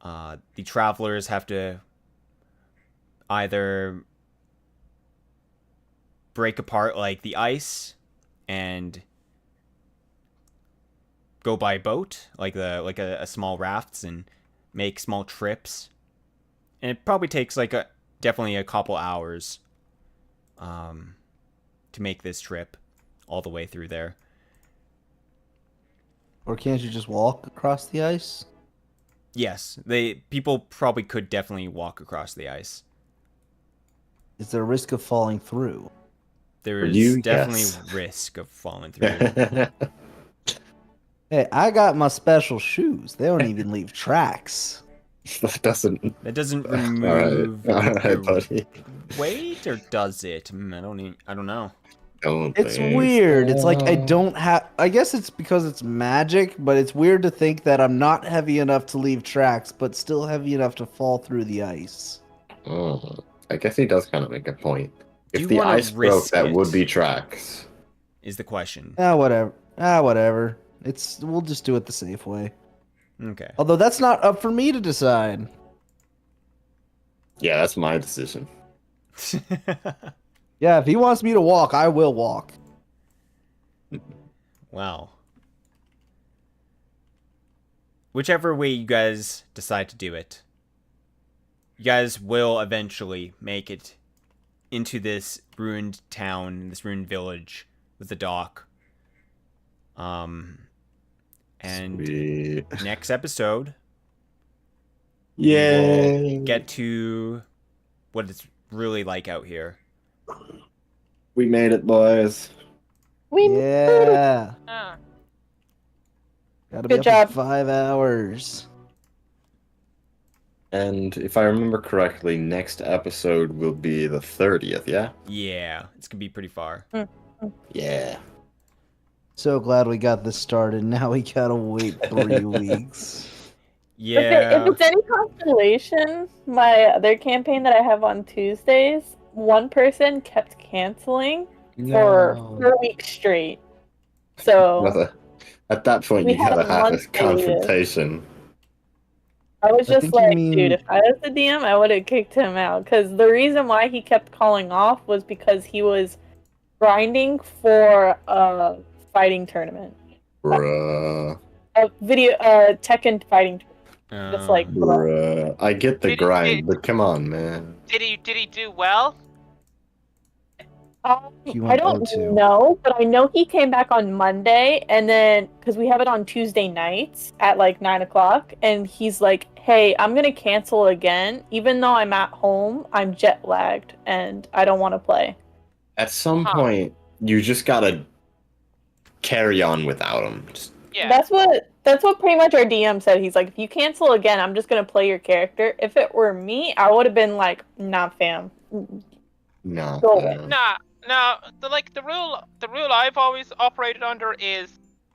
the travelers have to either break apart like the ice and go by boat, like a small rafts, and make small trips. And it probably takes like definitely a couple hours to make this trip all the way through there. Or can't you just walk across the ice? Yes, people probably could definitely walk across the ice. Is there a risk of falling through? There For is you, definitely yes. risk of falling through. Hey, I got my special shoes. They don't even leave tracks. That doesn't. That doesn't All right, remove all right, your buddy. weight, or does it? I don't know. It's weird. It's like I don't have. I guess it's because it's magic, but it's weird to think that I'm not heavy enough to leave tracks, but still heavy enough to fall through the ice. Oh, I guess he does kind of make a point. Do If you the wanna ice broke, risk that it? would be tracks. Is the question. Whatever. Whatever. We'll just do it the safe way. Okay. Although that's not up for me to decide. Yeah, that's my decision. Yeah, if he wants me to walk, I will walk. Wow. Whichever way you guys decide to do it, you guys will eventually make it into this ruined village with the dock. And Sweet. next episode, Yay! we'll get to what it's really like out here. We made it, boys. Yeah. Gotta be Good up job. for 5 hours. And if I remember correctly, next episode will be the 30th, yeah? Yeah, it's gonna be pretty far. Yeah. So glad we got this started. Now we gotta wait 3 weeks. Yeah. If it's any consolation, my other campaign that I have on Tuesdays, one person kept canceling for 4 weeks straight. So At that point, We you gotta had a have a month confrontation. I was I just think you like, mean- dude, if I was the DM, I would have kicked him out. Because the reason why he kept calling off was because he was grinding for a fighting tournament. Bruh. A Tekken fighting tournament. Just like, Bruh. I get the Did- grind, did- but come on, man. Did he do well? You I want don't O2. know, but I know he came back on Monday, and then because we have it on Tuesday nights at like 9 o'clock, and he's like, "Hey, I'm gonna cancel again, even though I'm at home. I'm jet lagged, and I don't want to play." At some Huh. point, you just gotta carry on without him. Just, Yeah. That's what pretty much our DM said. He's like, "If you cancel again, I'm just gonna play your character." If it were me, I would have been like, "Nah, fam." no. Go away. No, the rule I've always operated under is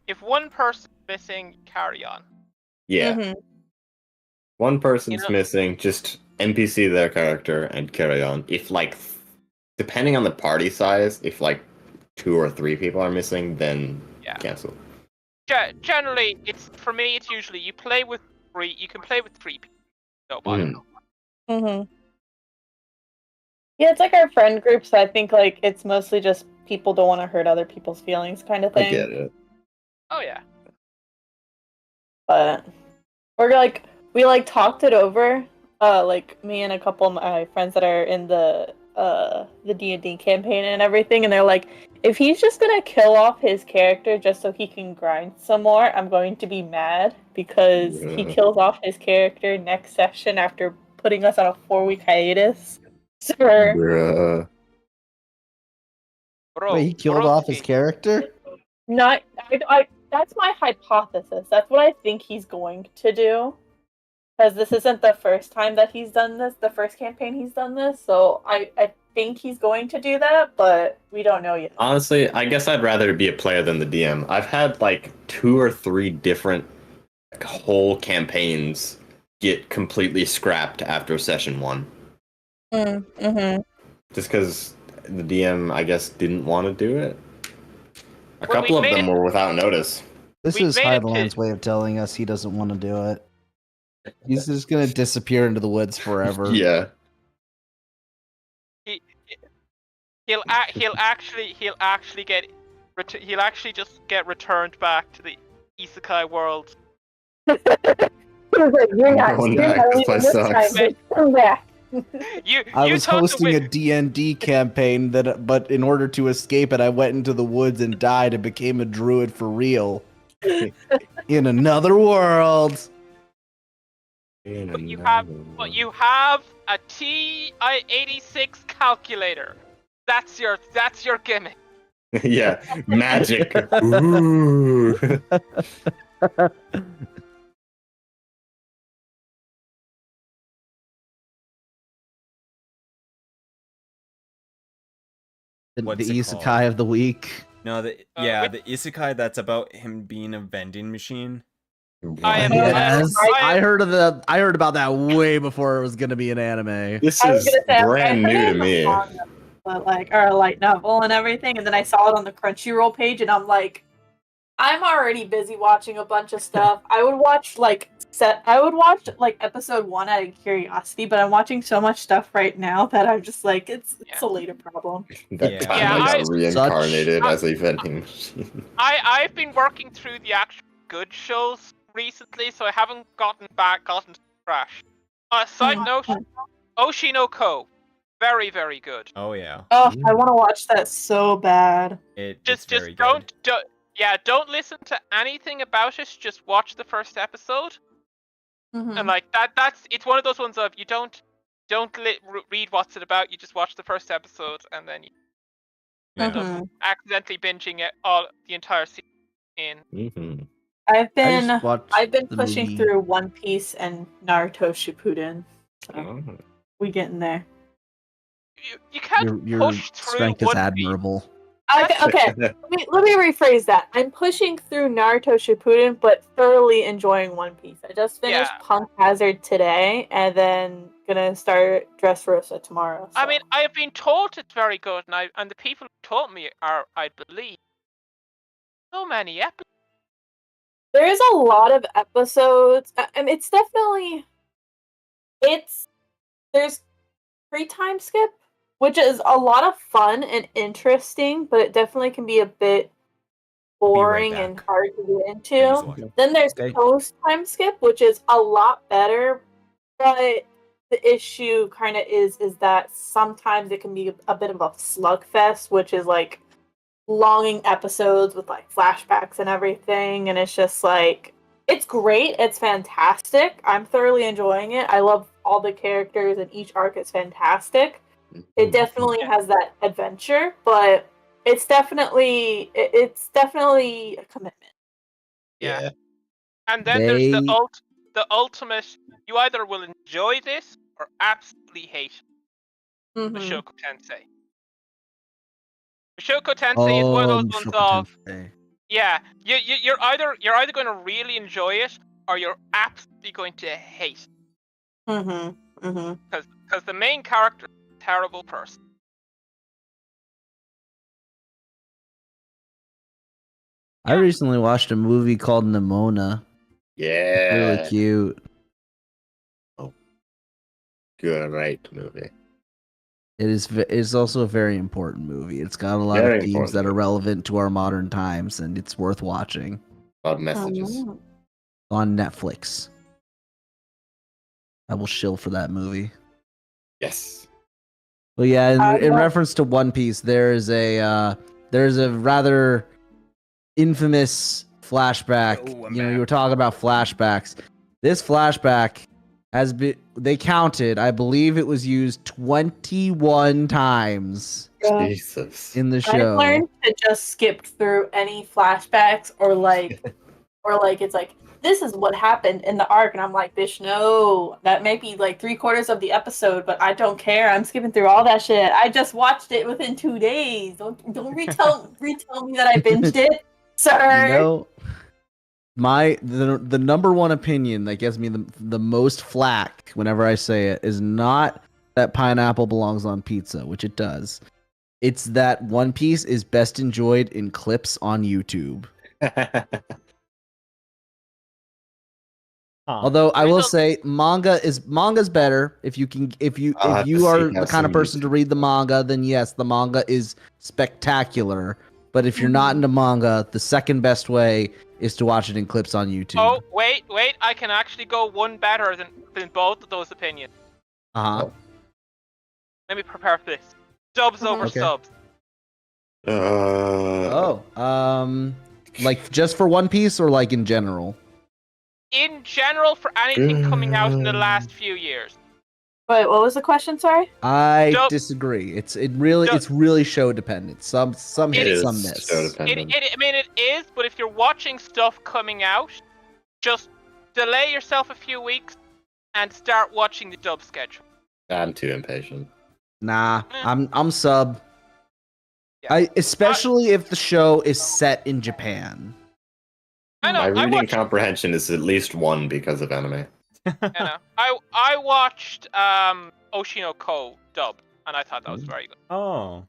if one person's missing, carry on. Yeah. Mhm. One person's know- missing, just NPC their character and carry on. If, like, depending on the party size, if, like, 2 or 3 people are missing, then Yeah. cancel. Generally, for me, it's usually you play with 3. You can play with 3 people. No bother. Mm-hmm. Yeah, it's like our friend group, so I think like it's mostly just people don't want to hurt other people's feelings kind of I thing. get it. Oh yeah. But we talked it over, like me and a couple of my friends that are in the D&D campaign and everything, and they're like, if he's just gonna kill off his character just so he can grind some more, I'm going to be mad because he kills off his character next session after putting us on a 4-week hiatus. Sure. Bruh. Bro, Wait, he killed off his broski. character? Not, that's my hypothesis. That's what I think he's going to do. Because this isn't the first time that he's done this, the first campaign he's done this, so I think he's going to do that, but we don't know yet. Honestly, I guess I'd rather be a player than the DM. I've had like 2 or 3 different whole campaigns get completely scrapped after session 1. Mm-hmm. Just because the DM, I guess, didn't want to do it. A Well, couple of we made them were without notice. This We've is made it Hydalann's way of telling us he doesn't want to do it. He's just gonna disappear into the woods forever. Yeah. He'll actually just get returned back to the isekai world. You're not Going you're back, not this leaving place this sucks. time, but come back. I was thought the hosting a win- D&D campaign but in order to escape it, I went into the woods and died and became a druid for real. In another world. But you have a TI-86 calculator. That's your gimmick. Yeah, magic. Ooh. The What's it isekai called? of the week. No, the isekai that's about him being a vending machine. I am- Yes, I I heard about that way before it was gonna be an anime. This I was is gonna say, brand I new heard to it in the me. manga, but like, or a light novel and everything, and then I saw it on the Crunchyroll page, and I'm like, I'm already busy watching a bunch of stuff. I would watch episode 1 out of curiosity, but I'm watching so much stuff right now that I'm just like, it's a later problem. That Yeah. time Yeah, I got I- reincarnated as a vending machine. I've been working through the actual good shows recently, so I haven't gotten to Crash. Side note, Oshinoko, very very good. Oh yeah, Oh, I want to watch that so bad. it's Just very good. don't listen to anything about it. Just watch the first episode, and like it's one of those ones of you don't read what's it about. You just watch the first episode, and then you end Yeah. up accidentally binging it the entire season in. Mm-hmm. I've I just been watched the pushing movie. through One Piece and Naruto Shippuden. So we getting there. You can't Your push through strength is One Piece. admirable. Okay, let me rephrase that. I'm pushing through Naruto Shippuden, but thoroughly enjoying One Piece. I just finished Yeah. Punk Hazard today, and then gonna start Dressrosa tomorrow. I so. mean, I have been told it's very good, and the people who told me are, I believe, so many episodes. There is a lot of episodes. I mean, it's definitely there's free time skip, which is a lot of fun and interesting, but it definitely can be a bit boring and back. hard to get Thanks, into. Walker. Then there's Okay. post time skip, which is a lot better, but the issue kind of is that sometimes it can be a bit of a slugfest, which is like longing episodes with like flashbacks and everything, and it's just like it's great, it's fantastic. I'm thoroughly enjoying it. I love all the characters and each arc is fantastic. It definitely has that adventure, but it's definitely a commitment. Yeah. And then there's They- the ultimate. You either will enjoy this or absolutely hate it. Mhm. Mushoku Tensei. Mushoku Tensei is one of those ones Mushoku of Tensei. yeah. You're either going to really enjoy it or you're absolutely going to hate it. Mhm. Mhm. Because the main character is a terrible person. I recently watched a movie called Nimona. Yeah. Really cute. Great movie. It's also a very important movie. It's got a lot Very of themes important that are movie. relevant to our modern times, and it's worth watching. A lot of messages. Oh. On Netflix. I will shill for that movie. Yes. Well, yeah, in not- reference to One Piece, there's a rather infamous flashback. Oh, a You know, map. you were talking about flashbacks. This flashback has been, they counted, I believe it was used 21 times Jesus. in the I've show. learned to just skip through any flashbacks or like it's like this is what happened in the arc, and I'm like, bitch, no, that may be like 3/4 of the episode, but I don't care. I'm skipping through all that shit. I just watched it within 2 days. Don't retell me that I binged it, sir. You know, the number one opinion that gets me the most flack whenever I say it is not that pineapple belongs on pizza, which it does. It's that One Piece is best enjoyed in clips on YouTube. Although I will say manga's better. If you I'll have you to are see the how kind of some person to YouTube- read the manga, then yes, the manga is spectacular. But if you're not into manga, the second best way is to watch it in clips on YouTube. Oh, wait, I can actually go one better than both of those opinions. Uh-huh. Let me prepare for this. Dubs over Okay. subs. Like just for One Piece or like in general? In general, for anything coming out in the last few years. Wait, what was the question? Sorry. I Dub- disagree. It's really show dependent. Some It hit, is some miss. so dependent. I mean, it is, but if you're watching stuff coming out, just delay yourself a few weeks and start watching the dub schedule. I'm too impatient. Nah, I'm sub. Yeah. Especially if the show is set in Japan. I know. My I reading watched. comprehension is at least 1 because of anime. I know. I watched Oshinoko dub, and I thought that was very good. Oh,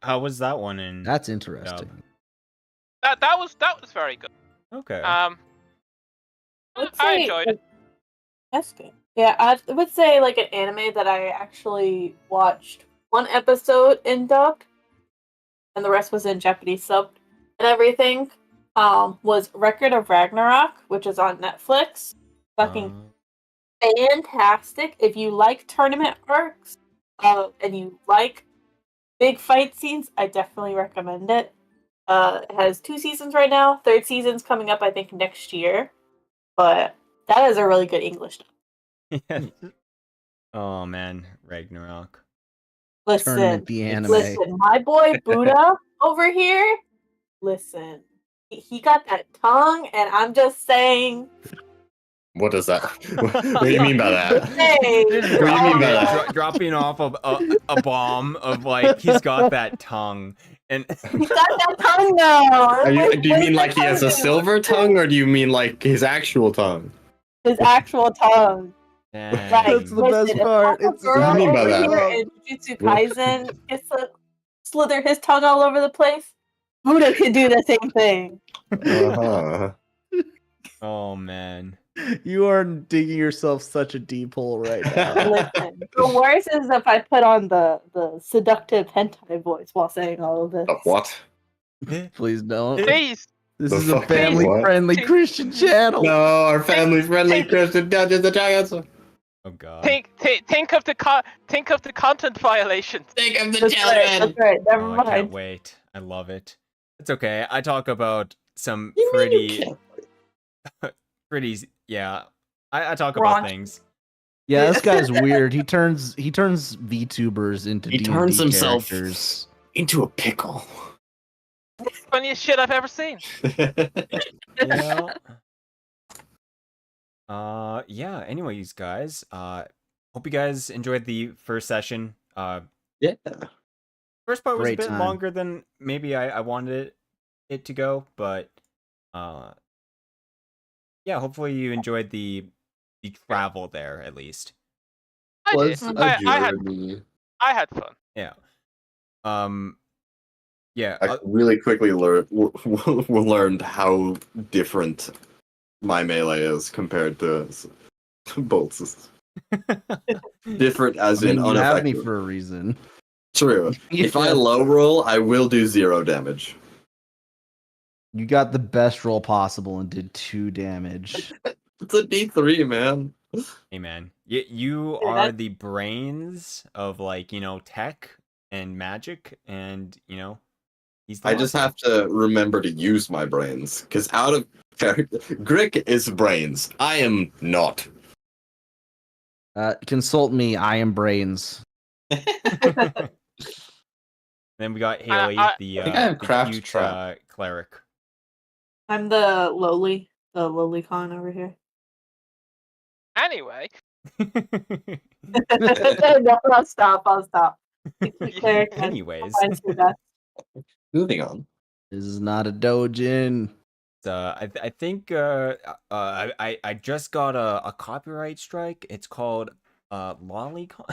how was that one in? That's interesting. That was very good. Okay. I enjoyed it. That's good. Yeah, I would say like an anime that I actually watched one episode in dubbed, and the rest was in Japanese subbed and everything. Was Record of Ragnarok, which is on Netflix. Fucking fantastic. If you like tournament arcs, and you like big fight scenes, I definitely recommend it. It has 2 seasons right now. 3rd season's coming up, I think, next year. But that is a really good English dub. Yeah. Oh man, Ragnarok. Tournament Listen, the anime. listen, my boy Buddha over here. Listen, he got that tongue, and I'm just saying. What does that? What do you mean by that? Hey, What do you mean by that? Dropping off a bomb of like he's got that tongue and he got that tongue now. Do you mean like he has a silver tongue, or do you mean like his actual tongue? His actual tongue. Dang. Right. That's the best Listen, part. If It's a girl What do you mean by over that? here in Jujutsu Kaisen gets to slither his tongue all over the place, Buddha could do the same thing. Uh-huh. Oh man. You are digging yourself such a deep hole right now. Listen, the worst is if I put on the seductive hentai voice while saying all of this. What? Please don't. Please. This The is a fuck? family-friendly What? Christian channel. No, our family-friendly Christian Dungeons and Dragons. Oh god. Think of the content violations. Think of the That's right. That's right. Never Oh, I can't mind. wait. I love it. It's okay. I talk about some You mean you pretty can't? yeah. I talk about Raunchy. things. Yeah, this guy's weird. He turns VTubers into He D&D turns himself characters. into a pickle. Funniest shit I've ever seen. Yeah. Yeah, anyways, guys, hope you guys enjoyed the first session. Yeah. First part was Great a bit time. longer than maybe I wanted it to go, but yeah, hopefully you enjoyed the travel there at least. I Was did. a I had journey. I had fun. Yeah. Yeah. I really quickly learned how different my melee is compared to Bolts. Different as I mean, in you have me unaffected. for a reason. True. If I Yeah. low roll, I will do 0 damage. You got the best roll possible and did 2 damage. It's a D3, man. Hey man, you Yeah, are the brains of like tech and magic, and he's the I just muscle. have to remember to use my brains, because out of Grick is brains. I am not. Consult me. I am brains. Then we got Haley, I the think I have the craft cute trap. cleric. I'm the lowly con over here. Anyway, No, I'll stop. Cleric and Anyways, finds your best. Moving on. This is not a dojin. I think I just got a copyright strike. It's called Lolicon.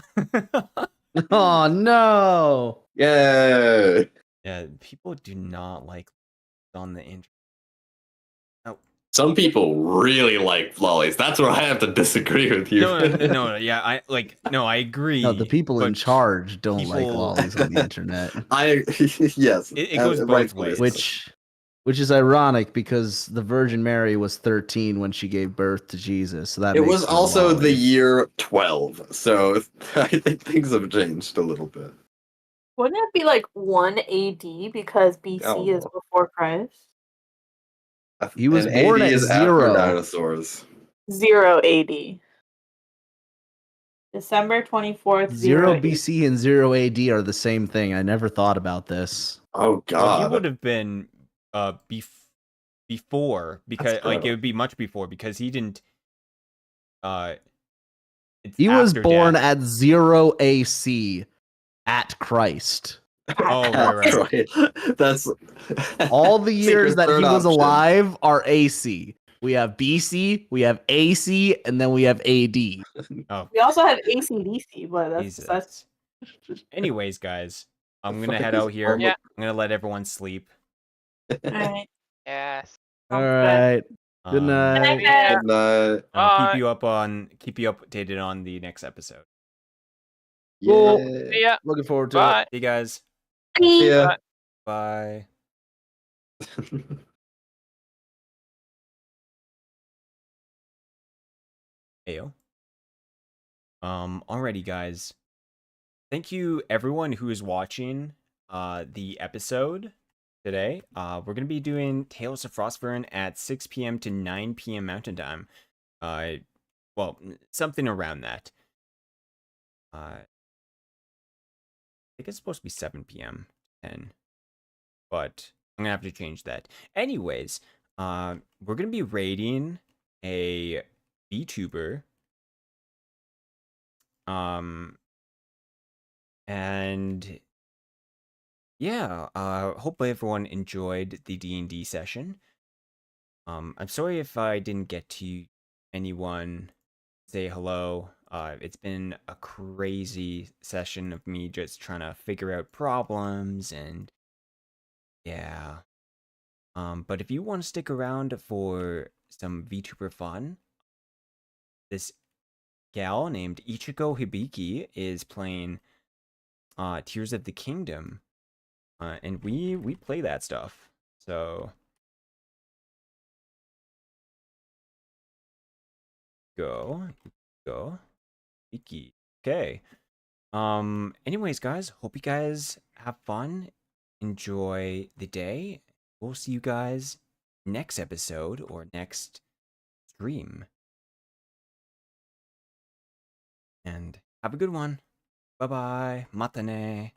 Oh no! Yay! Yeah, people do not like on the internet. Some people really like lollies. That's where I have to disagree with you. No, yeah, I agree. No, the people in but charge don't like people- lollies on the internet. Yes. It goes both rightfully ways. so. Which is ironic because the Virgin Mary was 13 when she gave birth to Jesus. So that It makes was her a also lolly. the year 12, so I think things have changed a little bit. Wouldn't it be like 1 AD because BC Oh, is no. before Christ? He was And born AD at is after 0. dinosaurs. 0 AD. December 24th, 0 AD. BC and 0 AD are the same thing. I never thought about this. Oh Well, he god. would have been before, because That's like it good. would be much before, because he didn't it's He was after born death. at 0 AC at Christ. Oh, right. That's All the years Secret that he third was option. alive are AC. We have BC, we have AC, and then we have AD. Oh, We also have ACDC, but that's Jesus. Anyways, guys, I'm gonna fuck head is out here. Yeah. I'm gonna let everyone sleep. alright. yes. All right. Good Um, night. Yeah. Good night. I'll Bye. keep you updated on the next episode. Cool. Yeah. See ya. Looking forward to Bye. See you guys. Yeah. Bye. Heyo. Alrighty, guys. Thank you everyone who is watching the episode today. We're gonna be doing Tales of Frostvirn at 6 p.m. to 9 p.m. Mountain Time. Well, something around that. I think it's supposed to be 7 p.m. 10, but I'm gonna have to change that. Anyways, we're gonna be raiding a VTuber. And yeah, hopefully everyone enjoyed the D&D session. I'm sorry if I didn't get to anyone say hello. It's been a crazy session of me just trying to figure out problems, and yeah. But if you want to stick around for some VTuber fun, this gal named Ichiko Hibiki is playing Tears of the Kingdom. And we play that stuff. So go. Iki. Okay. Anyways, guys, hope you guys have fun. Enjoy the day. We'll see you guys next episode or next stream. And have a good one. Bye-bye. Matane.